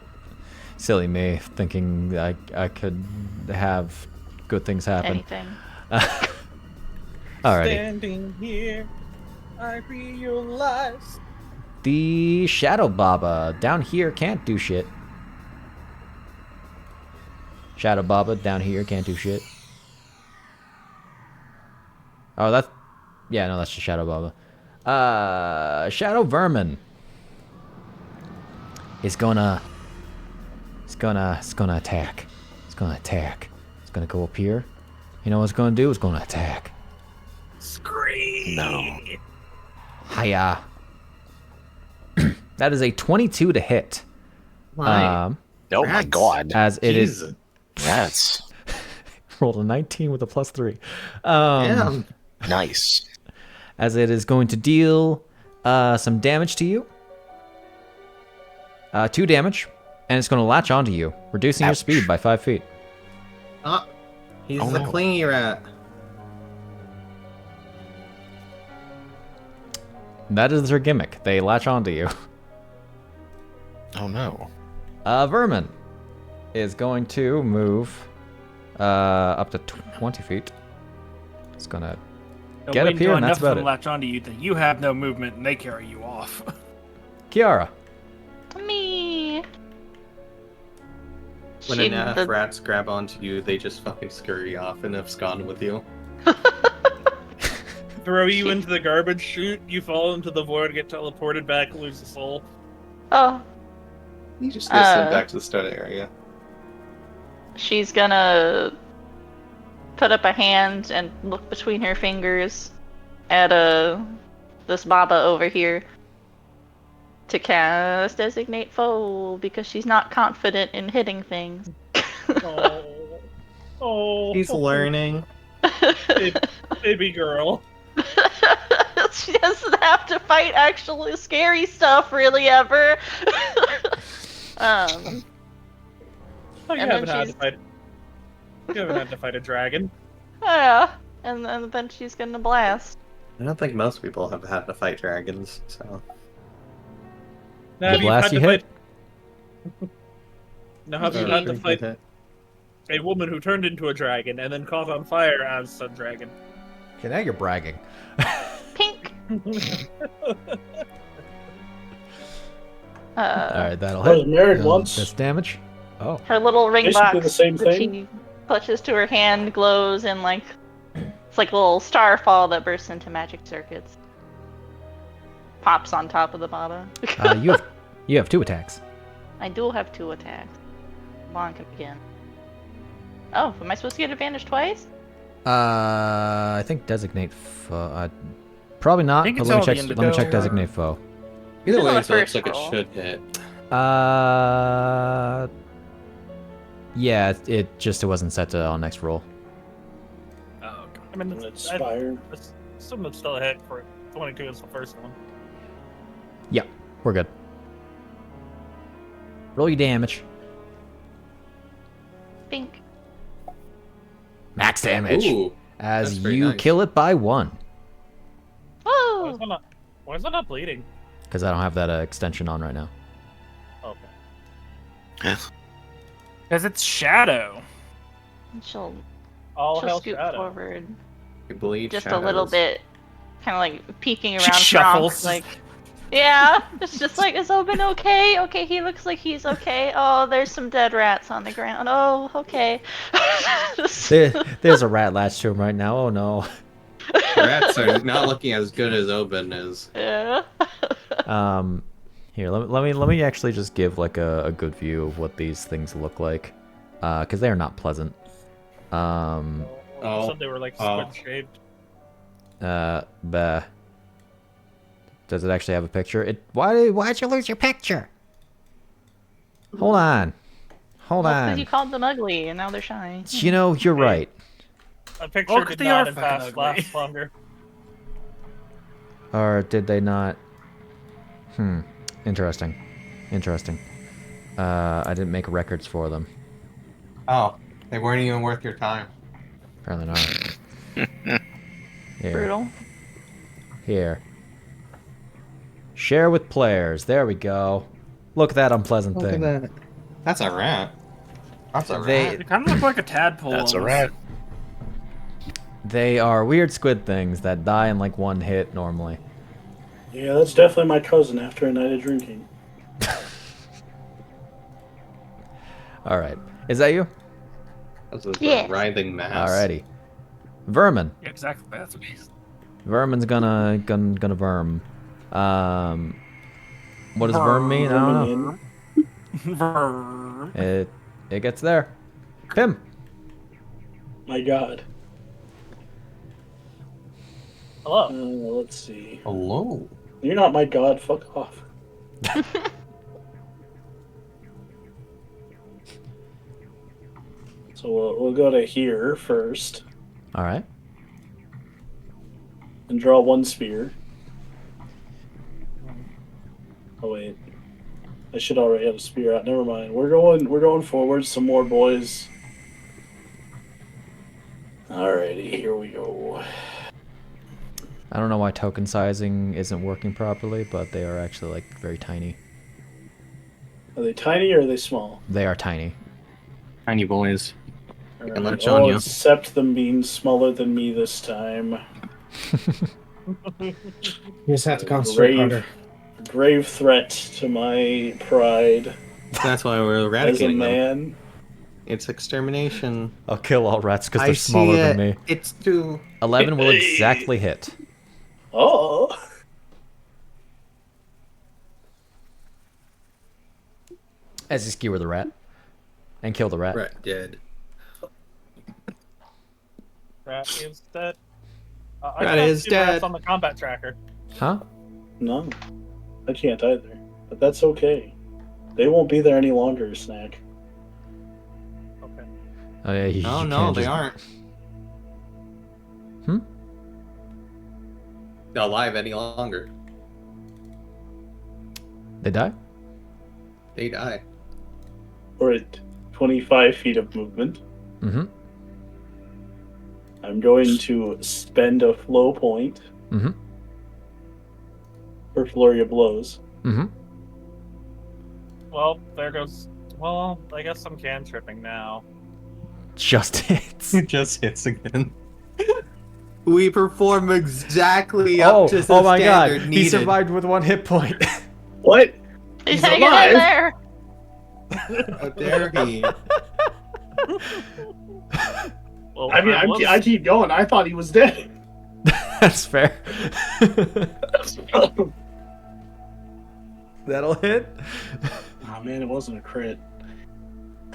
Silly me, thinking I could have good things happen. Anything. Alrighty. Standing here, I realize. The Shadow Baba down here can't do shit. Shadow Baba down here can't do shit. Oh, that's... Yeah, no, that's the Shadow Baba. Shadow Vermin. It's gonna attack. It's gonna attack. It's gonna go up here. You know what it's gonna do? It's gonna attack. Scream! No. Hiya. That is a 22 to hit. Why? Oh my Rats. god. As it is Jesus. Rats. rolled a 19 with a +3. Damn. Nice. As it is going to deal some damage to you. 2 damage. And it's going to latch onto you, reducing your Ouch. speed by 5 feet. He's Oh, the no. clingy rat. That is their gimmick. They latch onto you. Oh no. Vermin is going to move up to 20 feet. It's gonna get up here, and that's about it. Latch onto you that you have no movement, and they carry you off. Chiara. Me. When enough rats grab onto you, they just fucking scurry off and abscond with you. Throw you into the garbage chute, you fall into the void, get teleported back, lose a soul. Oh. You just get sent back to the start area. She's gonna put up a hand and look between her fingers at this Baba over here to cast Designate Foe because she's not confident in hitting things. Oh. He's learning. Baby girl. She doesn't have to fight actually scary stuff really ever. Oh, you And haven't then had to fight. You haven't had to fight a dragon. Yeah, and then she's gonna blast. I don't think most people have had to fight dragons, so. Now, have you blast had you to hit? fight? Now, have you had to fight a woman who turned into a dragon and then caught on fire as said dragon? Okay, now you're bragging. Pink. Alright, that'll I was hit. married once. This damage. Oh. Her little ring Basically box the same that thing. she clutches to her hand glows and it's like a little starfall that bursts into magic circuits. Pops on top of the Baba. You have 2 attacks. I do have 2 attacks. Bonk again. Oh, am I supposed to get advantage twice? I think designate foe. Probably not, think but it's let me all check. the Let me check indigo. designate foe. Either This is way, on it the looks first like it roll. should hit. Yeah, it wasn't set to on next roll. Oh, okay. I mean, It's fire. some of still a hit for 22 is the first one. Yeah, we're good. Roll your damage. Pink. Max damage. Ooh, as that's pretty you nice. kill it by 1. Woo! Why is that not bleeding? Because I don't have that extension on right now. Okay. Because it's shadow. She'll All hell scoot shadow. forward you bleed just shadows. a little bit, kind of like peeking around. She shuffles. Franc, like, yeah, it's just like, is Obin okay? Okay, he looks like he's okay. Oh, there's some dead rats on the ground. Oh, okay. There's a rat latched to him right now. Oh no. Rats are not looking as good as Obin is. Yeah. Here, let me actually just give like a good view of what these things look like, because they are not pleasant. Said they were like squid shaped. Bah. Does it actually have a picture? Why'd you lose your picture? Hold on. Because you called them ugly, and now they're shy. You know, you're right. A picture 'cause did they not are in fucking past ugly. last longer. Or did they not? Interesting. I didn't make records for them. Oh, they weren't even worth your time. Apparently not. Here. Brutal. Here. Share with players. There we go. Look at that unpleasant Look thing. at that. That's a rat. That's a They- rat. It kind of look like a tadpole. That's a almost. rat. They are weird squid things that die in like 1 hit normally. Yeah, that's definitely my cousin after a night of drinking. Alright. Is that you? That's a Yes. writhing mass. Alrighty. Vermin. Yeah, exactly. That's what he's. Vermin's gonna verm. What does verm mean? I don't know. It gets there. Pimm. My god. Hello. Let's see. Hello. You're not my god, fuck off. So we'll go to here first Alright. and draw 1 spear. Oh wait. I should already have a spear out. Never mind. We're going forward some more, boys. Alrighty, here we go. I don't know why token sizing isn't working properly, but they are actually like very tiny. Are they tiny or are they small? They are tiny. Tiny boys. Alright, And lunch on all you. except them being smaller than me this time. You just have to A concentrate harder. grave threat to my pride That's why we're as a eradicating them. man. It's extermination. I'll kill all rats because they're I smaller see than it. me. It's too. 11 will exactly hit. Oh, As you skewer the rat. And kill the rat. Rat dead. Rat is dead. Rat can't is see the rats dead. on the combat tracker. Huh? no. I can't either. But that's okay. They won't be there any longer, Snak. Okay. Oh, yeah, you Oh no, can't they just- aren't Hmm? alive any longer. They die? They die. We're at 25 feet of movement. Mm-hmm. I'm going to spend a flow point Mm-hmm. for Flurry of Blows. Mm-hmm. Well, there goes. Well, I guess I'm cantripping now. Just hits. It just hits again. We perform exactly Oh, up to the oh my god. standard He needed. survived with 1 hit point. What? He's He's hanging alive. in there. How dare he? Well, I mean, was- I keep going. I thought he was dead. That's fair. That'll hit. Oh man, it wasn't a crit.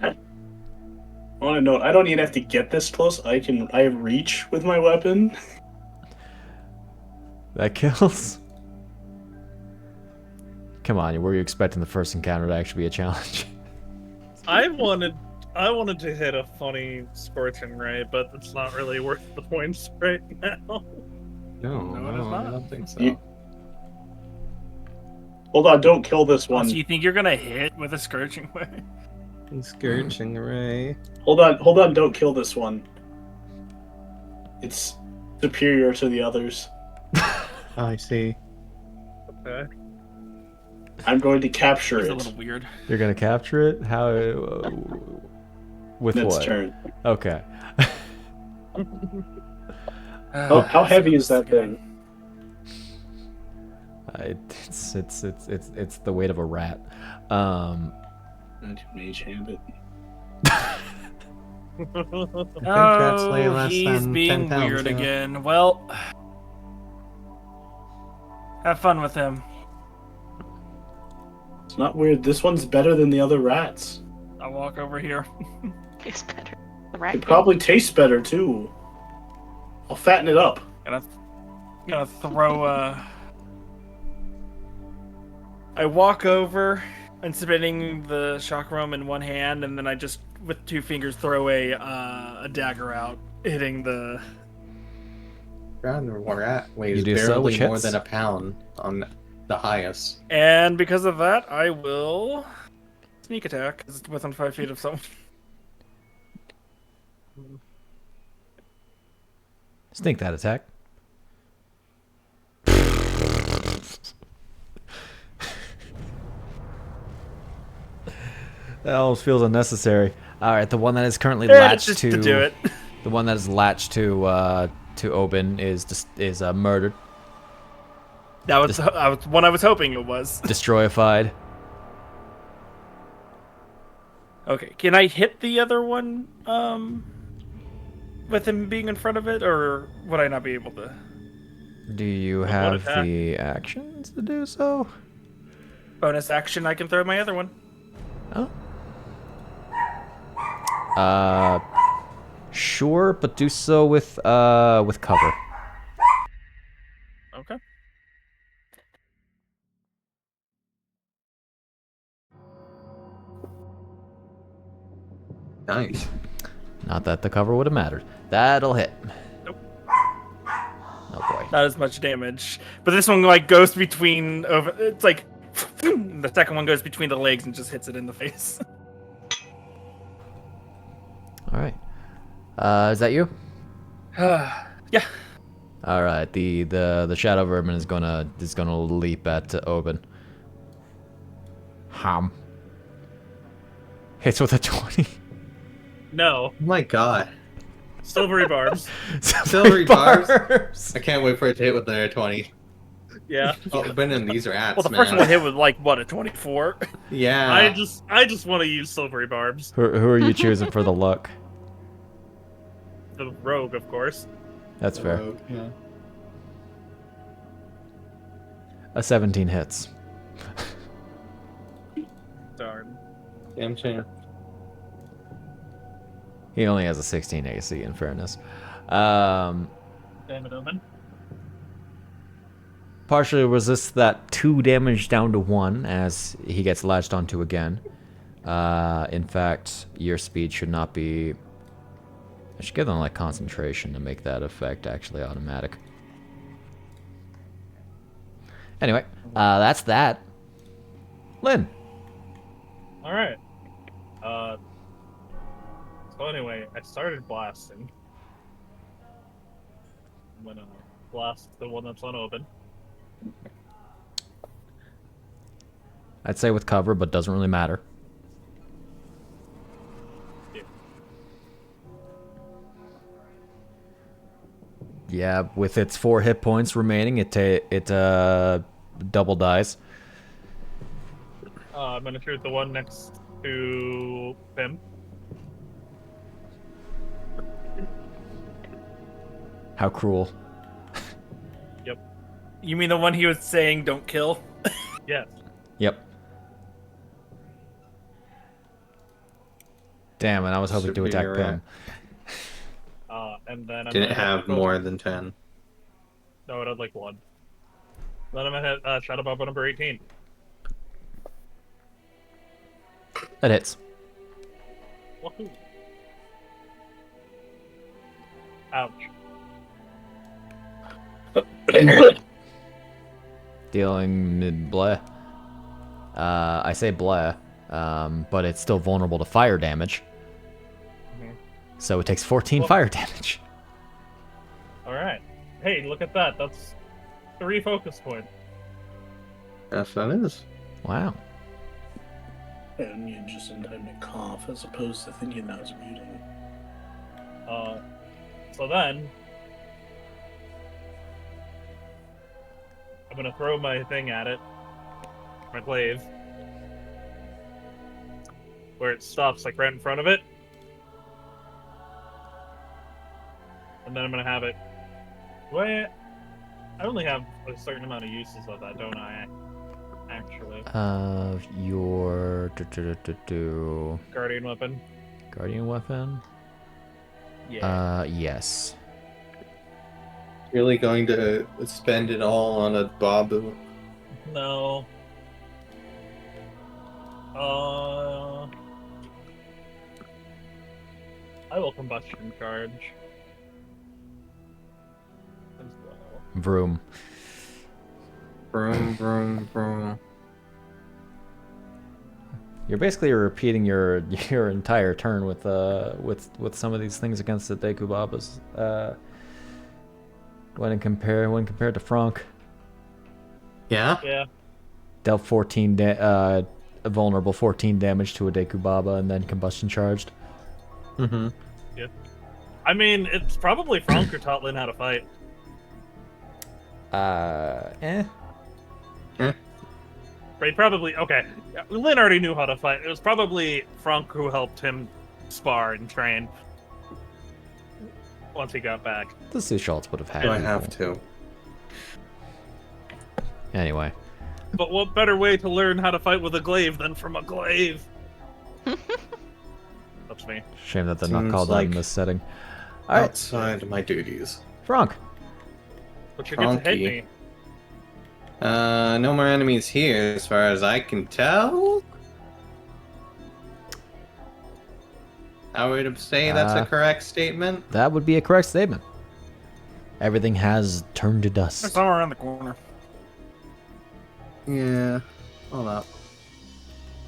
I want to note, I don't even have to get this close. I have reach with my weapon. That kills. Come on, were you expecting the first encounter to actually be a challenge? I wanted to hit a funny scorching ray, but it's not really worth the points right now. No, No, it is not. I don't think so. You- Hold on, don't kill this one. So you think you're gonna hit with a scourging ray? Scourging ray. Hold on, don't kill this one. It's superior to the others. I see. Okay. I'm going to capture It's it. a little weird. You're gonna capture it? How? With Its what? turn. Okay. How heavy is that thing? It's the weight of a rat. Mage hand it. that's way Oh, less he's than being 10 pounds, weird yeah. again. Well, have fun with him. It's not weird. This one's better than the other rats. I'll walk over here. It's better. The rat It king. probably tastes better too. I'll fatten it up. Gonna throw. I walk over and spinning the chakram in one hand, and then I just with 2 fingers throw a dagger out, hitting the. Rat weighs You do so, barely which more hits. than a pound on the highest. And because of that, I will sneak attack 'cause it's within 5 feet of someone. Sneak that attack. That almost feels unnecessary. All right, the one that is currently latched just to do it. the one that is latched to Obin is murdered, That was what I was hoping it was. destroyified. Okay, can I hit the other one with him being in front of it, or would I not be able to? Do you What have attack? the actions to do so? Bonus action, I can throw my other one. Oh. Sure, but do so with cover. Okay. Nice. Not that the cover would have mattered. That'll hit. Nope. Oh boy. Not as much damage, but this one like goes between. It's like the second one goes between the legs and just hits it in the face. All right. Is that you? Yeah. All right. The shadow vermin is gonna leap at Obin. Ham. Hits with a 20. No. Oh my god. Silvery barbs. Silvery barbs. I can't wait for it to hit with another 20. Yeah. Oh, Brendan, these are ats, Well, the man. first one hit with like what, a 24? Yeah. I just want to use silvery barbs. Who are you choosing for the luck? The rogue, of course. That's fair. Rogue, yeah. A 17 hits. Darn. Damn shame. He only has a 16 AC, in fairness. Damn it, Omen. Partially resists that 2 damage down to 1 as he gets latched onto again. In fact, your speed should not be... I should give them like concentration to make that effect actually automatic. Anyway, that's that. Lynn. Alright. So anyway, I started blasting. I'm gonna blast the one that's on Obin. I'd say with cover, but doesn't really matter. Yeah, with its 4 hit points remaining, it double dies. I'm gonna shoot the one next to Pimm. How cruel. Yep. You mean the one he was saying don't kill? Yes. Yep. Damn, and I was hoping to attack Severe. Pimm. And then I'm Didn't gonna have more than 10. No, it had like 1. Then I'm gonna hit Shadow Bomb number 18. That hits. Woohoo. Ouch. Dealing mid bleh. I say bleh, but it's still vulnerable to fire damage. So it takes 14 fire damage. Alright. Hey, look at that. That's 3 focus points. Yes, that is. Wow. And you're just in time to cough as opposed to thinking that was muting. So then... I'm gonna throw my thing at it. My glaive. Where it stops, like right in front of it. And then I'm gonna have it... I only have a certain amount of uses of that, don't I? Actually. Your... Guardian weapon. Guardian weapon? Yeah. Yes. Really going to spend it all on a Babu? No. I will combustion charge. As well. Vroom. Vroom, vroom, vroom. You're basically repeating your entire turn with some of these things against the Dekubabas. When compared to Franc. Yeah? Yeah. Dealt 14 vulnerable 14 damage to a Dekubaba and then combustion charged. Mm-hmm. Yeah. I mean, it's probably Franc who taught Lynn how to fight. Right, probably. Okay. Lynn already knew how to fight. It was probably Franc who helped him spar and train once he got back. The Souchalte would have had Do I people. have to? Anyway. But what better way to learn how to fight with a glaive than from a glaive? That's me. Shame that they're not Seems called out in like this setting. Alright, Outside my duties. Franc. But you get to hit Frankie. me. No more enemies here, as far as I can tell. I would say that's a correct statement. That would be a correct statement. Everything has turned to dust. Somewhere around the corner. Yeah. Hold up.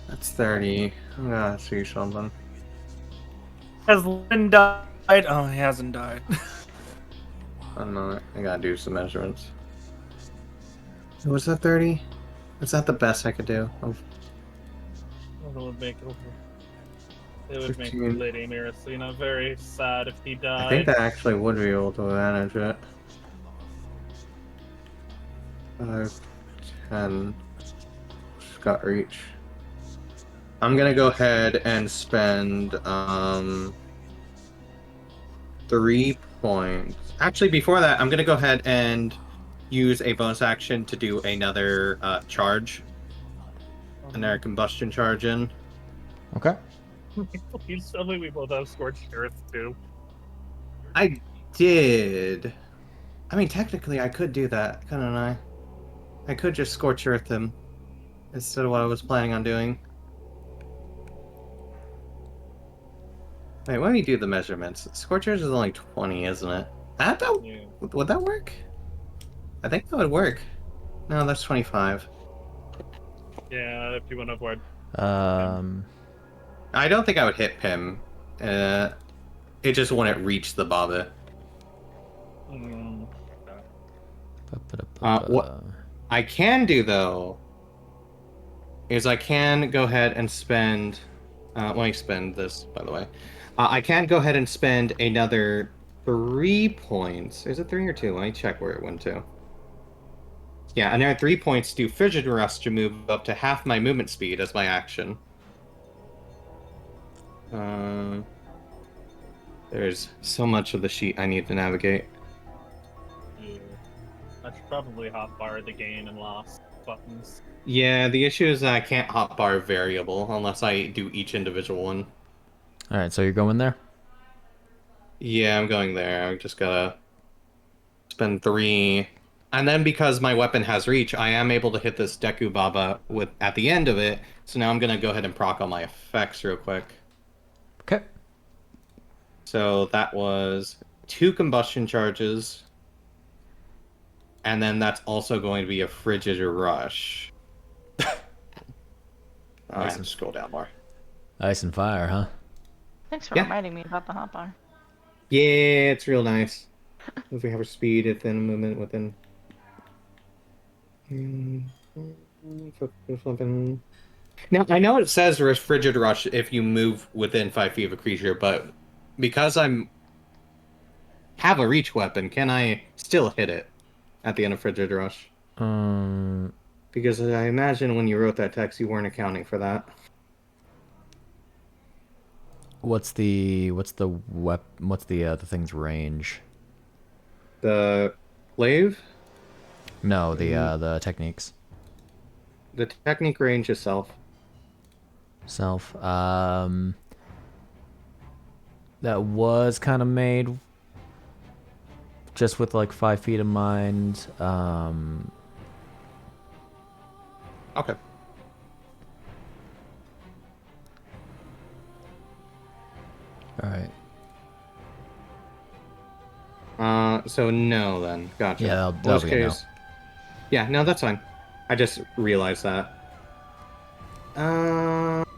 That's 30. I'm gonna see something. Has Lynn died? Oh, he hasn't died. I don't know. I gotta do some measurements. Was that 30? Is that the best I could do? Oh, That would make it over. It would make 15. Lady Miracina very sad if he died. I think that actually would be able to manage it. 5, 10. Got reach. I'm gonna go ahead and spend 3 points. Actually, before that, I'm gonna go ahead and use a bonus action to do another charge. Another combustion charge in. Okay. Please tell me we both have Scorched Earth too. I did. I mean, technically, I could do that, couldn't I? I could just Scorch Earth him instead of what I was planning on doing. Wait, let me do the measurements. Scorch Earth is only 20, isn't it? Yeah. Would that work? I think that would work. No, that's 25. Yeah, if you want to avoid. I don't think I would hit Pimm. It just wouldn't reach the Baba. What I can do, though, is I can go ahead and spend... let me spend this, by the way. I can go ahead and spend another 3 points. Is it 3 or 2? Let me check where it went to. Yeah, another 3 points to do Frigid Rush to move up to half my movement speed as my action. There's so much of the sheet I need to navigate. Yeah. I should probably hotbar the gain and loss buttons. Yeah, the issue is that I can't hotbar variable unless I do each individual one. Alright, so you're going there? Yeah, I'm going there. I just gotta spend 3. And then because my weapon has reach, I am able to hit this Deku Baba at the end of it. So now I'm gonna go ahead and proc all my effects real quick. Okay. So that was 2 combustion charges. And then that's also going to be a Frigid Rush. I have to scroll down more. Ice and fire, huh? Thanks for reminding me about the hotbar. Yeah, it's real nice. If we have our speed within a movement within. Now, I know it says Frigid Rush if you move within 5 feet of a creature, but because have a reach weapon, can I still hit it at the end of Frigid Rush? Because I imagine when you wrote that text, you weren't accounting for that. What's the thing's range? The glaive? No, the techniques. The technique range is self. Self. That was kind of made just with like 5 feet in mind. Okay. All right. So no then. Gotcha. Yeah, that'll be a no. Yeah, no, that's fine. I just realized that.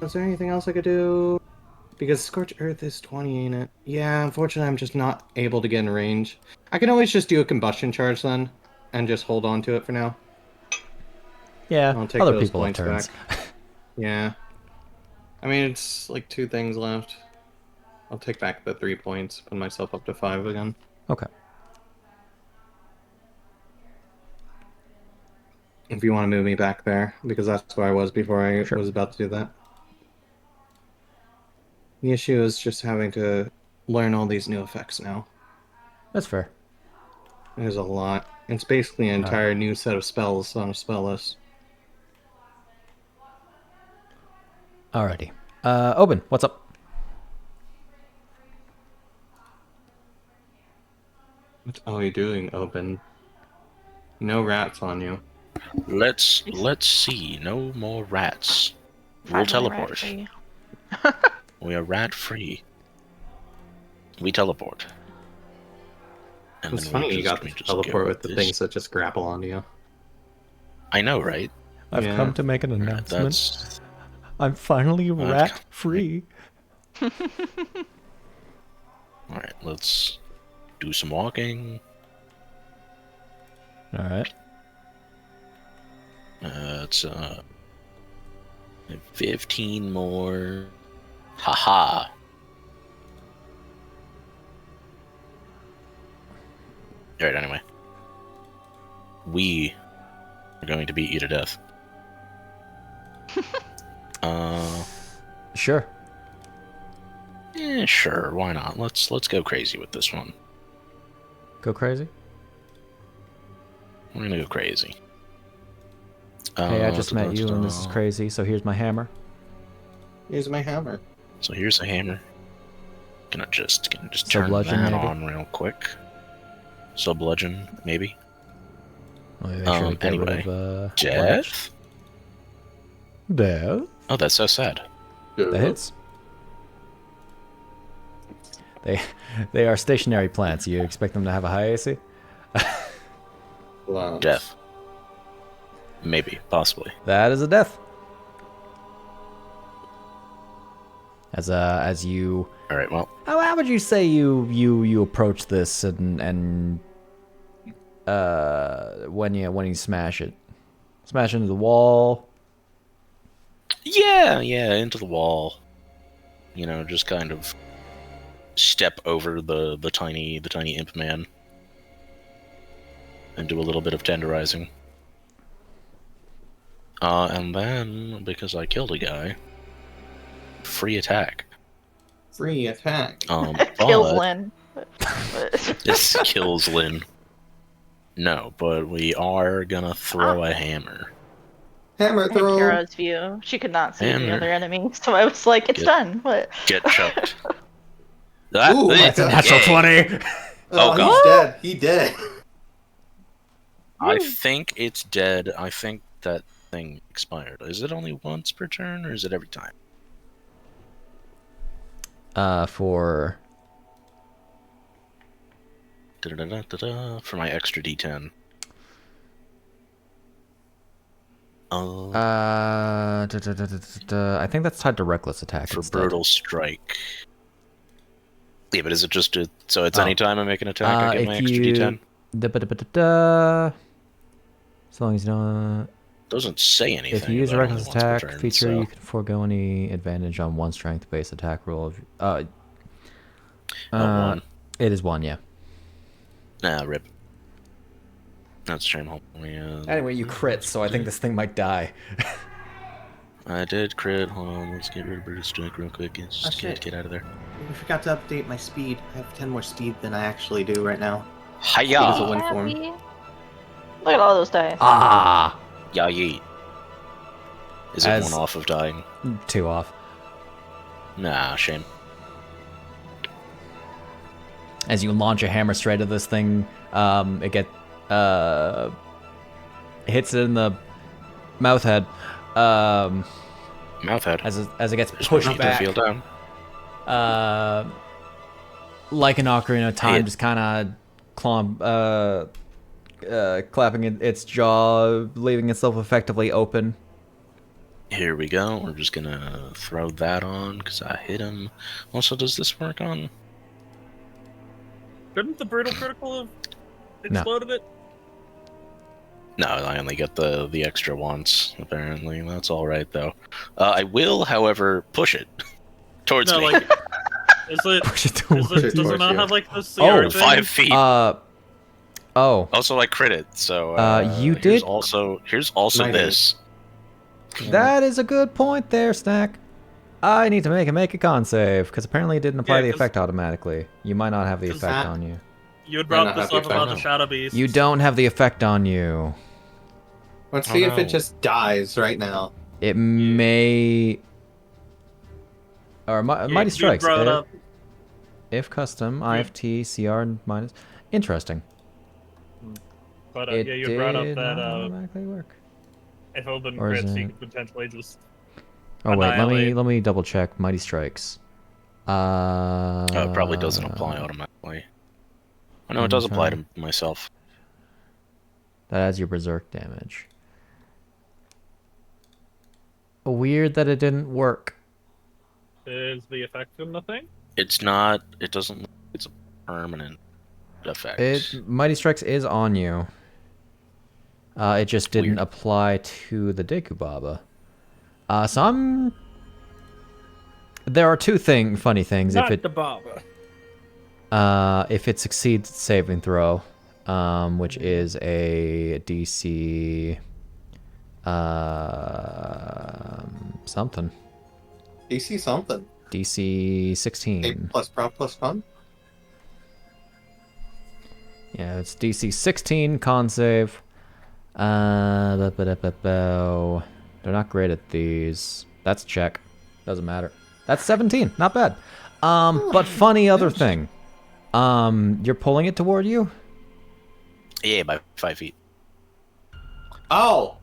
Is there anything else I could do? Because Scorch Earth is 20, ain't it? Yeah, unfortunately I'm just not able to get in range. I can always just do a combustion charge then, and just hold on to it for now. Yeah, I'll take other those people have points turns. back. Yeah. I mean, it's like 2 things left. I'll take back the 3 points, put myself up to 5 again. Okay. If you want to move me back there, because that's where I was before I was about to do that. The issue is just having to learn all these new effects now. That's fair. There's a lot. It's basically an entire new set of spells on a spell list. Alrighty. Obin, what's up? What are you doing, Obin? No rats on you. Let's see. No more rats. We'll Finally teleport. rat-free. We are rat free. We teleport. And It's then funny we you got we to just teleport go with the this- things that just grapple onto you. I know, right? I've Yeah. come to make an announcement. That's I'm finally rat free. all right. Let's do some walking. All right. It's 15 more Haha. Alright, anyway. We are going to beat you to death. Sure. Sure, why not? Let's go crazy with this one. Go crazy? We're gonna go crazy. Hey, I just met you and this is crazy, so here's my hammer. Here's my hammer. So here's a hammer. Gonna just turn Bludgeon, that maybe? on real quick. So bludgeon, maybe. Well, they should get rid Anyway. of, Death? Death? Oh, that's so sad. That hits. They are stationary plants. You expect them to have a high AC? Death. Maybe, possibly. That is a death. As you. All right. Well, How would you say you approach this and when you smash it, smash into the wall? yeah, into the wall. You know, just kind of step over the tiny imp man and do a little bit of tenderizing. And then, because I killed a guy, free attack. Free attack. Kills But Lynn. this kills Lynn. No, but we are gonna throw a hammer. Hammer In throw. Kira's view, she could not see the Hammer. other enemy, so I was like, "It's done." What? Get choked. Ooh, that's a Natural 20. Oh, God. He's dead. He dead. I think it's dead. I think that thing expired. Is it only once per turn, or is it every time? For For my extra D10. I think that's tied to reckless attack. For instead. brutal strike. Yeah, but is it just so it's any time I make an attack, I get my extra D10? As long as you don't. Doesn't say anything. If you use a about reckless only once per attack turn, feature, so- you can forego any advantage on one strength-based attack roll. One. It is one, yeah. Nah, rip. That's a shame. Anyway, you crit, so I think this thing might die. I did crit. Hold on, let's get rid of brutal strike real quick. Just shit. get out of there. I forgot to update my speed. I have 10 more speed than I actually do right now. Hiya! Speed is a win for me. Happy. Look at all those dice. Ah! Ya yeet. Is it As- one off of dying? 2 off. Nah, shame. As you launch a hammer straight at this thing, it hits it in the mouth head. Mouth head. As it gets There's pushed no need to back. feel down. Like an Ocarina of Time, Hey. just kind of clapping its jaw, leaving itself effectively open. Here we go. We're just gonna throw that on because I hit him. Also, does this work on? Couldn't the brutal critical have exploded it? No, I only get the extra once. Apparently, that's all right though. I will, however, push it towards No, me. like, is it? Push it Does it towards not you. have like the CR Oh, thing? 5 feet. Oh. Also, I crit it. So You here's did- Here's also Mine this. That is a good point there, Snak. I need to make a con save, because apparently it didn't apply Yeah, the 'cause- effect automatically. You might not have the 'cause effect that- on you. You had Might brought not this have the up about the effect. Shadow Beast. You don't have the effect on you. Let's Oh, see if no. it just dies right now. It may... Or Mighty You Strikes. brought up. If custom, IFT, CR minus... Interesting. But It yeah, you brought up did that not automatically work. if Obin Or is crits, you it- could potentially just. Oh wait, Annihilate. let me double check Mighty Strikes. It probably doesn't apply automatically. Oh no, it does apply to myself. That adds your berserk damage. Weird that it didn't work. Is the effect in the thing? It's not. It doesn't. It's a permanent effect. Mighty Strikes is on you. It just didn't Weird. apply to the Deku Baba. So I'm There are two funny things. Not the Baba. If it succeeds its saving throw, which is a DC something. DC something. DC 16. 8 plus prop plus fun. Yeah, it's DC 16 con save. They're not great at these. That's a check. Doesn't matter. That's 17. Not bad. But funny other thing. You're pulling it toward you? Yeah, by 5 feet. Oh!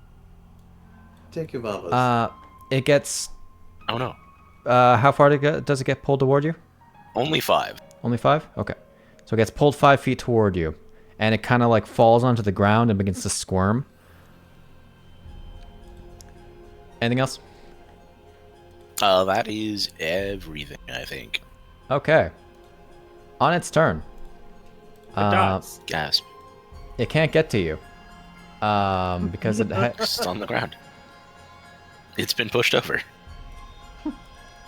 Take your bubbles. It gets... Oh no. How far does it get pulled toward you? Only 5. Only 5? Okay. So it gets pulled 5 feet toward you. And it kind of like falls onto the ground and begins to squirm. Anything else? That is everything, I think. Okay. On its turn. It does. Gasp. It can't get to you. Because It's on the ground. It's been pushed over.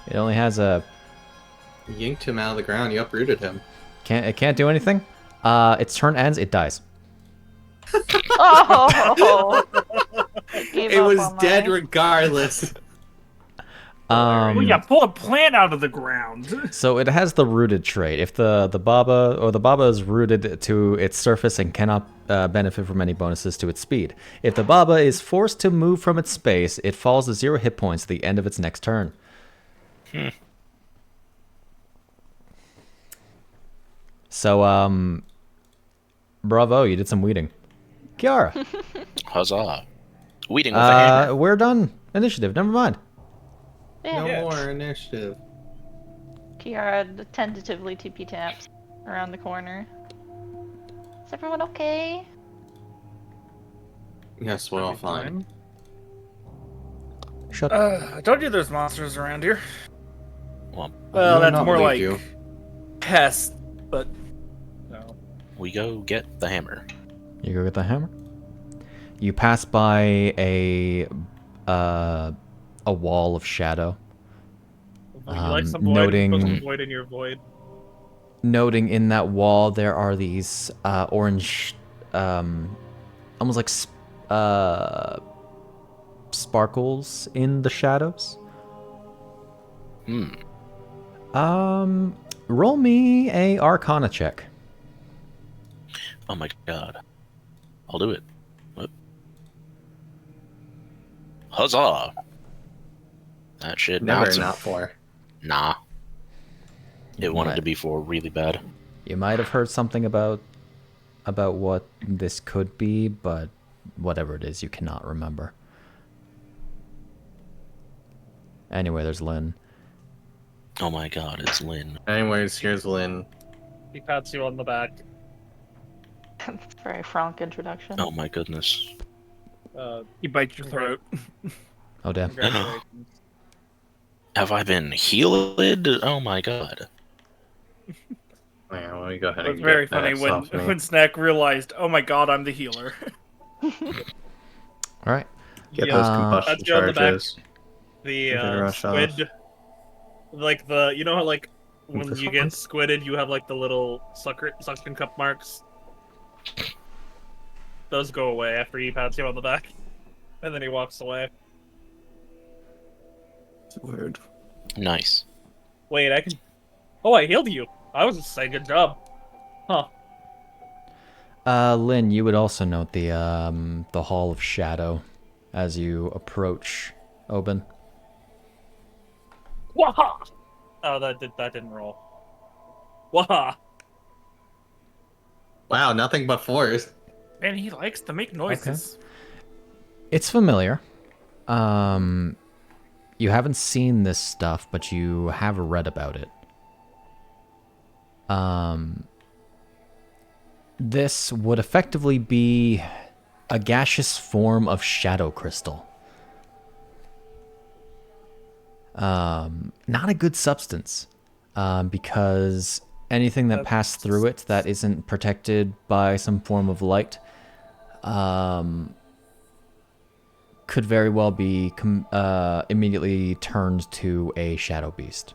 it only has a... You yanked him out of the ground, you uprooted him. It can't do anything. Its turn ends, it dies. Oh! It was dead regardless. Well, yeah, pull a plant out of the ground. So it has the rooted trait. If the Baba is rooted to its surface and cannot benefit from any bonuses to its speed. If the Baba is forced to move from its space, it falls to 0 hit points at the end of its next turn. So, bravo, you did some weeding. Chiara. Huzzah. Weeding with a hammer. We're done. Initiative, never mind. Yeah. No more initiative. Chiara tentatively TP taps around the corner. Is everyone okay? Yes, we're all fine. Shut I told you there's monsters around here. Well, Well, will that's not more believe like you. pests, but no. we go get the hammer. You go get the hammer. You pass by a wall of shadow. You like some void, noting- put some void in your void. Noting in that wall there are these orange, almost like sparkles in the shadows. Roll me a Arcana check. Oh my god. I'll do it. What? Huzzah! That shit Never bouncing. not for. Nah. It wanted Right. to be 4 really bad. You might have heard something about what this could be, but whatever it is, you cannot remember. Anyway, there's Lynn. Oh my god, it's Lynn. Anyways, here's Lynn. He pats you on the back. That's a very Franc introduction. Oh my goodness. He bites your throat. Oh, damn. Congratulations. Have I been healed? Oh my god. Yeah, let me go ahead It and was very get that funny when off me. Snak realized, oh my god, I'm the healer. All right. Get Yeah, those Uh, combustion that's you on the back. charges. The If they rush squid, like the, you know how like when This you one? get squidded, you have like the little suction cup marks. Those go away after he pats you on the back, and then he walks away. Weird. Nice. Wait, I can. Oh, I healed you. I was just saying, good job. Huh. Lynn, you would also note the Hall of Shadow as you approach Obin. Waha! Oh, that didn't roll. Waha! Wow, nothing but 4s. Man, he likes to make noises. It's familiar. You haven't seen this stuff, but you have read about it. This would effectively be a gaseous form of shadow crystal. Not a good substance, because anything that passed through it that isn't protected by some form of light could very well be immediately turned to a shadow beast.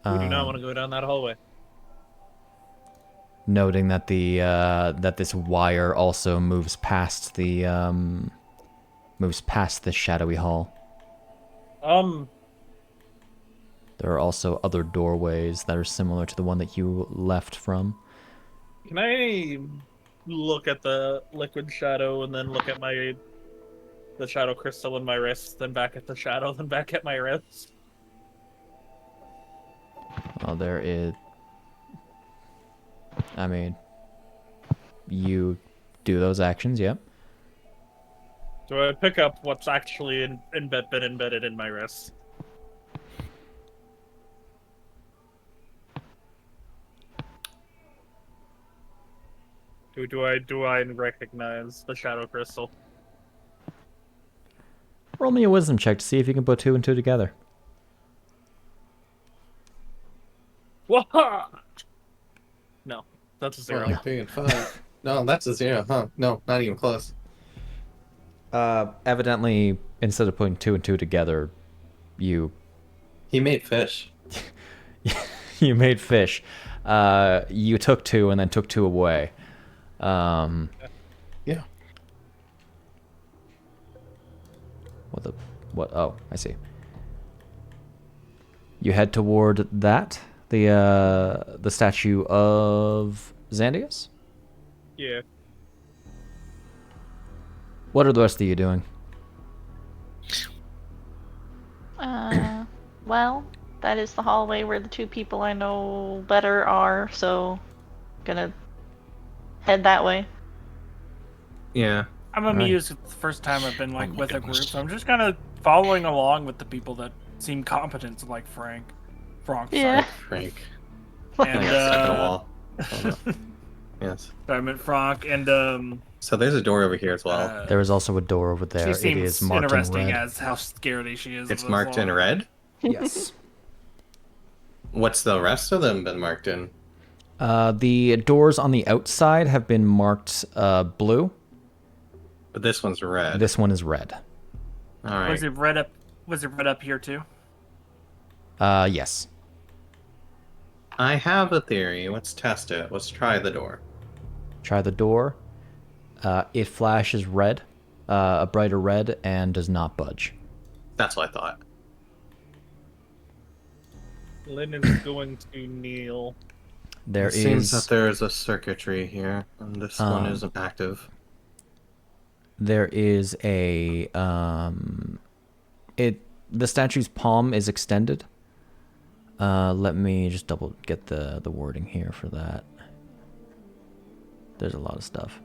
We do not want to go down that hallway. Noting that the that this wire also moves past the shadowy hall. There are also other doorways that are similar to the one that you left from. Can I look at the liquid shadow and then look at the shadow crystal in my wrist, then back at the shadow, then back at my wrist? Well, there is... I mean, you do those actions, yep. Do I pick up what's actually been embedded in my wrist? Do I recognize the shadow crystal? Roll me a wisdom check to see if you can put 2 and 2 together. What? No, that's a 0. Like 3 and 5. No, that's a 0, huh? No, not even close. Evidently, instead of putting 2 and 2 together, you made fish. you made fish. You took 2 and then took 2 away. Yeah. What? Oh, I see. You head toward that, the statue of Xandius? Yeah. What are the rest of you doing? Well, that is the hallway where the 2 people I know better are, so gonna head that way. Yeah. I'm amused. It's the first time I've been like with a group, so I'm just kind of following along with the people that seem competent, like Franc. Yeah. Franc. And Stuck in a wall. Yes. so I meant Franc, and So there's a door over here as well. There is also a door over there. she It seems is marked in interesting red. as how scaredy she is. It's as marked well. in red? Yes. What's the rest of them been marked in? The doors on the outside have been marked blue. But this one's red. This one is red. Alright. Was it red up? Was it red up here too? Yes. I have a theory. Let's test it. Let's try the door. Try the door. It flashes red, a brighter red, and does not budge. That's what I thought. Lynn is going to kneel. There It seems is that there is a circuitry here, and this one isn't active. there is a the statue's palm is extended. Let me just double get the wording here for that. There's a lot of stuff.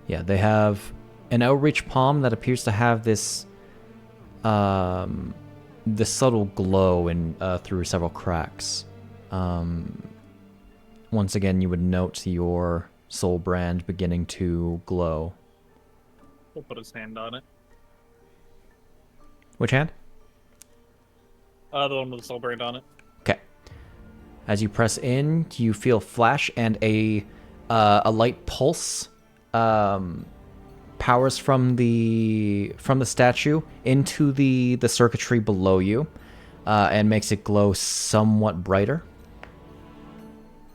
Yeah, they have an outreach palm that appears to have this this subtle glow in through several cracks. Once again, you would note your soul brand beginning to glow. He'll put his hand on it. Which hand? The one with the soul brand on it. Okay. As you press in, you feel flash and a light pulse powers from the statue into the circuitry below you, and makes it glow somewhat brighter.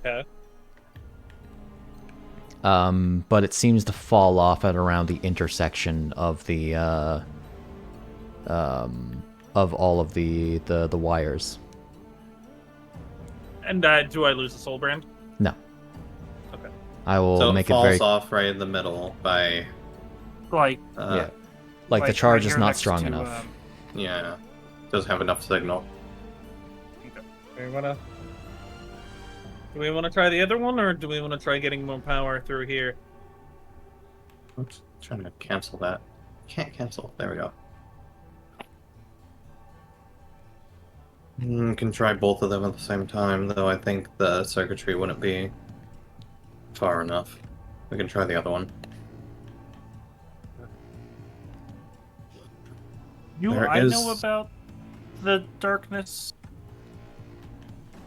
Okay. But it seems to fall off at around the intersection of the of all of the wires. And do I lose the soul brand? No. Okay. I will So it make it falls very off right in the middle by... Like, yeah. Like the right charge is here not next strong to, enough. Yeah. Doesn't have enough signal. Do we wanna try the other one, or do we wanna try getting more power through here? I'm trying to cancel that. Can't cancel. There we go. Can try both of them at the same time, though I think the circuitry wouldn't be far enough. We can try the other one. There I is- know about the darkness.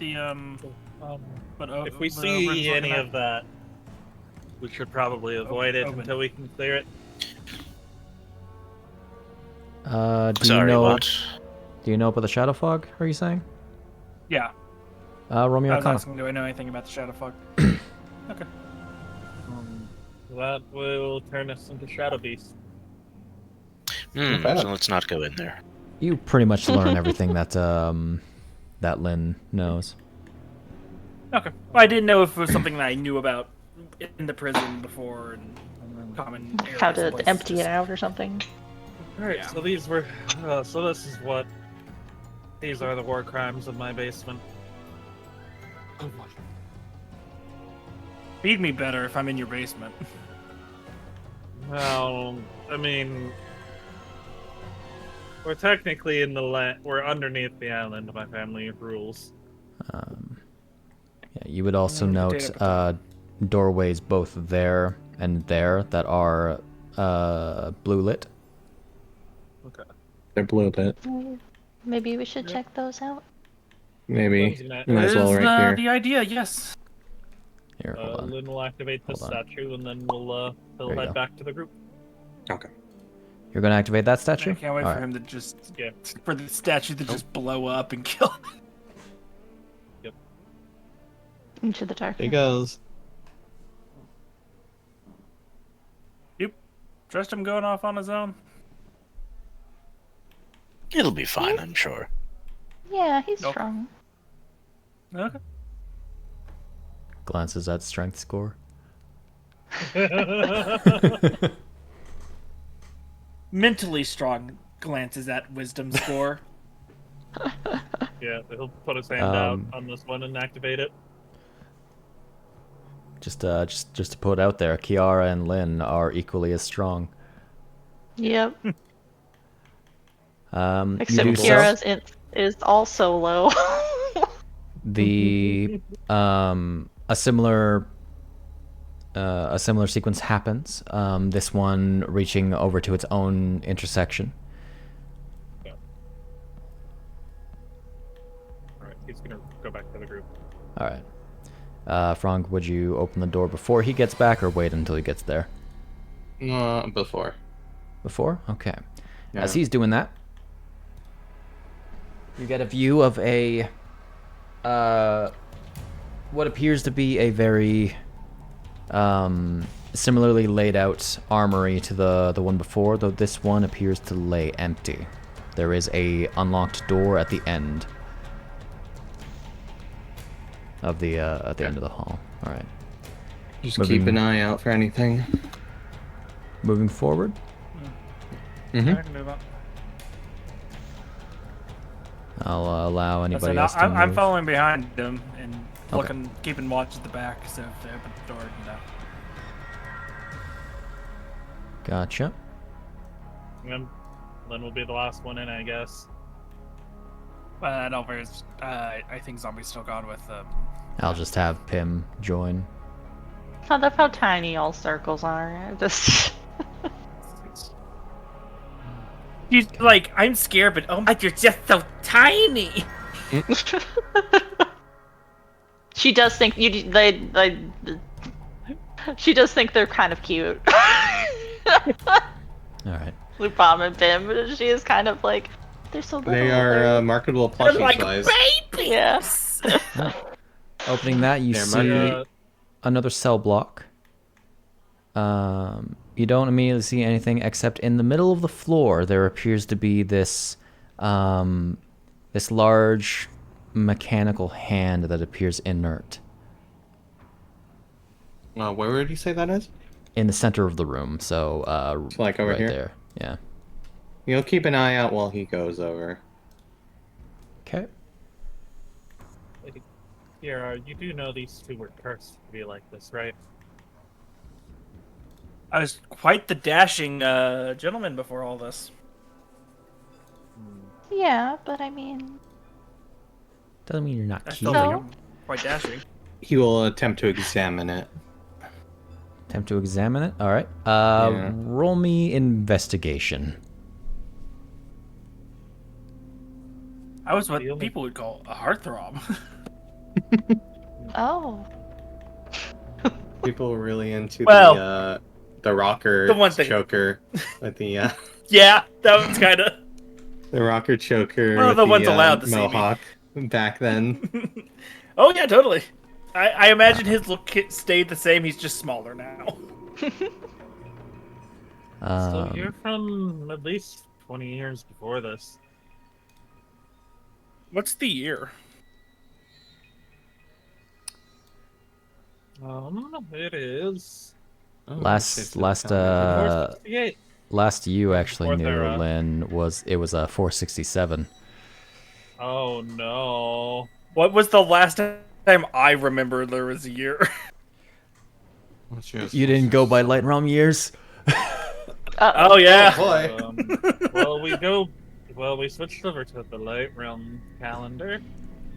The but If we but see Oben's any looking of that, we should probably avoid it Obin. until we can clear it. Do Sorry, you know? what? Do you know about the shadow fog? Are you saying? Yeah. Roll me I was Arcana. asking, do I know anything about the Shadow Fog? Okay. That will turn us into Shadow Beasts. Not bad. So let's not go in there. You pretty much learn everything that that Lynn knows. Okay. Well, I didn't know if it was something that I knew about in the prison before and common areas How and to places. empty it out or something. Alright, Yeah. so these were. So this is what. These are the war crimes of my basement. Feed me better if I'm in your basement. Well, I mean. We're technically in the land. We're underneath the island. My family rules. Yeah, you would also Potato, note doorways both there and there that are blue lit. Okay. They're blue lit. Maybe we should check those out. Maybe. Closing that. Might as well That is, right here. the idea, yes. Here, hold on. Lynn will activate this Hold on. statue, and then we'll There he'll you head go. back to the group. Okay. You're gonna activate that statue? I can't wait All for right. him to just Yeah. for the statue to just blow up and kill. Into the dark. There he goes. Trust him going off on his own. It'll be fine, I'm sure. Yeah, he's Nope. strong. Okay. Glances at strength score. Mentally strong glances at wisdom score. Yeah, he'll put his hand out Um, on this one and activate it. Just to put it out there, Chiara and Lynn are equally as strong. Yep. You Except do so. Kiara's is also low. The a similar sequence happens. This one reaching over to its own intersection. Alright, he's gonna go back to the group. All right. Franc, would you open the door before he gets back, or wait until he gets there? Before. Before? Okay. Yeah. As he's doing that, you get a view of a what appears to be a very similarly laid out armory to the one before, though this one appears to lay empty. There is a unlocked door at the end of the end of the hall. All right. Just Moving- keep an eye out for anything. Moving forward. Mm-hmm. I can move on. I'll allow anybody Listen, else to I'm move. following behind them and Okay. looking, keeping watch at the back. So if they open the door, Gotcha. And Lynn will be the last one in, I guess. I don't very. I think Zombie's still gone with. I'll just have Pimm join. I love how tiny all circles are. Just She's like, I'm scared, but oh my, you're just so tiny. she does think she does think they're kind of cute. All right. Luu-pomme and Pimm, but she is kind of like they're so little. They are they're- marketable They're plushie like size. babies. Yeah. Opening that, you They're see another cell block. You don't immediately see anything except in the middle of the floor there appears to be this this large mechanical hand that appears inert Where would you say that is? in the center of the room. So Like over right here? there. Yeah. You'll keep an eye out while he goes over. Okay. Kiara, you do know these two were cursed to be like this, right? I was quite the dashing gentleman before all this. Yeah, but I mean, Doesn't mean you're not I cute. still think I'm quite dashing. He will attempt to examine it. Attempt to examine it. All right. Yeah. Roll me investigation. I was what people would call a heartthrob. oh, People are really into Well, the rocker The one thing. choker with the Yeah, that was kind of. the rocker choker One of with the ones allowed to see me. mohawk back then. Oh yeah, totally. I imagine his look stayed the same. He's just smaller now. So you're from at least 20 years before this. What's the year? It is. Last Yeah. last you actually Fourth knew, era. Lynn, was 467. Oh no. What was the last time I remember there was a year? You didn't go by Light Realm years? Oh yeah. Oh boy. Well, we switched over to the Light Realm calendar.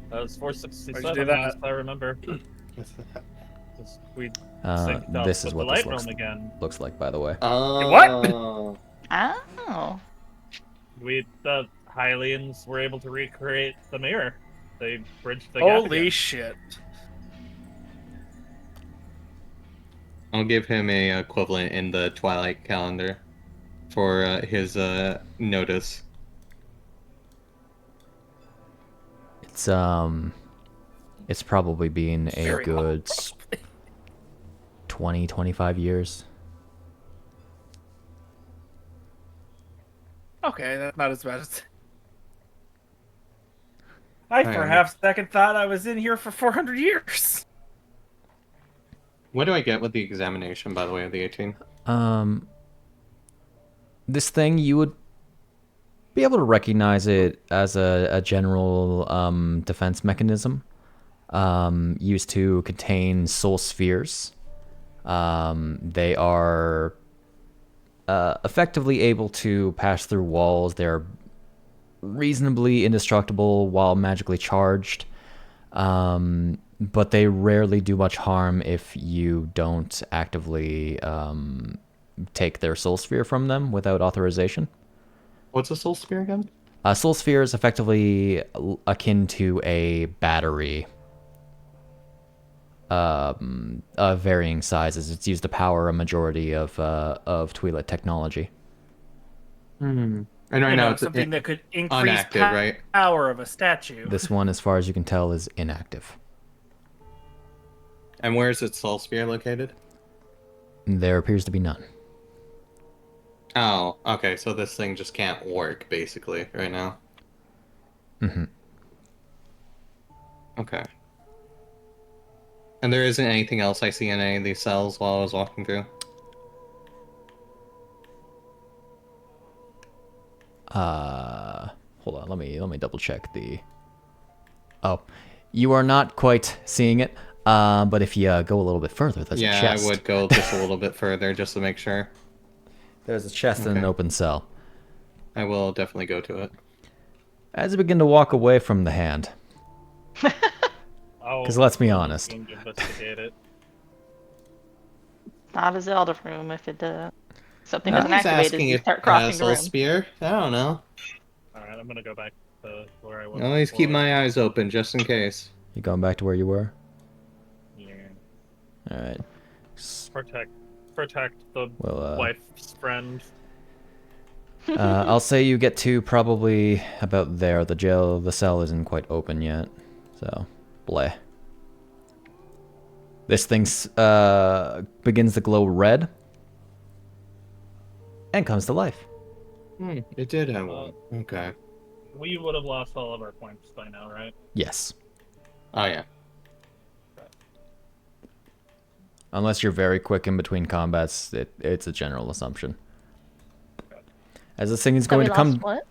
That was Why'd 467, you do that? as I remember. 'Cause we synced up This is with what the this Light Realm again. looks like, by the way. Oh. Oh. The Hylians were able to recreate the mirror. They bridged the gap Holy again. shit. I'll give him a equivalent in the Twilight calendar for his notice. It's probably been a Very good 20, 25 years. Okay, that's not as bad as. I, for Alright. half a second, thought I was in here for 400 years. What do I get with the examination, by the way, of the 18? This thing, you would be able to recognize it as a general defense mechanism used to contain soul spheres. They are effectively able to pass through walls. They're reasonably indestructible while magically charged, but they rarely do much harm if you don't actively take their soul sphere from them without authorization. What's a soul spear again? A soul sphere is effectively akin to a battery of varying sizes. It's used to power a majority of Twi'lek technology. And right now it's something that could increase inactive, right? power of a statue. This one, as far as you can tell, is inactive. And where is its soul spear located? There appears to be none. Oh, okay, so this thing just can't work, basically, right now. Mm-hmm. Okay. And there isn't anything else I see in any of these cells while I was walking through? Hold on, let me double check the... Oh, you are not quite seeing it, but if you go a little bit further, there's a chest. Yeah, I would go just a little bit further just to make sure. There's a chest in an open cell. I will definitely go to it. As you begin to walk away from the hand, Oh, 'cause let's be honest. Investigate it. Not a Zelda room if it something I doesn't was activate asking you if start it had a crossing the soul room. spear. I don't know. Alright, I'm gonna go back to where I was. Always keep before. my eyes open just in case. You going back to where you were? Yeah. All right. Protect the Well, wife's friend. I'll say you get to probably about there. The cell isn't quite open yet, so bleh. This thing begins to glow red and comes to life. It did have one. Okay. We would have lost all of our points by now, right? Yes, Oh, yeah. unless you're very quick in between combats, it's a general assumption. As this thing is So going we to lost come, what?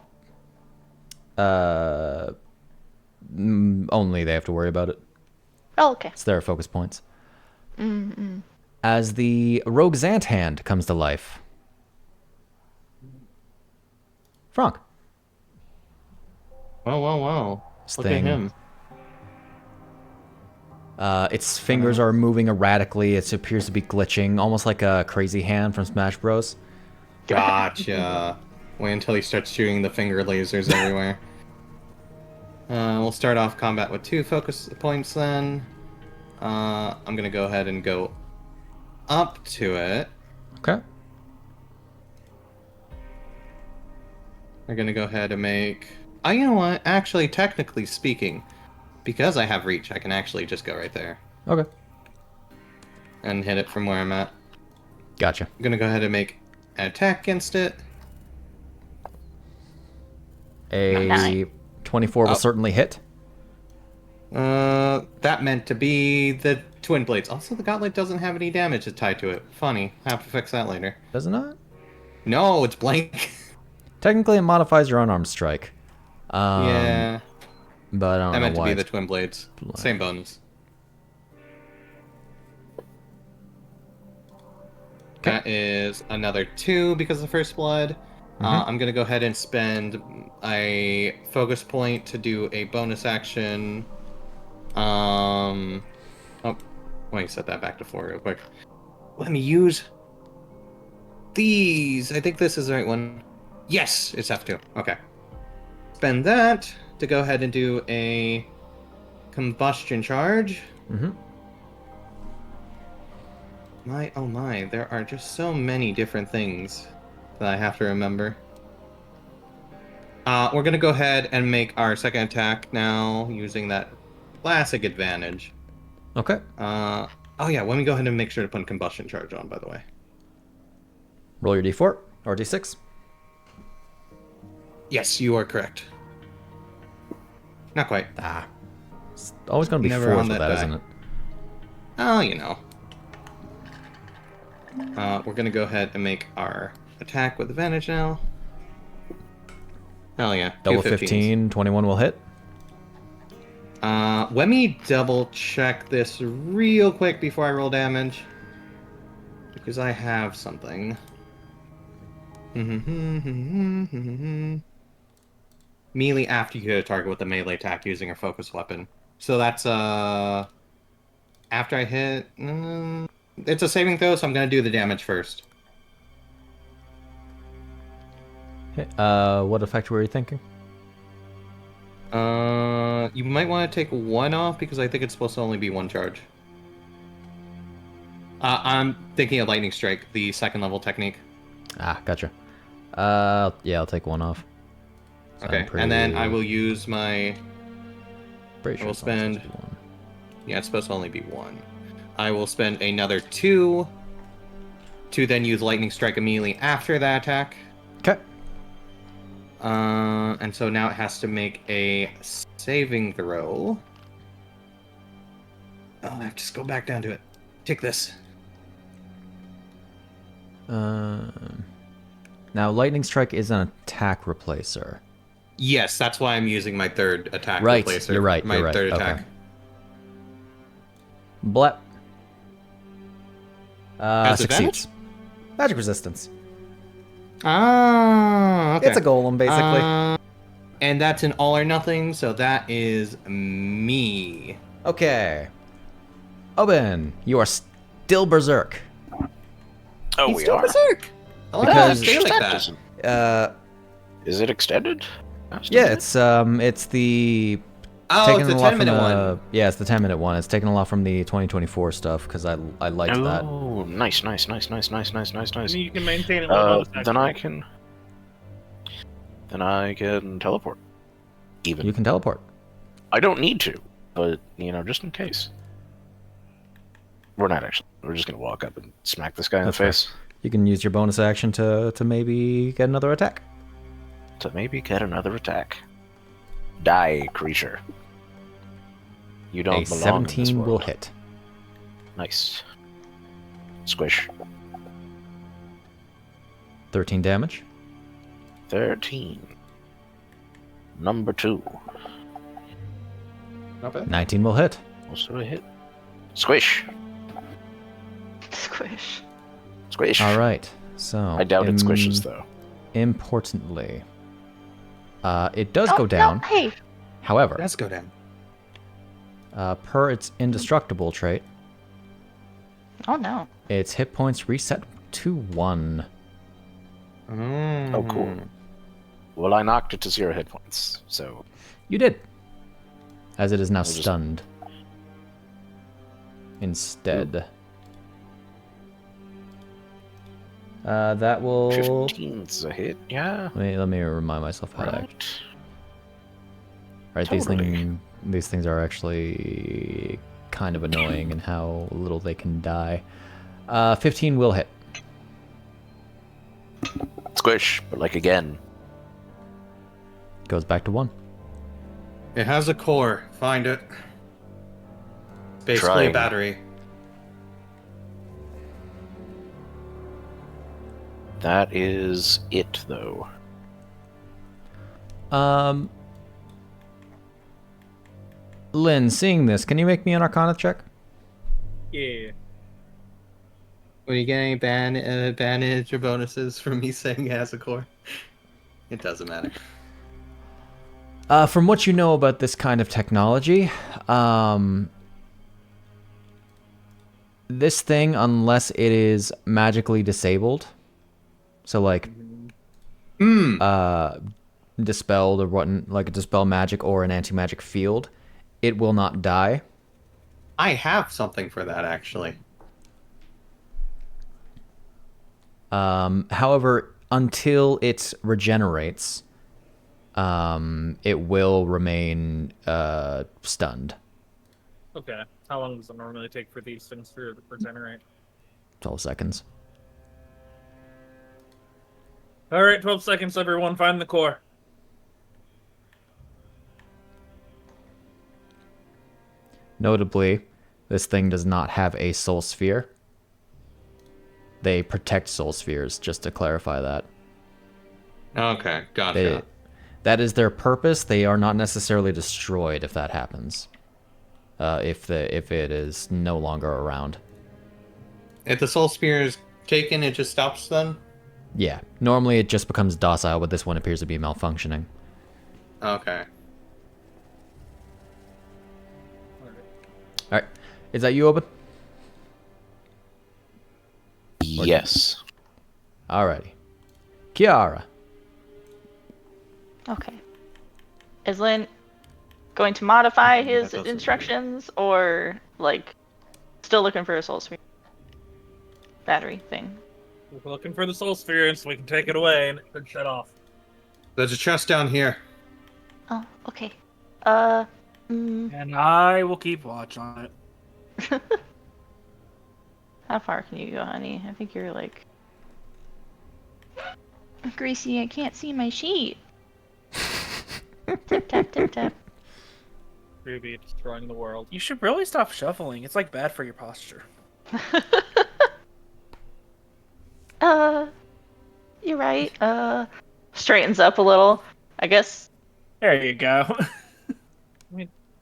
only they have to worry about it. Oh, okay. It's their focus points. Mm-mm. As the rogue's ant hand comes to life. Franc. Wow. This Look thing, at him. Its fingers are moving erratically. It appears to be glitching, almost like a crazy hand from Smash Bros. Gotcha. Wait until he starts shooting the finger lasers everywhere. We'll start off combat with 2 focus points then. I'm gonna go ahead and go up to it. Okay. We're gonna go ahead and make... Oh, you know what? Actually, technically speaking, because I have reach, I can actually just go right there Okay. and hit it from where I'm at. Gotcha. I'm gonna go ahead and make an attack against it. A Nice. 24 will Oh. certainly hit. That meant to be the twin blades. Also, the gauntlet doesn't have any damage tied to it. Funny. I have to fix that later. Does it not? No, it's blank. Technically, it modifies your unarmed strike. Yeah. But I don't That know meant to why. be the it's- twin blades. Same bonus. That is another 2 because of first blood. I'm gonna go ahead and spend a focus point to do a bonus action. Oh, wait, set that back to 4 real quick. Let me use these. I think this is the right one. Yes, it's F2. Okay. Spend that to go ahead and do a combustion charge. Mhm. My, oh my, there are just so many different things that I have to remember. We're gonna go ahead and make our second attack now using that classic advantage. Okay. Oh yeah, let me go ahead and make sure to put combustion charge on, by the way. Roll your d4 or d6. Yes, you are correct. Not quite. Ah. It's always going to be Never 4 on for that that, die. isn't it? Oh, you know. We're gonna go ahead and make our attack with advantage now. Hell yeah. Double 2 15s. 15, 21 will hit. Let me double check this real quick before I roll damage. Because I have something. Melee after you hit a target with a melee attack using a focus weapon. So that's, after I hit... it's a saving throw, so I'm gonna do the damage first. What effect were you thinking? You might want to take 1 off because I think it's supposed to only be 1 charge. I'm thinking of Lightning Strike, the second level technique. Ah, gotcha. Yeah, I'll take 1 off. So Okay, I'm and then I will use my... pretty sure I will it's only supposed spend- to be 1. Yeah, it's supposed to only be 1. I will spend another 2 to then use Lightning Strike immediately after that attack. Okay. And so now it has to make a saving throw. Oh, I have to just go back down to it. Take this. Now, Lightning Strike is an attack replacer. Yes, that's why I'm using my third attack Right, replacer. you're right, My you're right, third okay. attack. Blep. Has Succeeds. Magic resistance. Ah, okay. It's a golem, basically. And that's an all or nothing, so that is me. Okay. Obin, you are still berserk. Oh, He's we still are. berserk. I like Because- to stay like that. Doesn't- Is it extended? Yeah, it's the Oh, taking it's a a lot 10-minute from one. Yeah, it's the 10-minute one. It's taking a lot from the 2024 stuff because I liked that. Oh, nice. And you can maintain it with bonus action. Then I can teleport. Even You can teleport. I don't need to, but just in case. We're not actually. We're just gonna walk up and smack this guy in the That's fair. face You can use your bonus action to maybe get another attack. to maybe get another attack. Die, creature. You don't A belong in this 17 world. will hit. Nice. Squish. 13 damage. 13. Number 2. Not bad. 19 will hit. Also a hit. Squish. Squish. Squish. All right. So I doubt it squishes though. Importantly, it does Oh, go down. No, hey. However, Let's go down. per its indestructible trait, Oh no. its hit points reset to 1. Oh, cool. Well, I knocked it to 0 hit points, so You did, as it is now I'll just- stunned. Instead, That will... 15's a hit, yeah. Let me remind myself how to... Right, Totally. these things are actually kind of annoying in how little they can die. 15 will hit. Squish, but like again. Goes back to 1. It has a core. Find it. Basically Trying. a battery. That is it, though. Lynn, seeing this, can you make me an Arcana check? Yeah. Will you get any advantage or bonuses from me saying it has a core? It doesn't matter. From what you know about this kind of technology, this thing, unless it is magically disabled, so like dispelled or what, like a dispel magic or an anti-magic field, it will not die. I have something for that, actually. However, until it regenerates, it will remain stunned. Okay. How long does it normally take for these things to regenerate? 12 seconds. All right, 12 seconds, everyone. Find the core. Notably, this thing does not have a soul sphere. They protect soul spheres, just to clarify that. Okay, gotcha. That is their purpose. They are not necessarily destroyed if that happens. If it is no longer around. If the soul spear is taken, it just stops then? Yeah. Normally it just becomes docile, but this one appears to be malfunctioning. Okay. Alright. Is that you, Obin? Yes. Alrighty. Chiara. Okay. Is Lynn going to modify his That doesn't instructions, or like still looking for a soul sphere battery thing? We're looking for the soul sphere so we can take it away and it could shut off. There's a chest down here. Oh, okay. And I will keep watch on it. How far can you go, honey? I think you're like... Gracie, I can't see my sheet. Tip tap, tip tap. Ruby destroying the world. You should really stop shuffling. It's like bad for your posture. You're right. Straightens up a little. I guess. There you go.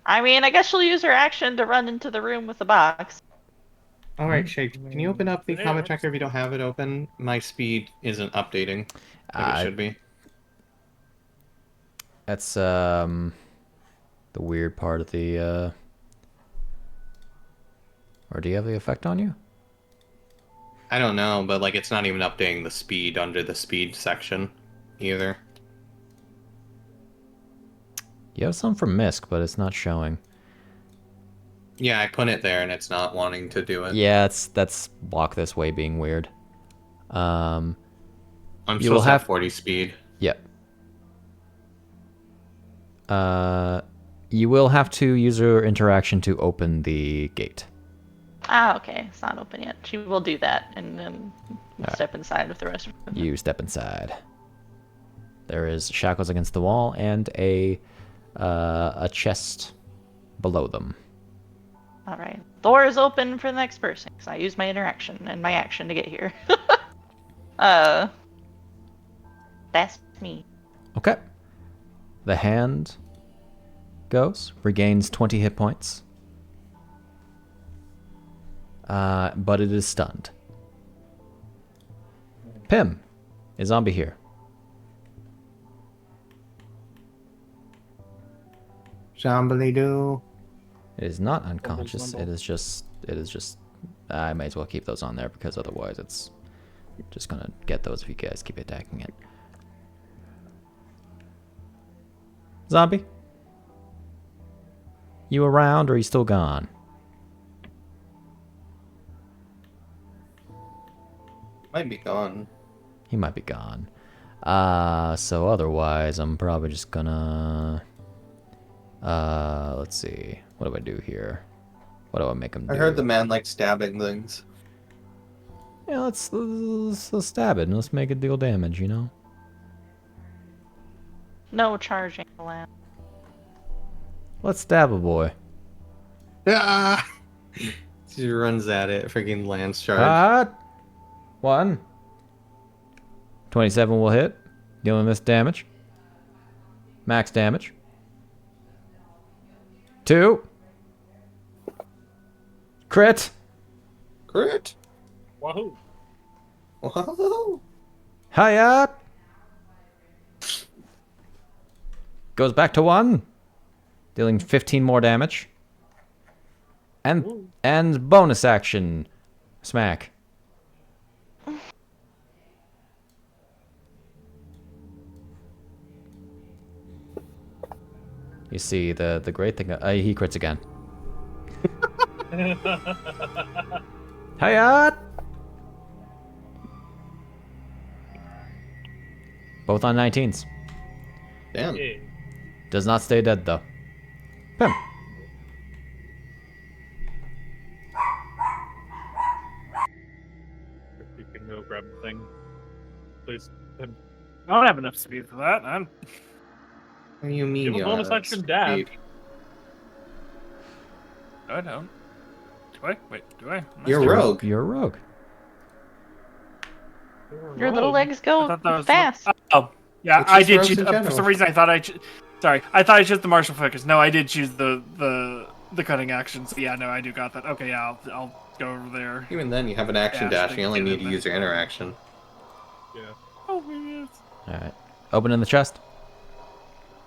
I mean, I guess she'll use her action to run into the room with the box. Alright, Shake, can you open up the comment checker if you don't have it open? My speed isn't updating like it should be. That's the weird part of the or do you have the effect on you? I don't know, but like it's not even updating the speed under the speed section either. You have some from Misk, but it's not showing. Yeah, I put it there and it's not wanting to do it. Yeah, that's walk this way being weird. I'm you supposed will to have have 40 speed. Yep. You will have to use your interaction to open the gate. Ah, okay. It's not open yet. She will do that and then step inside with the rest of them. You step inside. There is shackles against the wall and a chest below them. All right. Door is open for the next person because I used my interaction and my action to get here. That's me. Okay. The hand goes, regains 20 hit points. But it is stunned. Pimm, is zombie here? Shambly doo. It is not unconscious. It is just. I might as well keep those on there because otherwise it's just gonna get those if you guys keep attacking it. Zombie? You around or are you still gone? Might Might be gone. He might be gone. So otherwise, I'm probably just gonna... let's see. What do I do here? What do I make him do? I heard the man likes stabbing things. Yeah, let's stab it and let's make it deal damage, you know? No charging allowed. Let's stab a boy. Ah! She runs at it, freaking lance charge. 1. 27 will hit, dealing this damage. Max damage. 2. Crit. Crit! Wahoo! Whoa! Hiya. Goes back to 1, dealing 15 more damage. And bonus action, smack. You see, the great thing, he crits again. Hiya! Both on 19s. Damn. Yeah. Does not stay dead though. Pimm. If you can go grab the thing, please. I don't have enough speed for that. What do you mean Give a you bonus have action dab. speed? I don't. Do I? Wait, do I? Am I You're still- rogue. You're a rogue. Your little legs I go thought that was fast. Oh, yeah, It's I just did rogues choose. in For general. some reason, I thought Sorry, I thought I chose the martial focus. No, I did choose the cutting actions. Yeah, no, I do got that. Okay, yeah, I'll go over there. Even then, you have an action Yeah, dash. You only get need in to there. use your interaction. Yeah. Oh, yes. Alright. Open in the chest.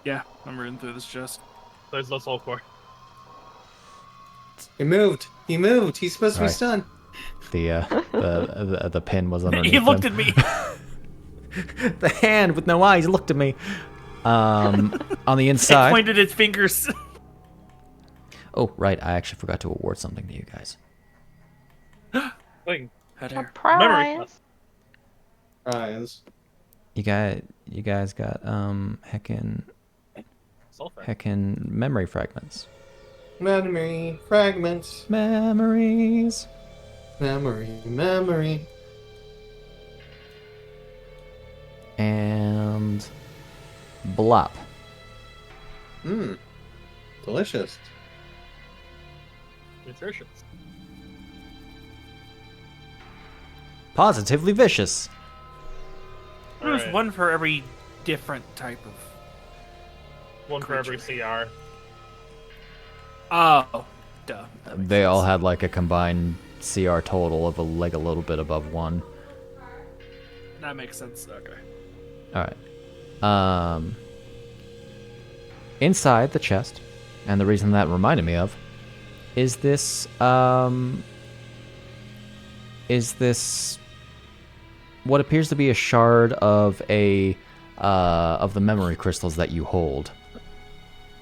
Yeah, I'm running through this chest. There's the soul core. He moved. He moved. He's supposed to be Right. stunned. The pin was underneath He looked him. at me. The hand with no eyes looked at me. On the It inside. pointed its fingers. Oh, right. I actually forgot to award something to you guys. Thing. Head A here. prize. Prize. You guys got heckin' memory fragments. Memory fragments. Memories. Memory. And blop. Mmm. Delicious. Nutritious. Positively vicious. There's Alright. one for every different type of. One for every CR. Oh, duh. They all had like a combined CR total of a little bit above 1. That makes sense. Okay. Alright. Inside the chest, and the reason that reminded me of, is this what appears to be a shard of the memory crystals that you hold.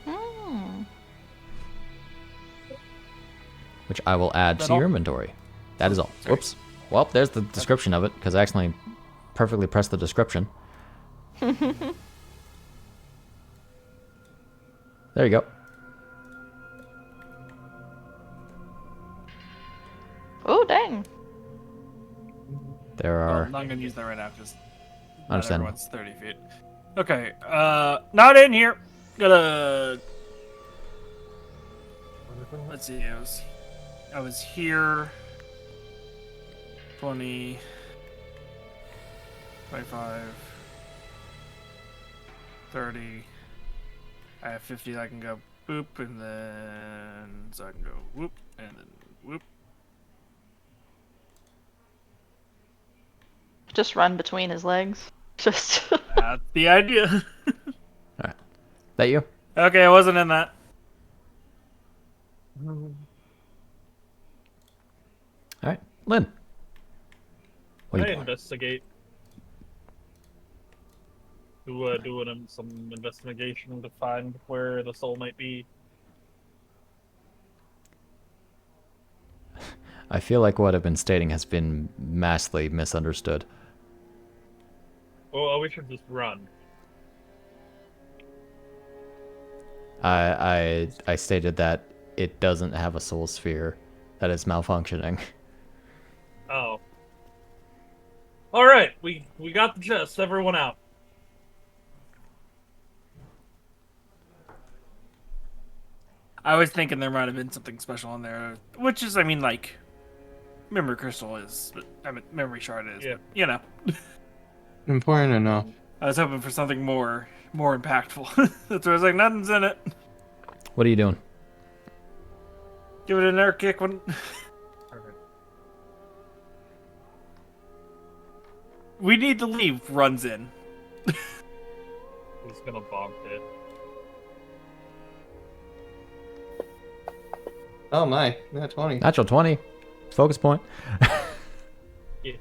Hmm. Which I will add to your inventory. That is all. Whoops. Well, there's the description of it, because I accidentally perfectly pressed the description. There you go. Oh, dang. There Well, are... I'm not gonna use that right now because Understandable. everyone's 30 feet. Okay, not in here. Gotta. Let's see. I was here. 20, 25, 30. I have 50. I can go boop, and then so I can go whoop, and then whoop. Just run between his legs. Just. That's the idea. Alright. That you? Okay, I wasn't in that. Alright. Lynn. What are I you doing? investigate. Doing some investigation to find where the soul might be. I feel like what I've been stating has been massively misunderstood. Well, we should just run. I stated that it doesn't have a soul sphere that is malfunctioning. Oh. All right, we got the gist. Everyone out. I was thinking there might have been something special in there, which is, I mean, like, memory crystal is, I mean, memory shard is. Yeah. But, you know, Important to know. I was hoping for something more impactful. That's why I was like, nothing's in it. What are you doing? Give it an air kick when. Perfect. We need to leave. Runs in. He's gonna bonk it. Oh my, yeah, 20. Natural 20. Focus point.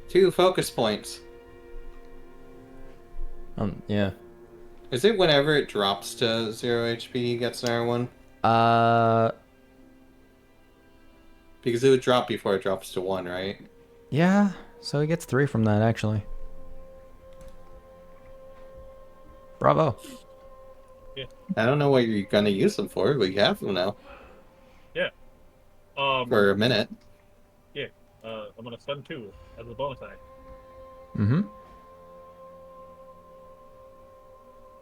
2 focus points. Yeah. Is it whenever it drops to 0 HP he gets another one? Because it would drop before it drops to 1, right? Yeah. So he gets 3 from that, actually. Bravo. I don't know what you're gonna use them for, but you have them now. For a minute. Yeah. I'm gonna stun 2 as a bonus action. Mm-hmm.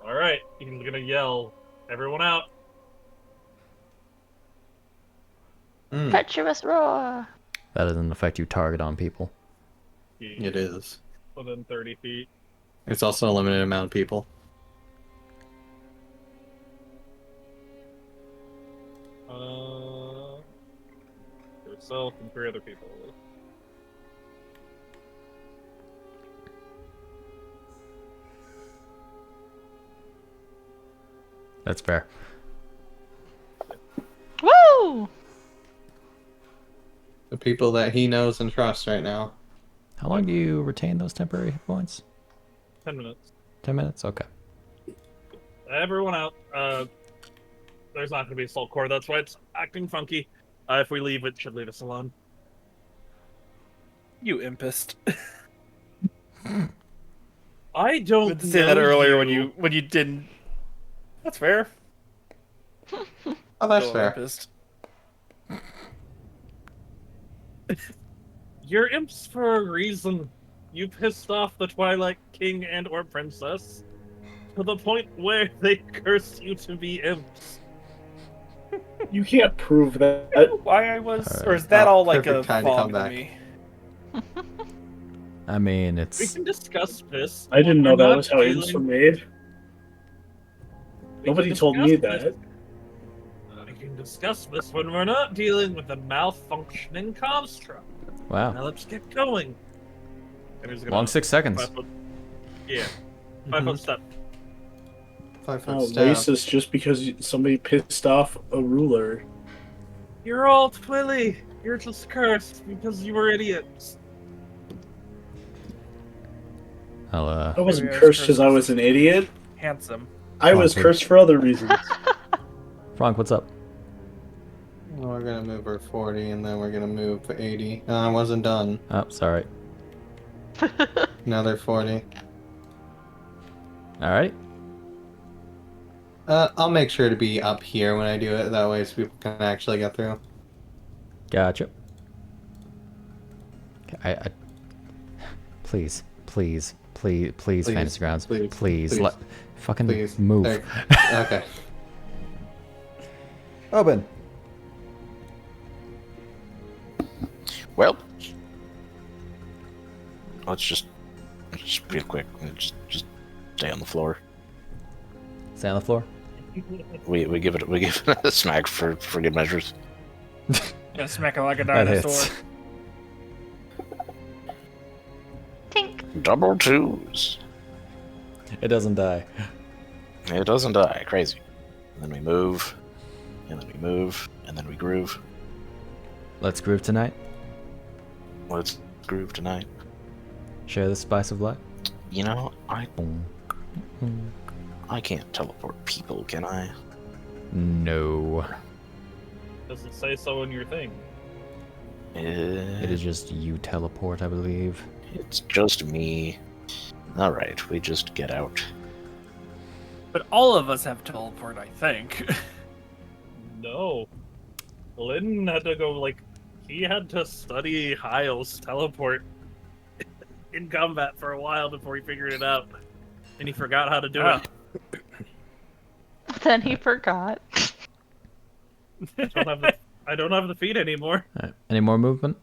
All right, he's gonna yell, "Everyone out!" Treacherous roar. That doesn't affect you target on people. It is. Within 30 feet. It's also a limited amount of people. Yourself and 3 other people. That's fair. Woo! The people that he knows and trusts right now. How long do you retain those temporary hit points? 10 minutes. 10 minutes? Okay. Everyone out. There's not gonna be assault core. That's why it's acting funky. If we leave, it should leave us alone. You impist. I don't meant to say that earlier when you didn't. That's fair. Oh, that's Still fair. Impist. You're imps for a reason. You pissed off the Twilight King and/or Princess to the point where they cursed you to be imps. You can't prove that. Why I was, or is that all like a Perfect time to come fog to back. me? I mean, We it's... can discuss this. I didn't know We're that not was how imps were made. We Nobody can told me discuss that. We can discuss this when we're not dealing with a malfunctioning construct. Wow. Now let's get going. And he's gonna Long 6 seconds. 5 foot, yeah. 5 foot step. 5 foot Oh, step. racist just because somebody pissed off a ruler. You're all Twilly. You're just cursed because you were idiots. I'll, I wasn't Maybe I was cursed because I was an idiot. Handsome. I Oh, was dude. cursed for other reasons. Franc, what's up? Well, we're gonna move her 40 and then we're gonna move 80. No, I wasn't done. Oh, sorry. Another 40. Alright. I'll make sure to be up here when I do it, that way so people can actually get through. Gotcha. Okay, please, Fantasy Grounds. Please. Fucking Please. move. There. Okay. Obin. Well, let's just real quick. Just stay on the floor. Stay on the floor. We give it a smack for good measures. Yeah, smack it like a That dinosaur. hits. Tink. Double twos. It doesn't die. It doesn't die. Crazy. And then we move, and then we move, and then we groove. Let's groove tonight. Let's groove tonight. Share the spice of life. You know, Boom. I can't teleport people, can I? No. Does it say so in your thing? It is just you teleport, I believe. It's just me. Alright, we just get out. But all of us have teleport, I think. No. Lynn had to go, he had to study Hyle's teleport in combat for a while before he figured it out. And he forgot how to do it. Then he forgot. I don't have the feet anymore. Alright. Any more movement?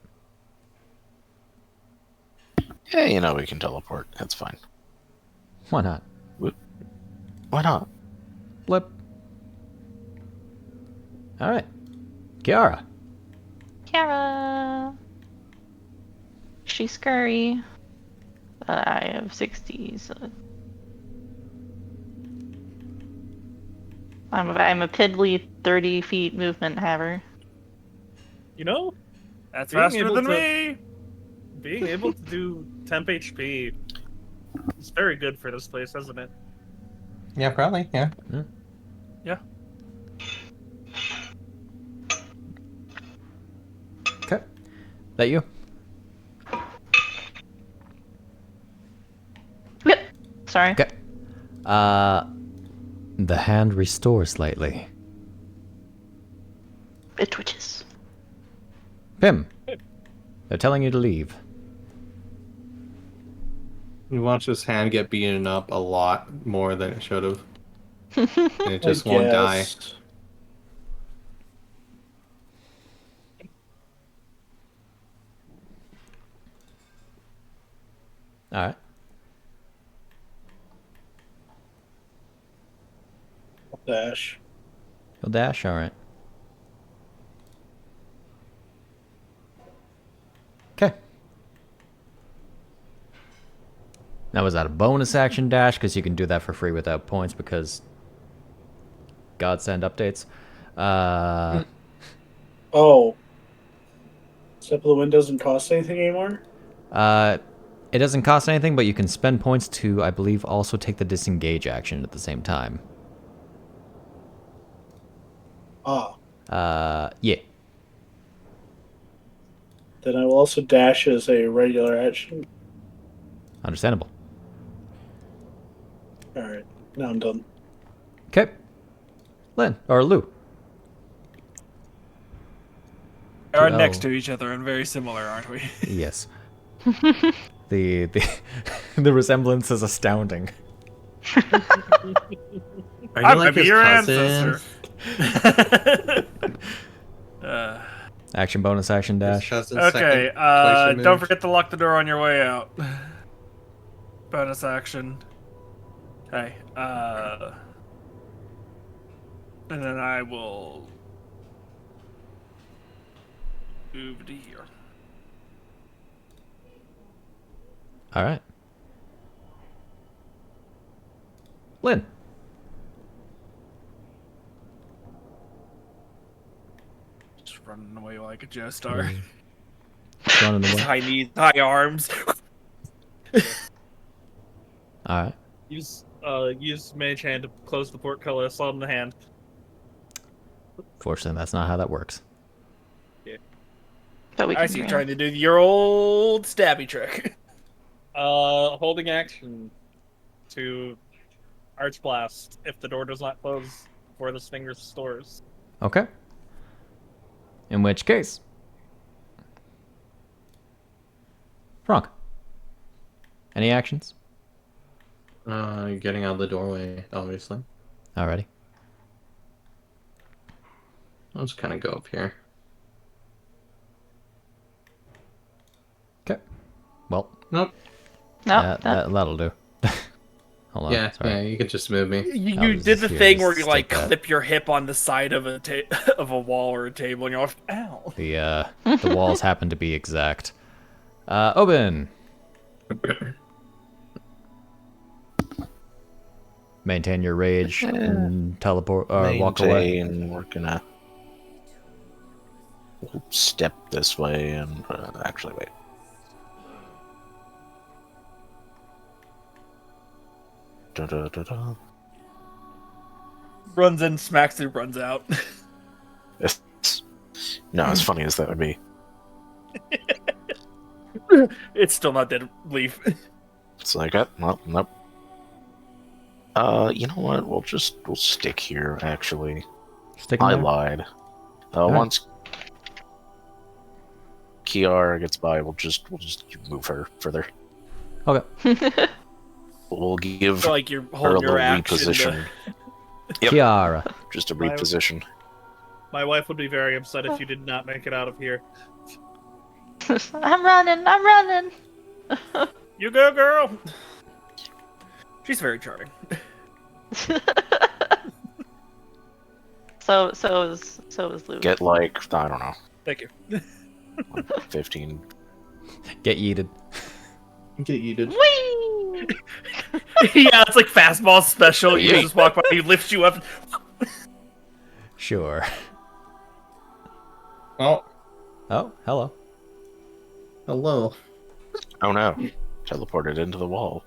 Yeah, we can teleport. That's fine. Why not? Why not? Blip. Alright. Chiara. Chiara. She's scurry. But I have 60, so I'm a piddly 30 feet movement haver. That's Being faster able than to- me. Being able to do temp HP is very good for this place, isn't it? Yeah, probably. Yeah. Okay. That you? Yep. Sorry. Okay. The hand restores slightly. It twitches. Pimm. They're telling you to leave. You watch this hand get beaten up a lot more than it should have. And it just won't die. guess. Alright. Dash. You'll dash? Alright. Okay. Now, was that a bonus action dash? Because you can do that for free without points because Godsend updates. Oh. Step of the Wind doesn't cost anything anymore? It doesn't cost anything, but you can spend points to, I believe, also take the disengage action at the same time. Ah. Yeah. Then I will also dash as a regular action. Understandable. Alright, now I'm done. Okay. Lynn, or Lou. We are Oh. next to each other and very similar, aren't we? Yes. The the resemblance is astounding. Are you I'm like his your cousin? ancestor. Action bonus action His dash. cousin Okay, second twice don't removed? forget to lock the door on your way out. Bonus action. Okay, and then I will move to here. Alright. Lynn. Just running away like a Joestar. Running away. High knees, high arms. Alright. Use Mage Hand to close the portcullis on the hand. Fortunately, that's not how that works. But we I can see you grant. trying to do your old stabby trick. Holding action to Arch Blast if the door does not close before this finger restores. Okay. In which case. Franc. Any actions? You're getting out of the doorway, obviously. Alrighty. I'll just kind of go up here. Okay. Well, Nope. No, that'll do. Hold on. Yeah, sorry. yeah, you can just move me. You I was did the here thing to where you like stick that. clip your hip on the side of a of a wall or a table, and you're like, "Ow!" The walls happen to be exact. Obin. Maintain your rage and teleport or walk away. And we're gonna step this way and actually wait. Da-da-da-da. Runs in, smacks it, runs out. No, as funny as that would be. It's still not dead leaf. It's like, nope. You know what? We'll stick here. Actually, Sticking I there? lied. right. Once Kiara gets by, we'll just move her further. Okay. We'll give Like you're her a holding little your action. reposition. Yep. Kiara. Just a reposition. My wife would be very upset if you did not make it out of here. I'm running. You go, girl. She's very charming. So is Lou. Get like, I don't know, Thank you. 15. Get yeeted. Get yeeted. Whee! Yeah, it's like fastball special. You Yeah. just walk by, he lifts you up. Sure. Oh, Oh, hello. hello. Oh no. Teleported into the wall.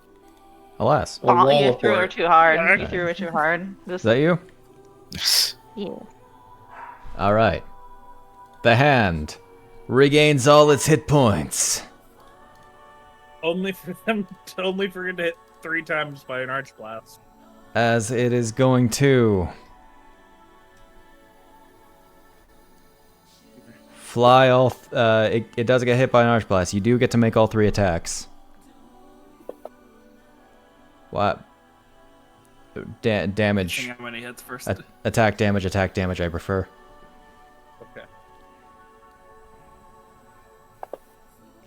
Alas. A Oh, you wall threw her report. too hard. Alright. You threw her too hard. Is that you? Yeah. All right. The hand regains all its hit points Only for it to hit 3 times by an arch blast. as it is going to fly all. It does get hit by an arch blast. You do get to make all 3 attacks. What? Damage. Seeing how many hits first. Attack damage. I prefer. Okay.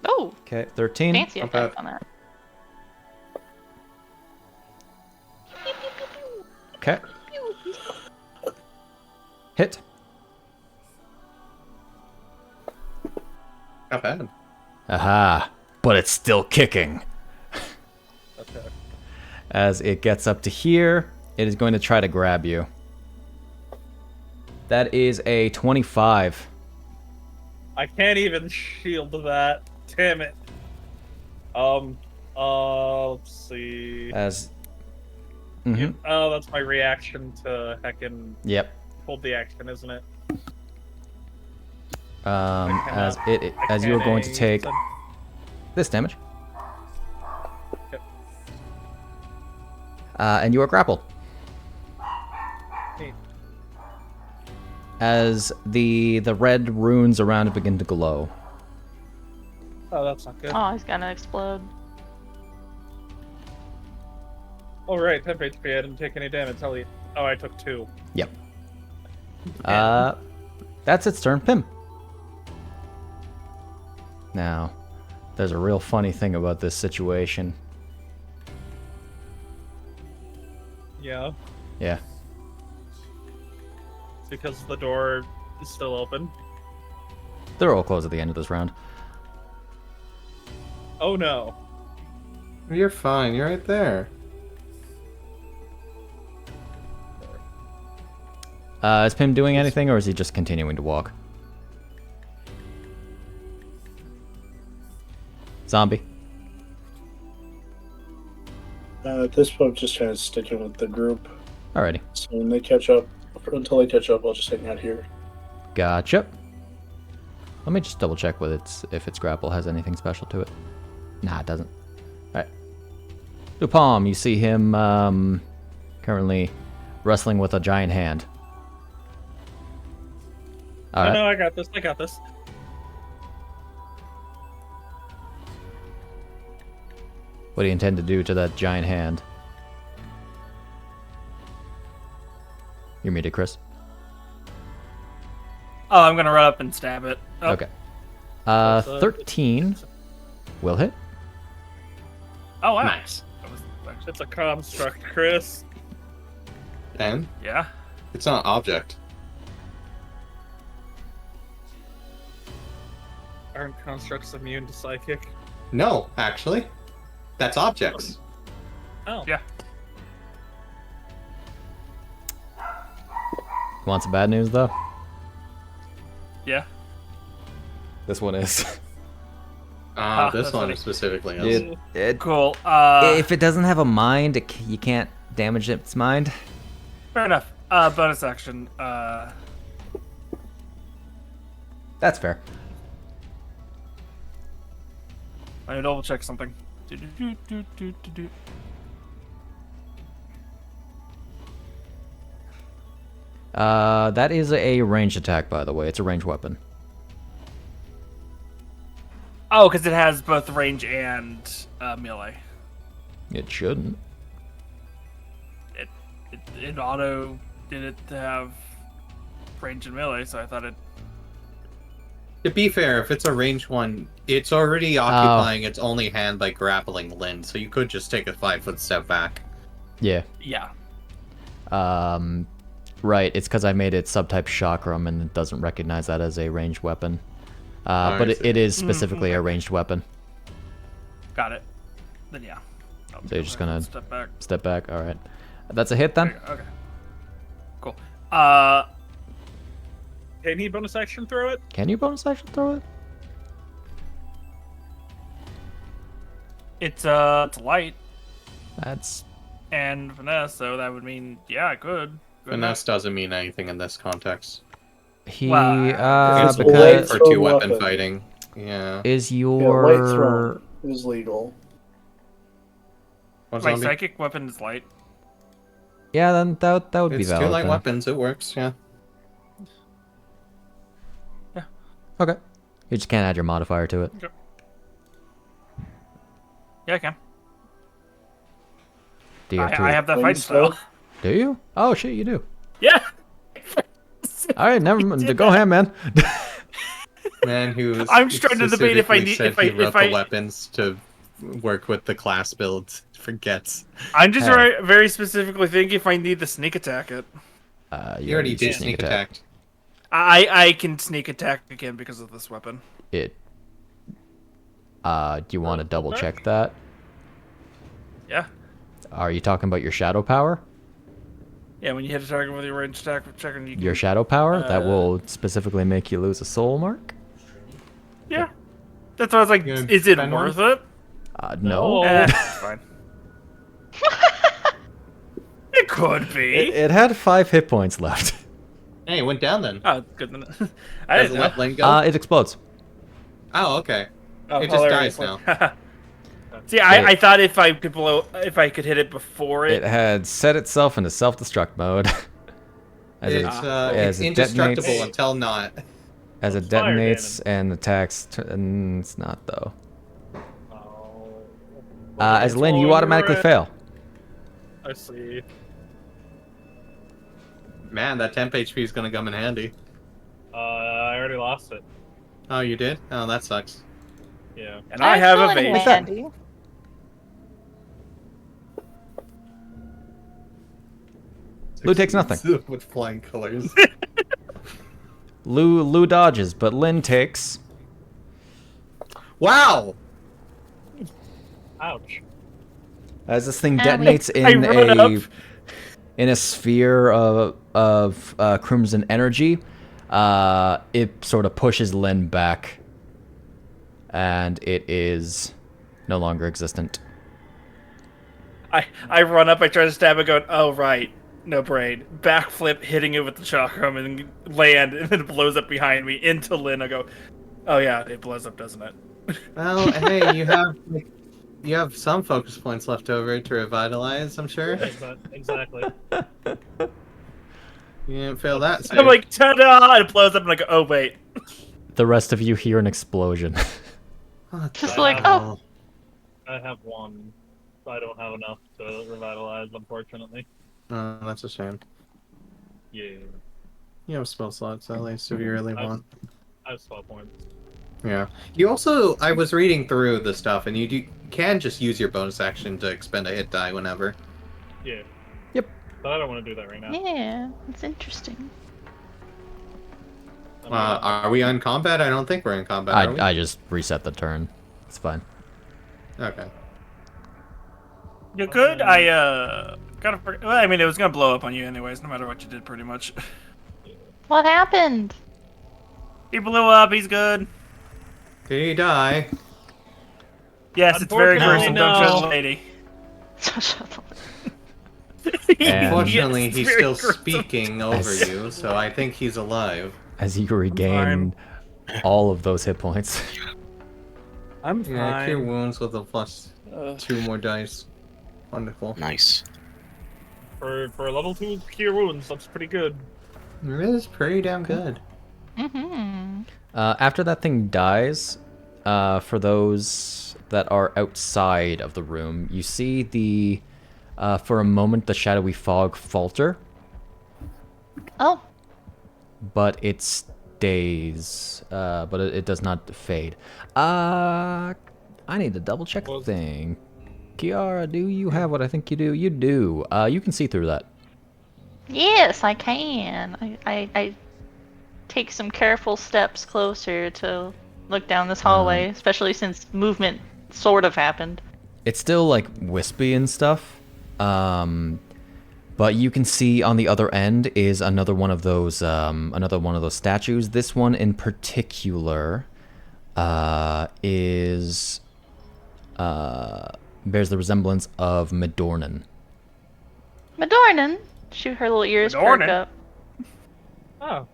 Oh, Okay, 13. fancy Not effect bad. on that. Okay. Hit. Not bad. Aha. But it's still kicking. Okay. As it gets up to here, it is going to try to grab you. That is a 25. I can't even shield that. Damn it. Let's see. As. Mhm. Oh, that's my reaction to heckin' Yep. hold the action, isn't it? As you are going to take this damage. Yep. And you are grappled. Neat. As the red runes around it begin to glow. Oh, that's not good. Oh, he's gonna explode. Oh, right, 10 HP. I didn't take any damage. Oh, I took 2. Yep. That's its turn. Pimm. Now, there's a real funny thing about this situation. Yeah, Yeah. it's because the door is still open. They're all closed at the end of this round. Oh no. You're fine. You're right there. Is Pimm doing anything, or is he just continuing to walk? Zombie. At this point, just kind of sticking with the group. Alrighty. So when they catch up, until they catch up, I'll just hang out here. Gotcha. Let me just double check with if its grapple has anything special to it. Nah, it doesn't. Alright. Luu-pomme, you see him currently wrestling with a giant hand. Oh, Alright. no, I got this. What do you intend to do to that giant hand? You're muted, Chris. Oh, I'm gonna run up and stab it. Oh. Okay. That's a- 13 will hit. Oh, wow. Nice. It's a construct, Chris. And Yeah. it's not object. Aren't constructs immune to psychic? No, actually. That's objects. Oh. Yeah. Want some bad news, though? Yeah. This one is. This that's one funny. specifically is. Cool. If it doesn't have a mind, you can't damage its mind. Fair enough. Bonus action. That's fair. Let me double check something. That is a ranged attack, by the way. It's a ranged weapon. Oh, because it has both range and melee. It shouldn't. It auto did it to have range and melee, so I thought it. To be fair, if it's a range one, it's already occupying its only hand by grappling Lynn, so you could just take a 5-foot step back. Yeah. Yeah. Right, it's because I made it subtype chakram and it doesn't recognize that as a ranged weapon. But it is specifically a ranged weapon. Got it. Then yeah. So you're just gonna step back. Step back. All right. That's a hit then. Okay. Cool. Can he bonus action throw it? Can you bonus action throw it? It's light That's and finesse, so that would mean yeah, I could. Finesse doesn't mean anything in this context. he. It's Because light For thrown 2-weapon weapon. fighting. Yeah. is Yeah, light your thrown is legal. What's My zombie? psychic weapon is light. yeah? Then that would be It's valid. 2 light then. weapons, it works, yeah. Okay. You just can't add your modifier to it. Yeah, I can. Do you have I have that Please fighting spell. don't. Do you? Oh shit, you do. Yeah. All right, never mind. Go ahead, man. Man who I'm just trying to debate if I specifically need- said if I- he wrote if I- the weapons to work with the class build forgets. I'm just Hey. very specifically thinking if I need to sneak attack it. You already used did sneak attack. I can sneak attack again because of this weapon. It. Do you want to double check that? Yeah. Are you talking about your shadow power? Yeah, when you hit a target with your range attack, checking you can. Your shadow power that will specifically make you lose a soul mark? Yeah. That's why I was like, You gonna is it spend worth it? No. It's fine. It could be. It had 5 hit points left. Hey, it went down then. Oh, good. I Does didn't it know. let Lynn go? It explodes. Oh, okay. Oh, It just dies hilarious. now. See, I thought if I could hit it before It had set itself into self-destruct mode. as It's it indestructible detonates, until not. as it fire detonates and attacks. It's not though. Oh. As Lynn, you you're automatically right. fail. I see. Man, that temp HP is gonna come in handy. I already lost it. Oh, you did? Oh, that sucks. Yeah. and I have still a in vase. handy. Lou takes nothing. With flying colors. Lou dodges, but Lynn takes. Wow! Ouch. As this thing Ow. detonates I run up. in a sphere of crimson energy, it sort of pushes Lynn back, and it is no longer existent. I run up, I try to stab it, going, oh, right. No brain. Backflip, hitting it with the chakram, and land, and then it blows up behind me into Lynn. I go, oh, yeah, it blows up, doesn't it? Well, hey, you have some focus points left over to revitalize, I'm sure. Exactly. You didn't fail that. I'm like, ta-da! And it blows up, and I go, oh, wait. The rest of you hear an explosion. Just like, oh, I have one. I don't have enough to revitalize, unfortunately. Oh, that's a shame. Yeah. You have spell slots at least if you really I- want. I have 12 points. Yeah. You also, I was reading through the stuff, and you can just use your bonus action to expend a hit die whenever. Yeah. Yep. But I don't want to do that right now. yeah, it's interesting. I mean, Are we on combat? I don't think we're in combat, are we? I just reset the turn. It's fine. Okay. You good? I, kind of, well, I mean, it was gonna blow up on you anyways, no matter what you did, pretty much. What happened? He blew up, he's good. Did he die? Yes, it's very Unfortunately, gruesome, don't judge no. the lady. And- Unfortunately, Yes, he's very still gruesome. speaking over you, so I think he's alive. As you regain all of those hit points. I'm Yeah, cure fine. wounds with a plus 2 more dice. Wonderful. Nice. For a level 2 cure wounds, that's pretty good. It is pretty damn good. Mm-hmm. After that thing dies, for those that are outside of the room, you see for a moment, the shadowy fog falter, Oh, but it stays, but it does not fade. I need to double check the thing. Chiara, do you have what I think you do? You do. You can see through that. yes, I can. I take some careful steps closer to look down this hallway, especially since movement sort of happened. It's still like wispy and stuff, but you can see on the other end is another one of those statues. This one in particular bears the resemblance of Midornin. Midornin, shoot her little ears perk up. Oh.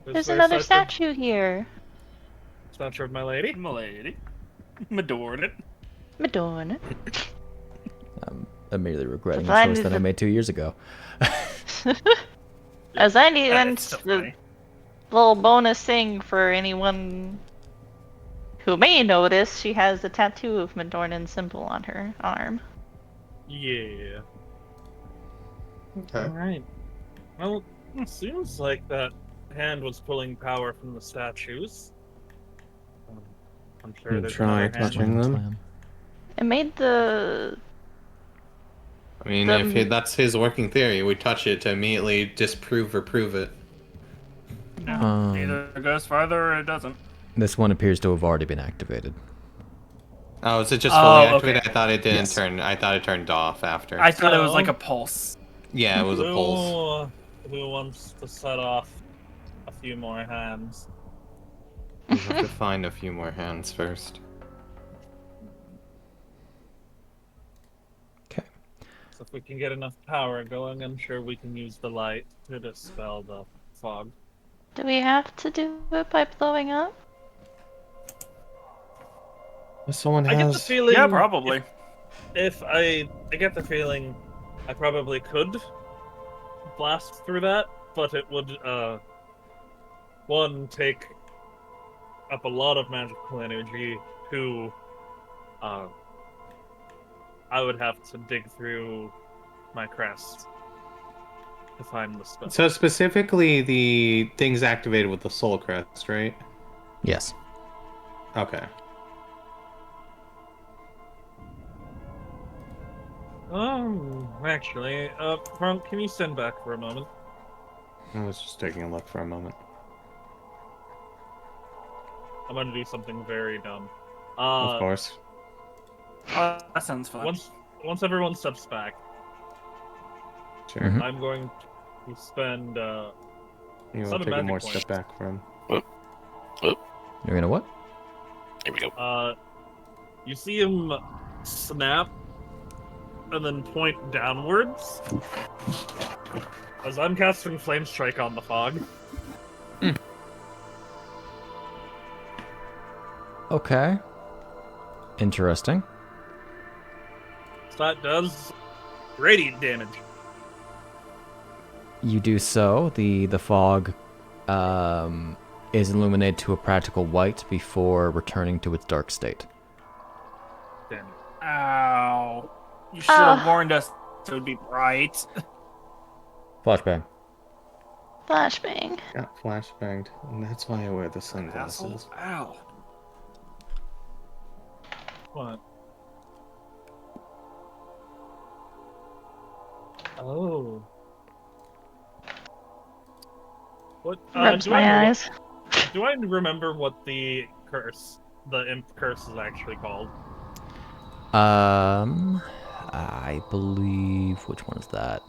There's another statue here. Statue of my lady? My lady. Midornin. Midornin. I'm immediately regretting If I the choice knew that I the- made 2 years ago. As I need That's so the funny. little bonus thing for anyone who may notice, she has a tattoo of Midornin's symbol on her arm. Yeah. Okay. Alright. Well, it seems like that hand was pulling power from the statues. I'm sure there's Try another hand. touching them. It made the I mean, if that's his working theory, we touch it to immediately disprove or prove it. No, either it goes farther or it doesn't. This one appears to have already been activated. Oh, is it just fully Oh, activated? okay. I thought it didn't Yes. turn. I thought it turned off after. I thought it was like a pulse. Yeah, it was a pulse. Who wants to set off a few more hands? We have to find a few more hands first. Okay. So if we can get enough power going, I'm sure we can use the light to dispel the fog. Do we have to do it by blowing up? Someone I get the has. feeling. Yeah, probably. If I get the feeling, I probably could blast through that, but it would one take up a lot of magical energy. Two, I would have to dig through my crest to find the spell. So specifically, the things activated with the soul crest, right? Yes. Okay. Actually, Franc, can you stand back for a moment? I was just taking a look for a moment. I'm gonna do something very dumb. Of course. That sounds fun. Once everyone steps back, Sure. Mhm. I'm going to spend You will Summon take a magic more point. step back from. You're gonna what? Here we go. You see him snap and then point downwards as I'm casting Flame Strike on the fog. Okay. Interesting. So that does radiant damage. You do so. The fog is illuminated to a practical white before returning to its dark state. Damn. Ow. You should have warned us it would be bright. Flashbang. Flashbang. Got flashbanged, and that's why I wear the sunglasses. Ow. What? Oh. What? Rubs my eyes. Do I remember what the imp curse is actually called? I believe, which one is that?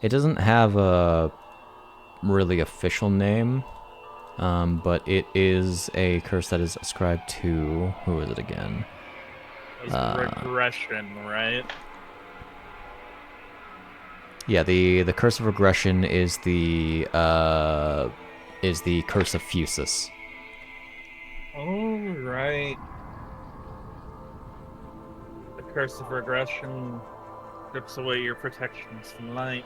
It doesn't have a really official name, but it is a curse that is ascribed to, who is it again? It's regression, right? Yeah, the curse of regression is the curse of Fusus. Oh, right. Curse of Regression strips away your protections from light.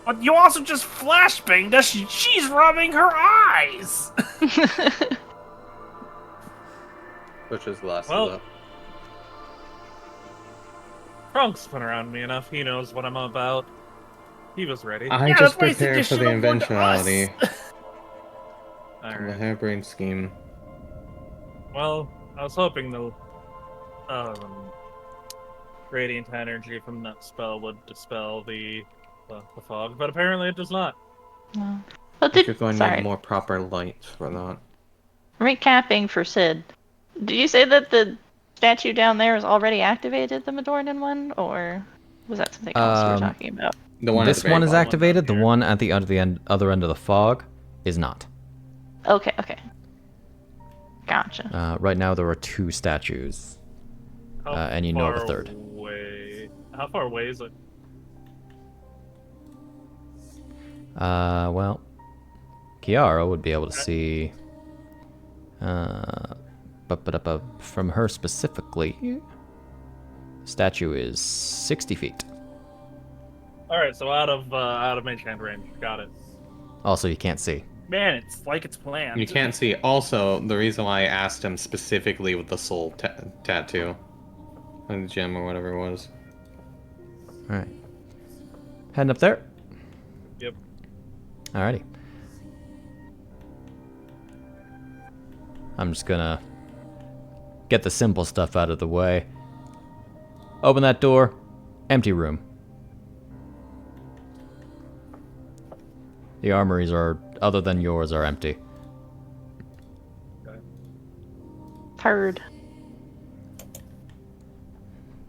But you also just flashbanged us. She's rubbing her eyes. Pushes glasses Well, up. Franc's been around me enough. He knows what I'm about. He was ready. I Yeah, just that's why I said prepare you for the should've warned us. eventuality. The Alright. harebrained scheme. Well, I was hoping the radiant energy from that spell would dispel the fog, but apparently it does not. No. But You're going to sorry. need more proper light for that. Recapping for Sid. Did you say that the statue down there is already activated, the Madornan one, or was that something else we were talking about? The one at This the very one is bottom. activated. The here. one at the other end of the fog is not. Okay, okay. Gotcha. Right now there are 2 statues. How And you know the far third. How far away is it? Well, Chiara would be able to see. But from her specifically, statue is 60 feet. Alright, so out of mage hand range. Got it. Also, you can't see. Man, it's like it's planned. You can't see. Also, the reason why I asked him specifically with the soul tattoo. And the gem or whatever it was. Alright. Heading up there. Yep. Alrighty. I'm just gonna get the simple stuff out of the way. Open that door. Empty room. The armories are, other than yours, are empty. Heard.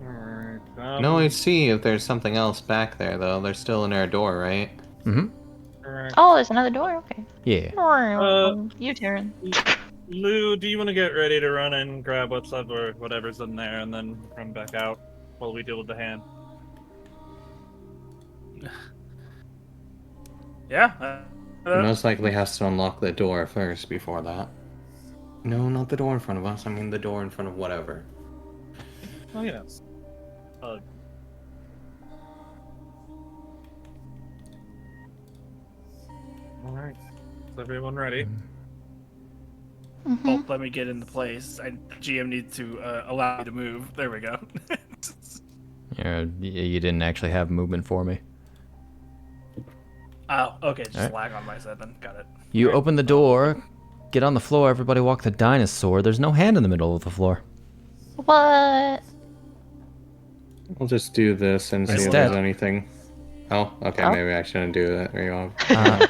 Alright. No, I see if there's something else back there, though. There's still another door, right? Mm-hmm. Alright. Oh, there's another door? Okay. Yeah. U-turn. Lou, do you want to get ready to run and grab whatever's in there and then run back out while we deal with the hand? Yeah. He most likely has to unlock the door first before that. No, not the door in front of us. I mean the door in front of whatever. Oh, yes. Alright. Is everyone ready? Oh, let me get into place. GM needs to allow me to move. There we go. You didn't actually have movement for me. Oh, okay. Just Alright. lag on my side then. Got it. You open the door, get on the floor, everybody walk the dinosaur. There's no hand in the middle of the floor. What? We'll just do this and see if Instead- there's anything. Oh, okay, Oh. maybe I shouldn't do that very often.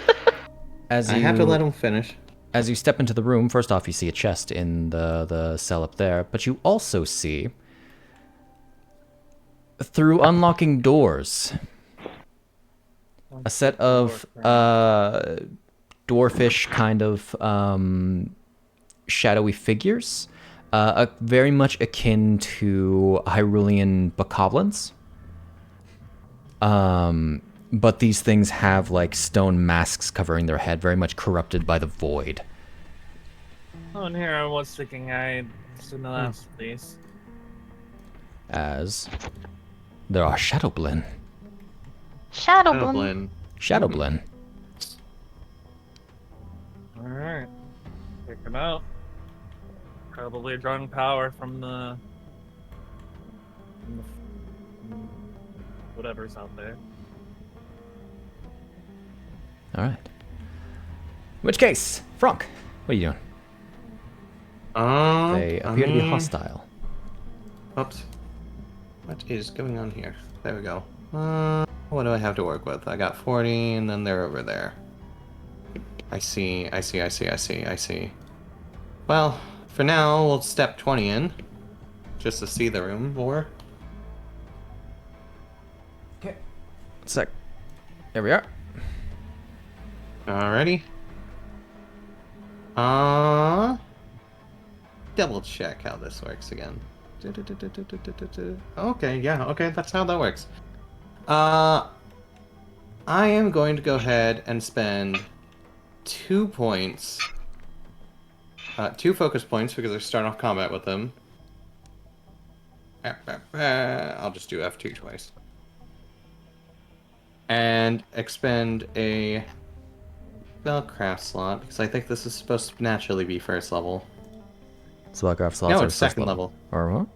As I you have to let him finish. As you step into the room, first off, you see a chest in the cell up there, but you also see, through unlocking doors, a set of dwarfish kind of shadowy figures, very much akin to Hyrulean bokoblins. But these things have like stone masks covering their head, very much corrupted by the void. Oh, and here I was thinking I'd seen the last of these. As there are Shadowblin. Shadowblin. Shadowblin. Alright. Check them out. Probably drawing power from the whatever's out there. Alright. In which case, Franc, what are you doing? They appear to be hostile. Oops. What is going on here? There we go. What do I have to work with? I got 40, and then they're over there. I see. Well, for now, we'll step 20 in. Just to see the room more. Okay. Sec. There we are. Alrighty. Double check how this works again. Okay, yeah, okay, that's how that works. I am going to go ahead and spend 2 points. 2 focus points because I start off combat with them. I'll just do F2 twice. And expend a spellcraft slot, because I think this is supposed to naturally be first level. Spellcraft slots No, are it's first second level. Or what?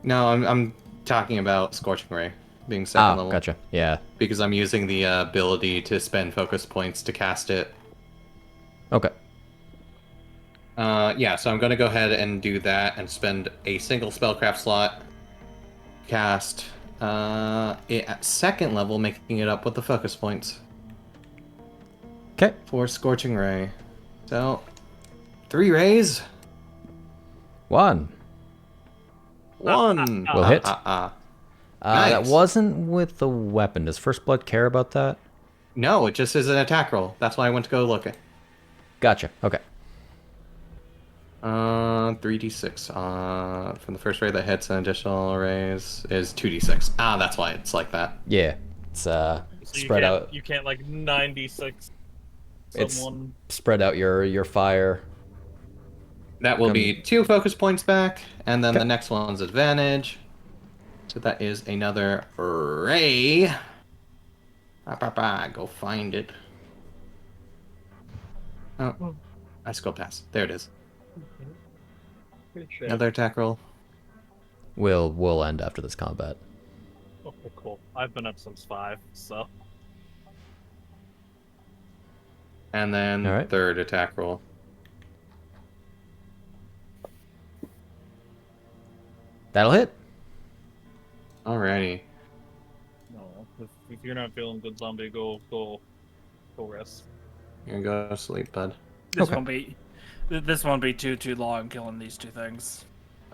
No, I'm talking about Scorching Ray being second level. Gotcha. Yeah. Because I'm using the ability to spend focus points to cast it. Okay. Yeah, so I'm going to go ahead and do that and spend a single spellcraft slot. Cast it at second level, making it up with the focus points. Okay. For Scorching Ray. So, 3 rays. 1. 1. Will hit. Nice. That wasn't with the weapon. Does First Blood care about that? No, it just is an attack roll. That's why I went to go look at. Gotcha. Okay. 3d6. From the first ray that hits, an additional raise is 2d6. That's why it's like that. Yeah. It's So spread out. You can't like 96 someone. It's spread out your fire. That will be 2 focus points back, and then Okay. the next one's advantage. So that is another ray. Go find it. Oh, I scroll past. There it is. Another attack roll. We'll end after this combat. Okay, cool. I've been up since 5, so. And then All right. third attack roll. That'll hit. Alrighty. No, if you're not feeling good, zombie, go rest. You're gonna go to sleep, bud. This Okay. won't be too long killing these two things.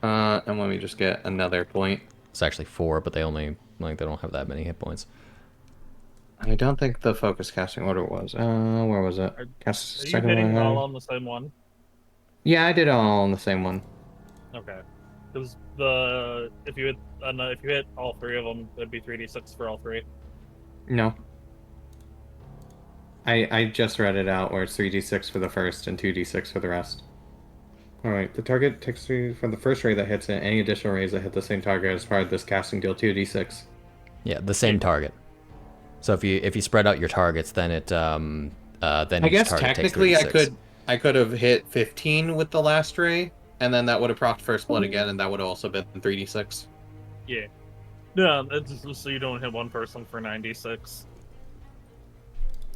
And let me just get another point. It's actually 4, but they don't have that many hit points. I don't think the focus casting order was. Where was it? Cast Are you second hitting one. all on the same one? Yeah, I did it all on the same one. Okay. Because if you hit all 3 of them, it'd be 3d6 for all 3. No. I just read it out where it's 3d6 for the first and 2d6 for the rest. Alright, the target takes 3 from the first ray that hits it. Any additional rays that hit the same target as part of this casting deal 2d6. Yeah, the same target. So if you spread out your targets, then then I each guess target takes technically 3d6. I could have hit 15 with the last ray, and then that would have procced first blood again, and that would have also been 3d6. Yeah. No, it's just so you don't hit one person for 96.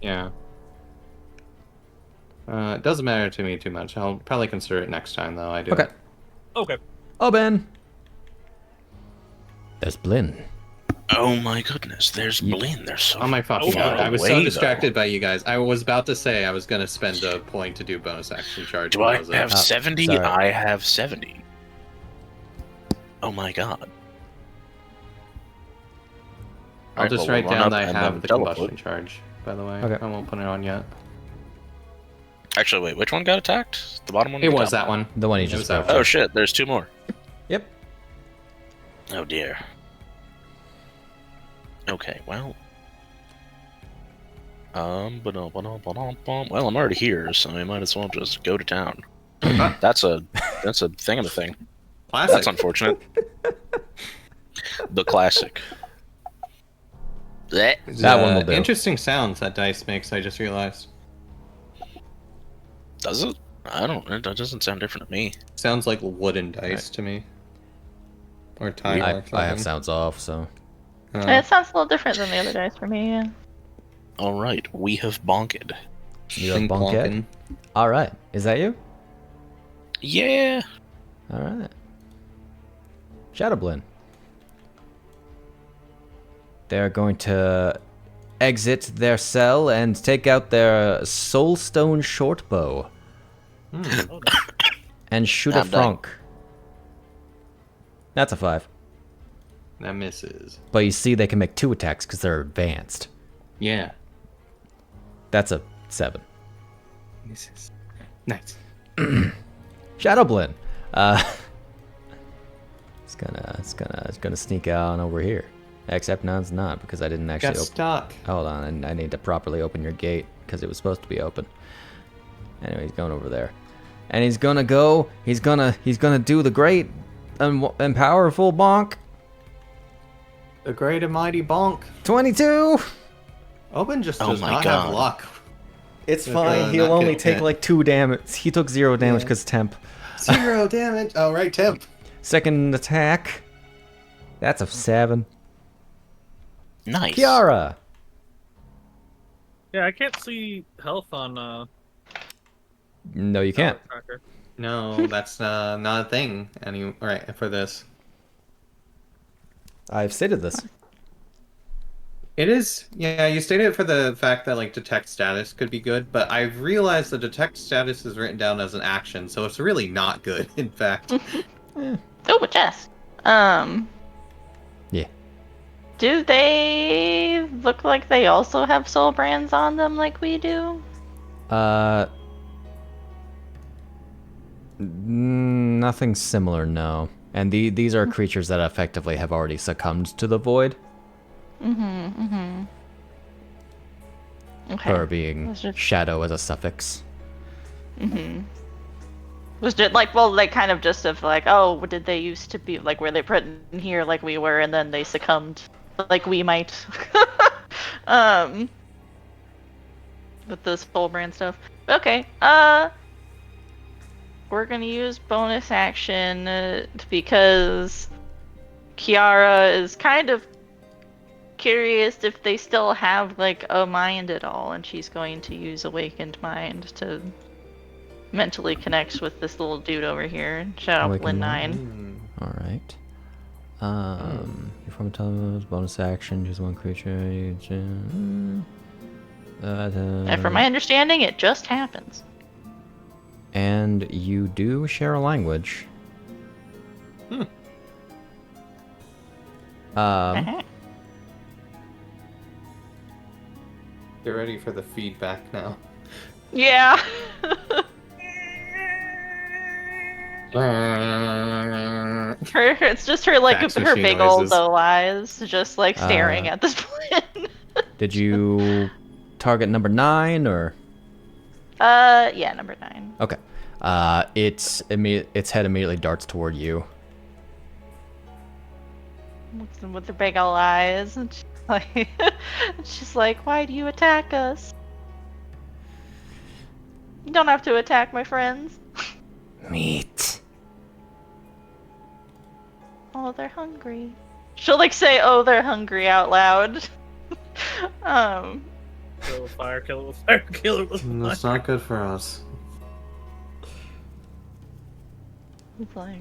Yeah. It doesn't matter to me too much. I'll probably consider it next time, though. I do. Okay. Okay. Obin. There's Blynn. Oh my goodness, there's Blynn. There's so Oh my fucking far god! I was away, so though. distracted by you guys. I was about to say I was gonna spend a point to do bonus action charge. Do but I that was it. have 70? sorry. I have 70. Oh my god. I'll just write run down up that I and have then the teleport. combustion charge. By the way, Okay. I won't put it on yet. Actually, wait, which one got attacked? The bottom one? It or the was top that one. The one he It just was that spoke one. Oh to. shit, there's 2 more. Yep. Oh dear. Okay, well. Well, I'm already here, so I might as well just go to town. That's a thing of a thing. Classic. That's unfortunate. The classic. Blech. That one will do. Interesting sounds that dice makes. I just realized. Does it? I don't. It doesn't sound different to me. Sounds like wooden dice to me. Or tile or something. I have sounds off, so. It sounds a little different than the other dice for me, yeah. All right, we have bonked. You have Shing Bonkhead? plonkin'. All right. Is that you? Yeah. All right. Shadow Blynn. They're going to exit their cell and take out their soulstone shortbow Oh, and shoot I'm a done. Franc. That's a 5. That misses. But you see, they can make 2 attacks because they're advanced. Yeah. That's a 7. Misses. Nice. Shadow Blynn. It's gonna sneak on over here. Except none's not because I didn't actually Got open. stuck. Hold on, I need to properly open your gate because it was supposed to be open. Anyway, he's going over there, and he's gonna go. He's gonna do the great and powerful bonk. The great and mighty bonk. 22. Obin just Oh does my not God. have luck. It's If, fine. He'll not only getting take hit. like 2 damage. He took 0 damage Yeah. because temp. 0 damage. Oh, right, temp. Second attack. That's a 7. Nice. Chiara. Yeah, I can't see health on No, you can't. tracker. No, that's not a thing right for this. I've stated this. It is, yeah, you stated it for the fact that, like, detect status could be good, but I've realized the detect status is written down as an action, so it's really not good, in fact. Oh, a chest. Yeah. Do they look like they also have soul brands on them like we do? Nothing similar, no. And these are creatures that effectively have already succumbed to the void. Okay. Her being Was it- shadow as a suffix. Was just like, well, like kind of just of like, oh, did they used to be like, were they put in here like we were, and then they succumbed like we might, with this soul brand stuff. Okay, we're gonna use bonus action because Chiara is kind of curious if they still have like a mind at all, and she's going to use awakened mind to mentally connect with this little dude over here. Shout out Awakened Lynn mind? 9. All right. You form a teleport, bonus action, choose one creature. And from my understanding, it just happens. And you do share a language. Uh-huh. Get ready for the feedback now. Yeah. It's just her like Fax her machine big old noises. doe eyes, just like staring at this plan. Did you target number 9 or? Yeah, number 9. Okay. Its head immediately darts toward you. With her big old eyes, and she's like, "Why do you attack us? You don't have to attack my friends." Meat. Oh, they're hungry. She'll like say, "Oh, they're hungry" out loud. Kill it with fire, kill it with fire, kill it with fire. That's not good for us. It's like,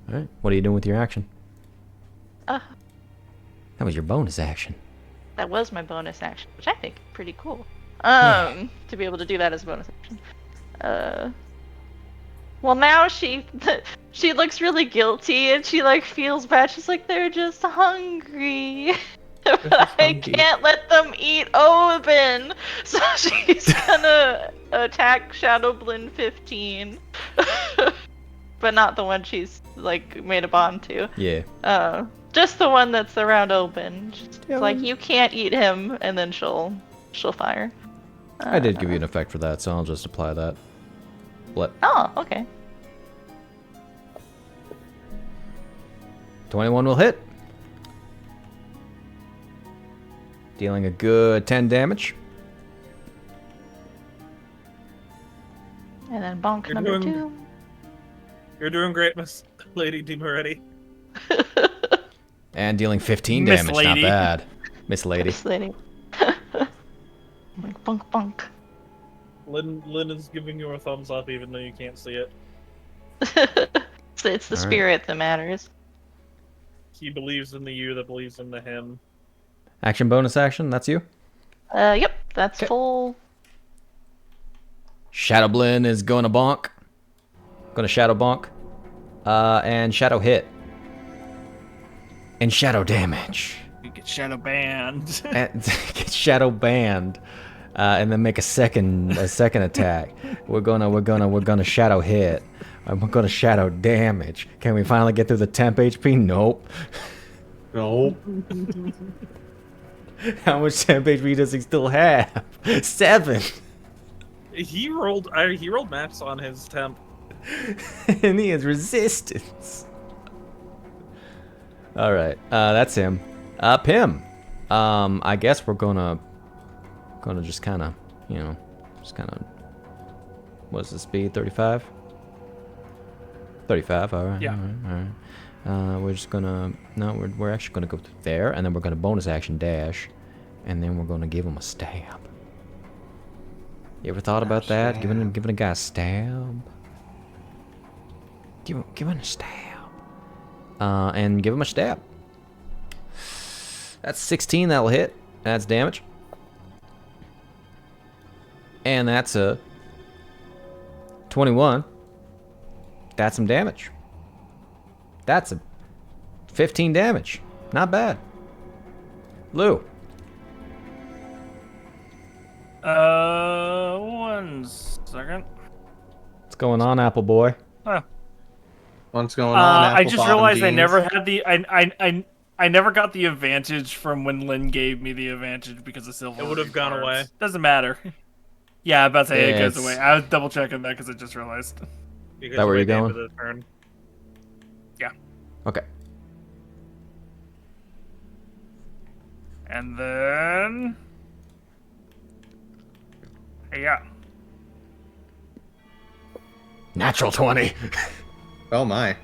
All right. What are you doing with your action? uh, That was your bonus action. that was my bonus action, which I think is pretty cool. To be able to do that as a bonus action. Well, now she looks really guilty and she like feels bad. She's like, they're just hungry. But I can't let them eat Obin. So she's gonna attack Shadowblin 15. But not the one she's like made a bond to. Yeah. Just the one that's around Obin. Just like, you can't eat him, and then she'll fire. I did give you an effect for that, so I'll just apply that. What? Oh, okay. 21 will hit. Dealing a good 10 damage. And then bonk You're number doing- 2. You're doing great, Miss Lady Di Moretti. And dealing 15 Miss damage, Lady. not bad. Miss Lady. This lady. Like, bonk bonk. Lynn is giving you a thumbs up even though you can't see it. So it's the Alright. spirit that matters. He believes in the you that believes in the him. Action bonus action, that's you? Yep, that's Okay. full. Shadowblin is going to bonk. Gonna shadow bonk. And shadow hit. And shadow damage. You get shadow banned. And get shadow banned. And then make a second attack. We're gonna shadow hit. I'm gonna shadow damage. Can we finally get through the temp HP? Nope. No. How much temp HP does he still have? 7. He rolled max on his temp. And he has resistance. All right, that's him. Pimm. I guess we're gonna just kind of, what's the speed? 35. 35. All right. Yeah. All right. We're just gonna we're actually gonna go through there, and then we're gonna bonus action dash, and then we're gonna give him a stab. You ever thought about that? Giving a guy a stab. Give him a stab. And give him a stab. That's 16. That'll hit. That's damage. And that's a 21. That's some damage. That's a 15 damage. Not bad. Lou. 1 second. What's going on, Apple Boy? What's going on? I just Apple-bottom realized I jeans? never had the I never got the advantage from when Lynn gave me the advantage because of silver. It would have gone away. Doesn't matter. Yeah, I'm about to say it goes It's- away. I was double checking that because I just realized. Because That where you you're wait going? the turn. Okay. And then yeah. Natural 20. Oh my.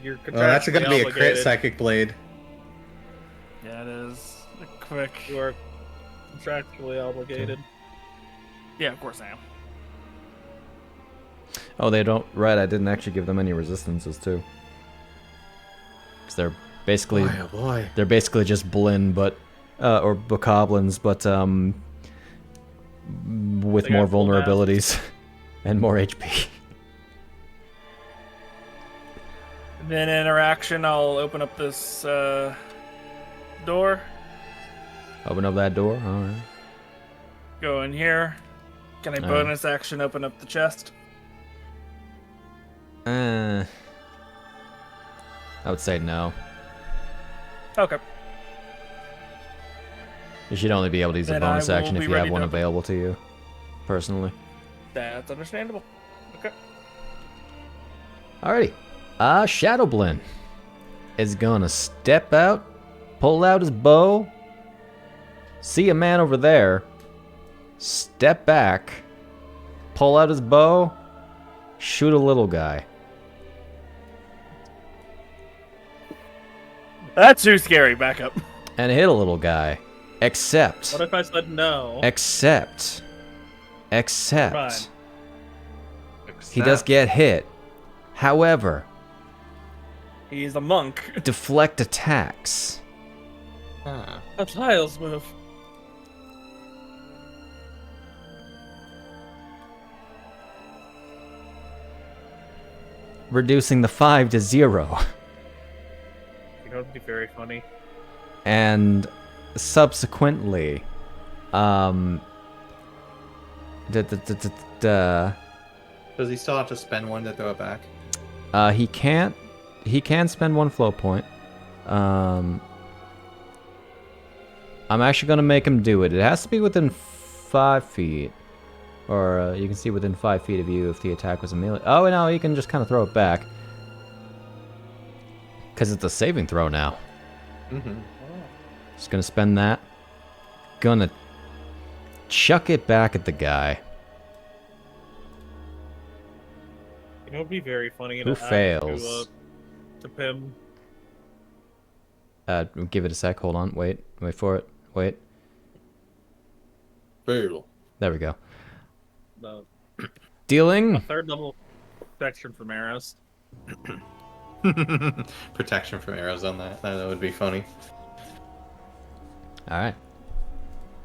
You're Oh, that's contractually gonna be a crit obligated. psychic blade. Yeah, it is. Quick. You are contractually obligated. Yeah, of course I am. Oh, they don't. Right, I didn't actually give them any resistances too. Because they're basically Boy, oh boy. they're basically just Blinn, but or bokoblins, but with They more got full masks. vulnerabilities and more HP. And then interaction, I'll open up this door. Open up that door. All right. Go in here. Can I Alright. bonus action open up the chest? I would say no. Okay. You should only be able to use a Then bonus I will action if be you have ready one to- available to you, personally. That's understandable. Okay. Alrighty. Shadow Blinn is gonna step out, pull out his bow, see a man over there, step back, pull out his bow, shoot a little guy. That's too scary. Back up. And hit a little guy. Except. What if I said no? Except. Fine. He does get hit. However, He's a monk. deflect attacks. Huh. A child's move. Reducing the 5 to 0. You know, it'd be very funny. And subsequently, Does he still have to spend one to throw it back? he can spend 1 flow point. I'm actually gonna make him do it. It has to be within 5 feet. Or you can see within 5 feet of you if the attack was a melee. Oh, no, you can just kind of throw it back. Because it's a saving throw now. Mm-hmm. Just gonna spend that. Gonna chuck it back at the guy. You know, it'd be very funny. Who to add fails? To Pimm. Give it a sec. Hold on. Wait for it. Wait. Fail. There we go. The Dealing. third level protection from arrows. Protection from arrows on that. That would be funny. Alright.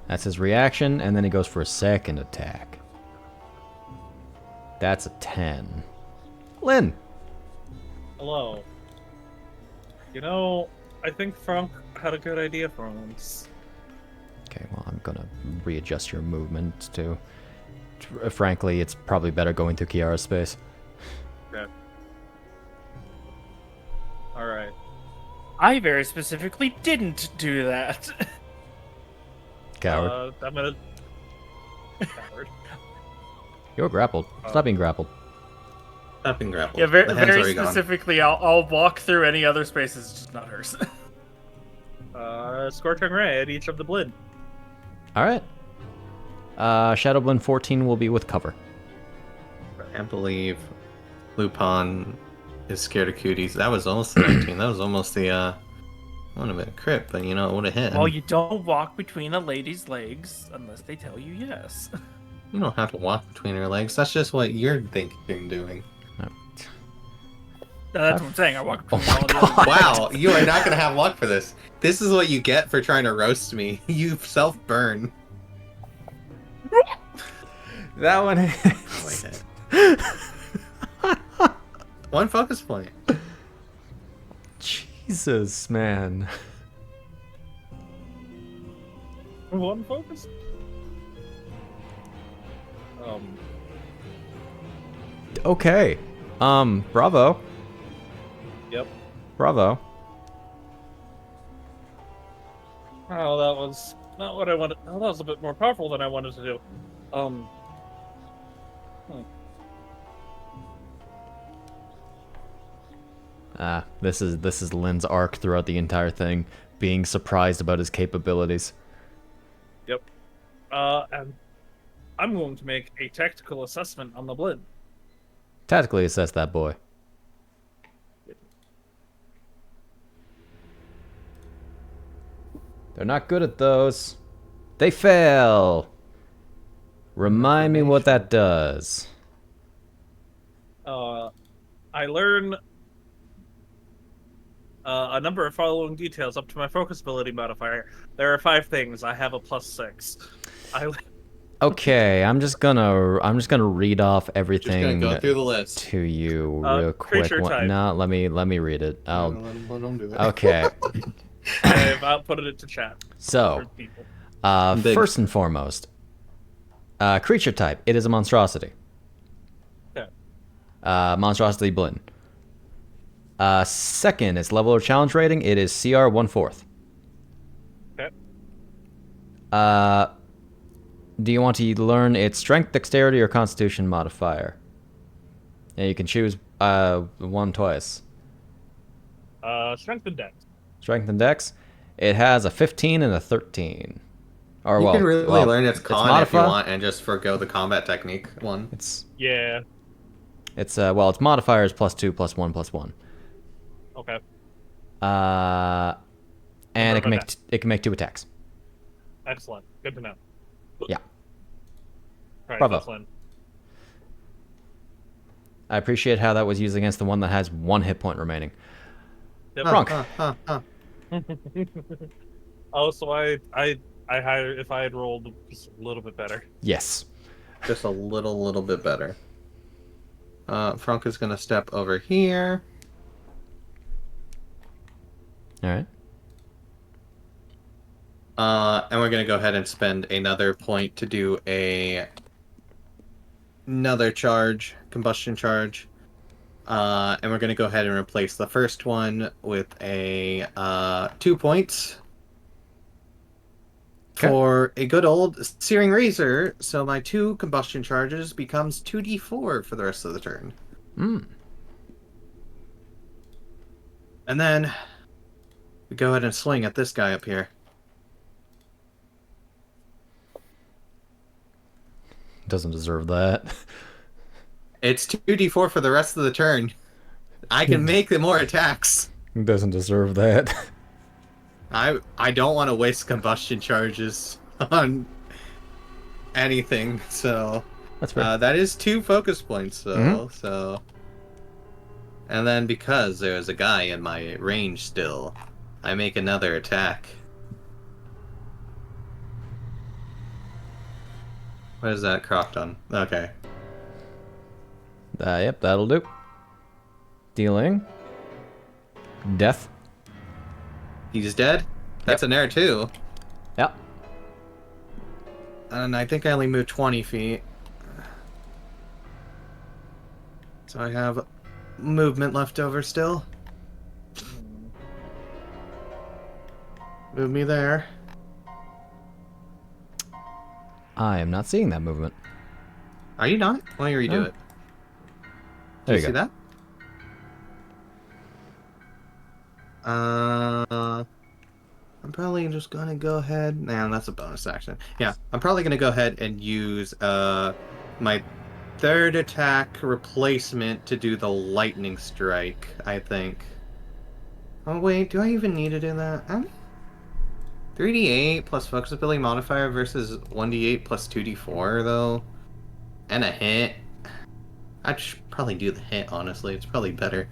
That's his reaction, and then he goes for a second attack. That's a 10. Lynn! Hello. You know, I think Franc had a good idea for once. Okay, well, I'm gonna readjust your movement too. Frankly, it's probably better going through Chiara's space. Okay. Alright. I very specifically didn't do that. Coward. I'm gonna... Coward. You're grappled. Stop being grappled. I've been grappled. Yeah, very, The hand's very already gone. specifically, I'll walk through any other spaces, just not hers. Scorching Ray at each of the blid. Alright. Shadowblend 14 will be with cover. I can't believe Luu-pomme is scared of cooties. That was almost the 19. That was almost the, would have been a crit, but you know, it would have hit. Well, you don't walk between a lady's legs unless they tell you yes. You don't have to walk between her legs. That's just what you're thinking doing. No, that's what I'm saying. I walk between my all the God. other Wow, you are not gonna have luck for this. This is what you get for trying to roast me. You self-burn. That one Oh my god. One focus point. Jesus, man. One focus. Okay. Bravo. Yep. Bravo. Oh, that was not what I wanted. Oh, that was a bit more powerful than I wanted to do. This is Lynn's arc throughout the entire thing, being surprised about his capabilities. Yep. And I'm going to make a tactical assessment on the blid. Tactically assess that boy. They're not good at those. They fail. Remind me what that does. I learn a number of following details up to my focus ability modifier. There are 5 things. I have a +6. Okay, I'm just gonna read off everything Just gonna go through the list. to you real quick. Creature type. No, let me read it. Let him do it. Okay. I've outputted it to chat. So, For people. first and foremost, creature type. It is a monstrosity. Okay. Monstrosity Blinn. Second, its level or challenge rating. It is CR 1/4. Okay. Do you want to learn its strength, dexterity, or constitution modifier? Yeah, you can choose one twice. Strength and dex. Strength and dex. It has a 15 and a 13. Or You well, can really well, learn its con if you modifier. want and just forgo the combat technique one. Yeah. Its modifier is +2, +1, +1. Okay. And it can make 2 attacks. Excellent. Good to know. Yeah. All right, Bravo. Jocelyn. I appreciate how that was used against the one that has 1 hit point remaining. Yep. Franc. Oh, so I had, if I had rolled just a little bit better. Yes. Just a little bit better. Franc is gonna step over here. All right. And we're gonna go ahead and spend another point to do another charge, combustion charge. And we're gonna go ahead and replace the first one with a 2 points for a good old searing razor. So my 2 combustion charges becomes 2d4 for the rest of the turn. And then we go ahead and swing at this guy up here. Doesn't deserve that. It's 2d4 for the rest of the turn. I can make more attacks. Doesn't deserve that. I don't want to waste combustion charges on anything, so That's fair. that is 2 focus points, though. So, and then because there's a guy in my range still, I make another attack. What is that cropped on? Okay. Yep, that'll do. Dealing. Death. He's dead? That's an air too. Yep. And I think I only moved 20 feet. So I have movement left over still. Move me there. I am not seeing that movement. Are you not? Let me redo No. it. There you you see go. that? I'm probably just gonna go ahead. Nah, that's a bonus action. Yeah, I'm probably gonna go ahead and use my third attack replacement to do the lightning strike, I think. Oh wait, do I even need to do that? 3d8 plus focus ability modifier versus 1d8 plus 2d4 though. And a hit. I should probably do the hit, honestly. It's probably better.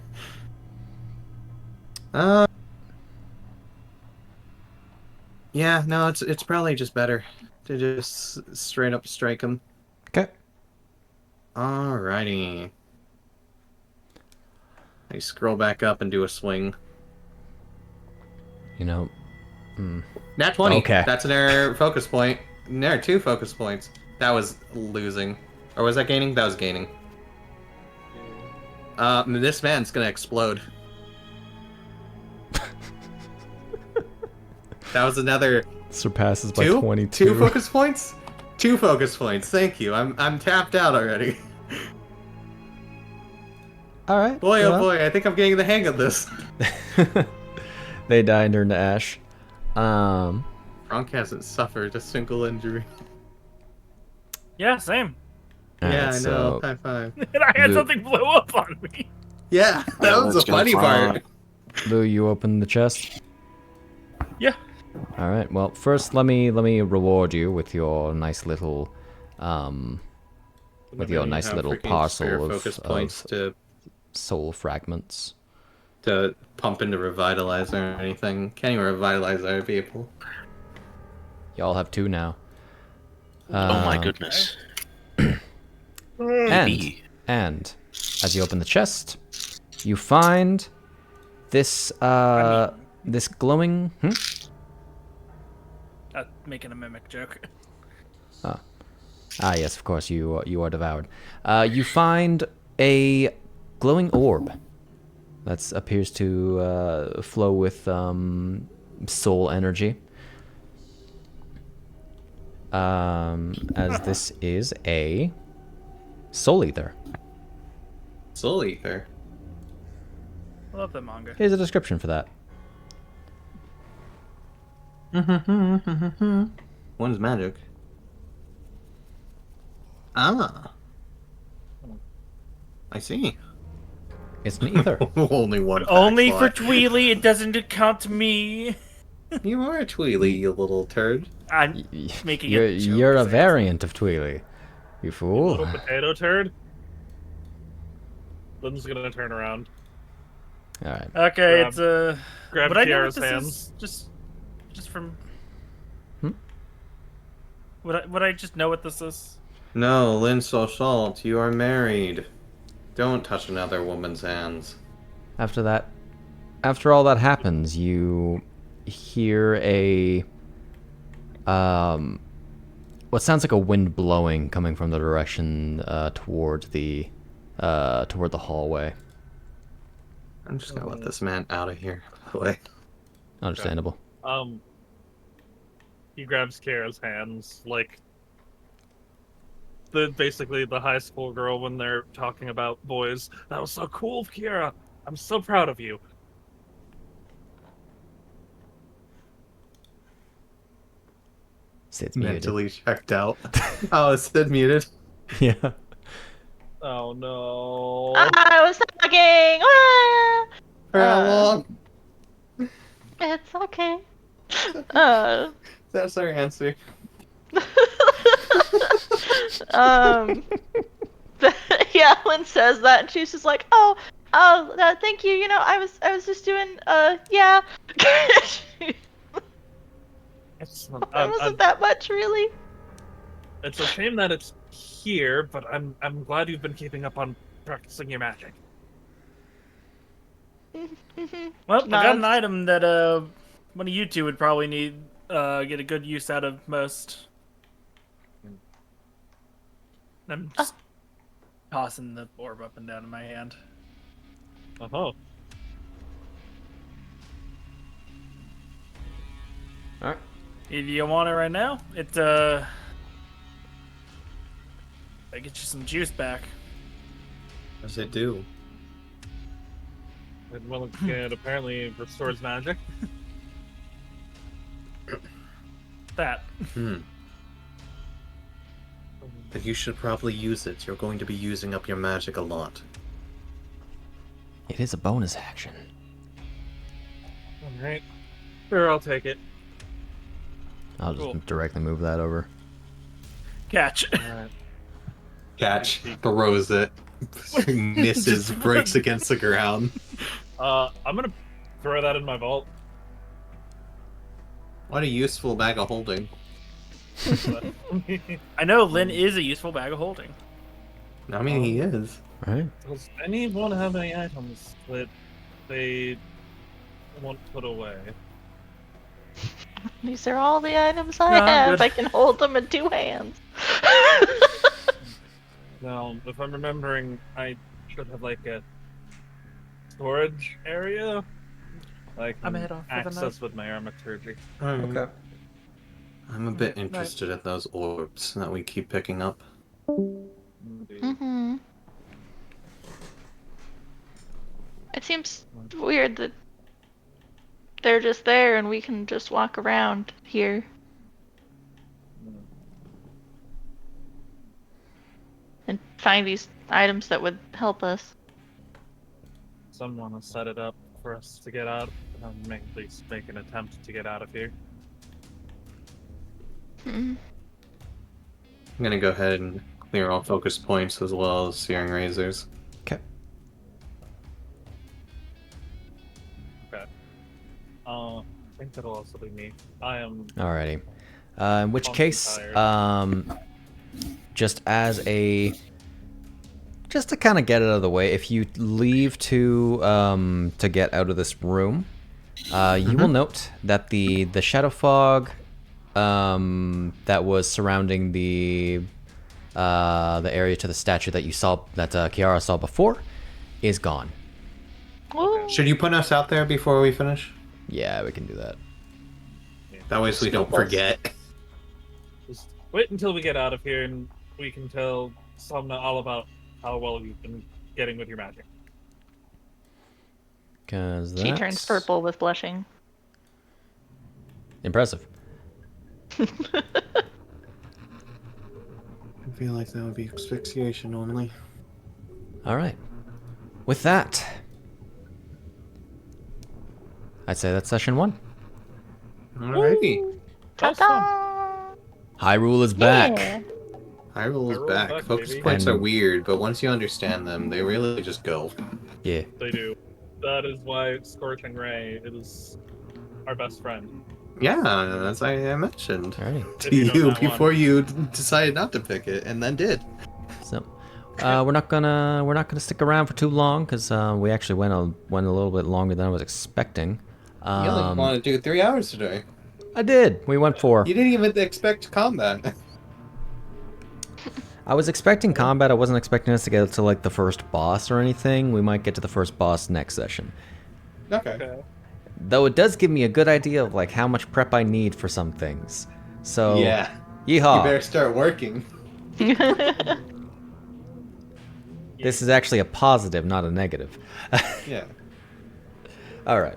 Yeah, no, it's probably just better to just straight up strike him. Okay. Alrighty. I scroll back up and do a swing. You know. Nat 20. Okay. That's another focus point. There are 2 focus points. That was losing. Or was that gaining? That was gaining. This man's gonna explode. That was another Surpasses by 2? 22. 2 focus points? 2 focus points. Thank you. I'm tapped out already. All right. Boy, well. oh boy, I think I'm getting the hang of this. They die and turn to ash. Franc hasn't suffered a single injury. Yeah, same. Yeah, Alright, I know. so High five. And I had Lu- something blow up on me. Yeah, that was the let's go, funny part. Lou, you open the chest. Yeah. All right. Well, first let me reward you with your nice little with your nice Have little freaking spare parcel focus of points to soul fragments. pump into revitalizer or anything. Can't even revitalize our people. Y'all have 2 now. Oh my goodness. And as you open the chest, you find this this glowing. Making a mimic joke. Ah, yes, of course, you are devoured. You find a glowing orb that appears to flow with soul energy. As this is a soul ether. Soul Ether. I love that manga. Here's a description for that. One's magic. Ah. I see. It's an ether. Only one. Only for backslide. Tweely, it doesn't count to me. You are a Tweely, you little turd. I'm making You're, a joke. you're a variant of Tweely. You fool. Little potato turd. Lynn's gonna turn around. Alright. Okay, Grab- it's grab Would I know Kiara's what this hands. is? Just from. Hmm? Would I just know what this is? No, Lynn Souchalte, you are married. Don't touch another woman's hands. After all that happens, you hear a what sounds like a wind blowing coming from the direction toward the hallway. I'm just gonna let this man out of here, by the way. Understandable. He grabs Kiara's hands, like basically the high school girl when they're talking about boys. That was so cool, Kiara. I'm so proud of you. Sid's muted. Mentally checked out. Oh, Sid muted. Yeah. Oh no. I was talking. Ah! For how long? It's okay. That's our answer. Yeah, Lynn says that, and she's just like, thank you. You know, I was just doing, yeah. It's, It wasn't that much, really. it's a shame that it's here, but I'm glad you've been keeping up on practicing your magic. Well, I No, got an item that one of you two would probably need get a good use out of most. I'm just tossing the orb up and down in my hand. Oh. Alright. If you want it right now, it I get you some juice back. does it do? Well, it apparently restores magic. That. But you should probably use it. You're going to be using up your magic a lot. It is a bonus action. Alright. Sure, I'll take it. I'll just Cool. directly move that over. Catch. Alright. Catch, throws it, misses, breaks against the ground. I'm gonna throw that in my vault. What a useful bag of holding. I know Lynn is a useful bag of holding. I mean, he is. Right. Does anyone have any items that they won't put away? These are all the items I No, I'm have. good. I can hold them in 2 hands. Now, if I'm remembering, I should have like a storage area. Like I'm head off for the night. access with my armaturgy. Okay. I'm a bit interested in those orbs that we keep picking up. Mm-hmm. It seems weird that they're just there and we can just walk around here. And find these items that would help us. Someone will set it up for us to get out, and at least make an attempt to get out of here. Hmm. I'm gonna go ahead and clear all focus points as well as searing razors. Okay. Okay. I think that'll also be me. I am. Alrighty. In which Fucking case, tired. just to kind of get it out of the way, if you leave to get out of this room, you will note that the shadow fog that was surrounding the area to the statue that you saw, that Chiara saw before, is gone. Ooh. Should you put us out there before we finish? Yeah, we can do that. That way so we don't forget. Just wait until we get out of here and we can tell Somna all about how well you've been getting with your magic. Cause She turns that's purple with blushing. Impressive. I feel like that would be asphyxiation only. All right. With that, I'd say that's session 1. Alrighty. Ta-da! Hyrule is back. Yeah. Hyrule is Hyrule's back. back, Focus baby. points are And- weird, but once you understand them, they really just go. Yeah. They do. That is why Scorching Ray is our best friend. Yeah, as I mentioned Alrighty. to If you know you that before one. you decided not to pick it, and then did. So, we're not gonna stick around for too long because we actually went a little bit longer than I was expecting. You only want to do 3 hours today. I did. We went 4. You didn't even expect combat. I was expecting combat. I wasn't expecting us to get to like the first boss or anything. We might get to the first boss next session. Okay. Though it does give me a good idea of like how much prep I need for some things. So Yeah. yeehaw. You better start working. This is actually a positive, not a negative. Yeah. All right.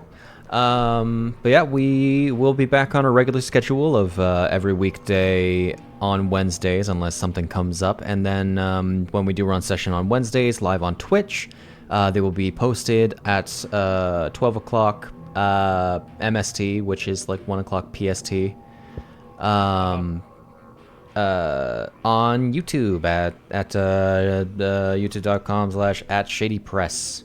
But yeah, we will be back on a regular schedule of every weekday on Wednesdays, unless something comes up. And then when we do run session on Wednesdays, live on Twitch, they will be posted at 12 o'clock MST, which is like 1 o'clock PST, on YouTube at youtube.com/@shadypress.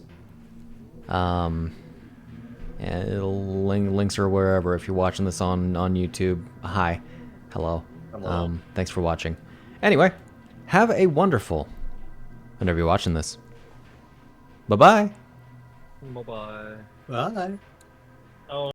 And it'll links are wherever if you're watching this on YouTube. Hi. Hello. Hello. Thanks for watching. Anyway, have a wonderful whenever you're watching this. Bye-bye. Bye-bye. Bye. Oh.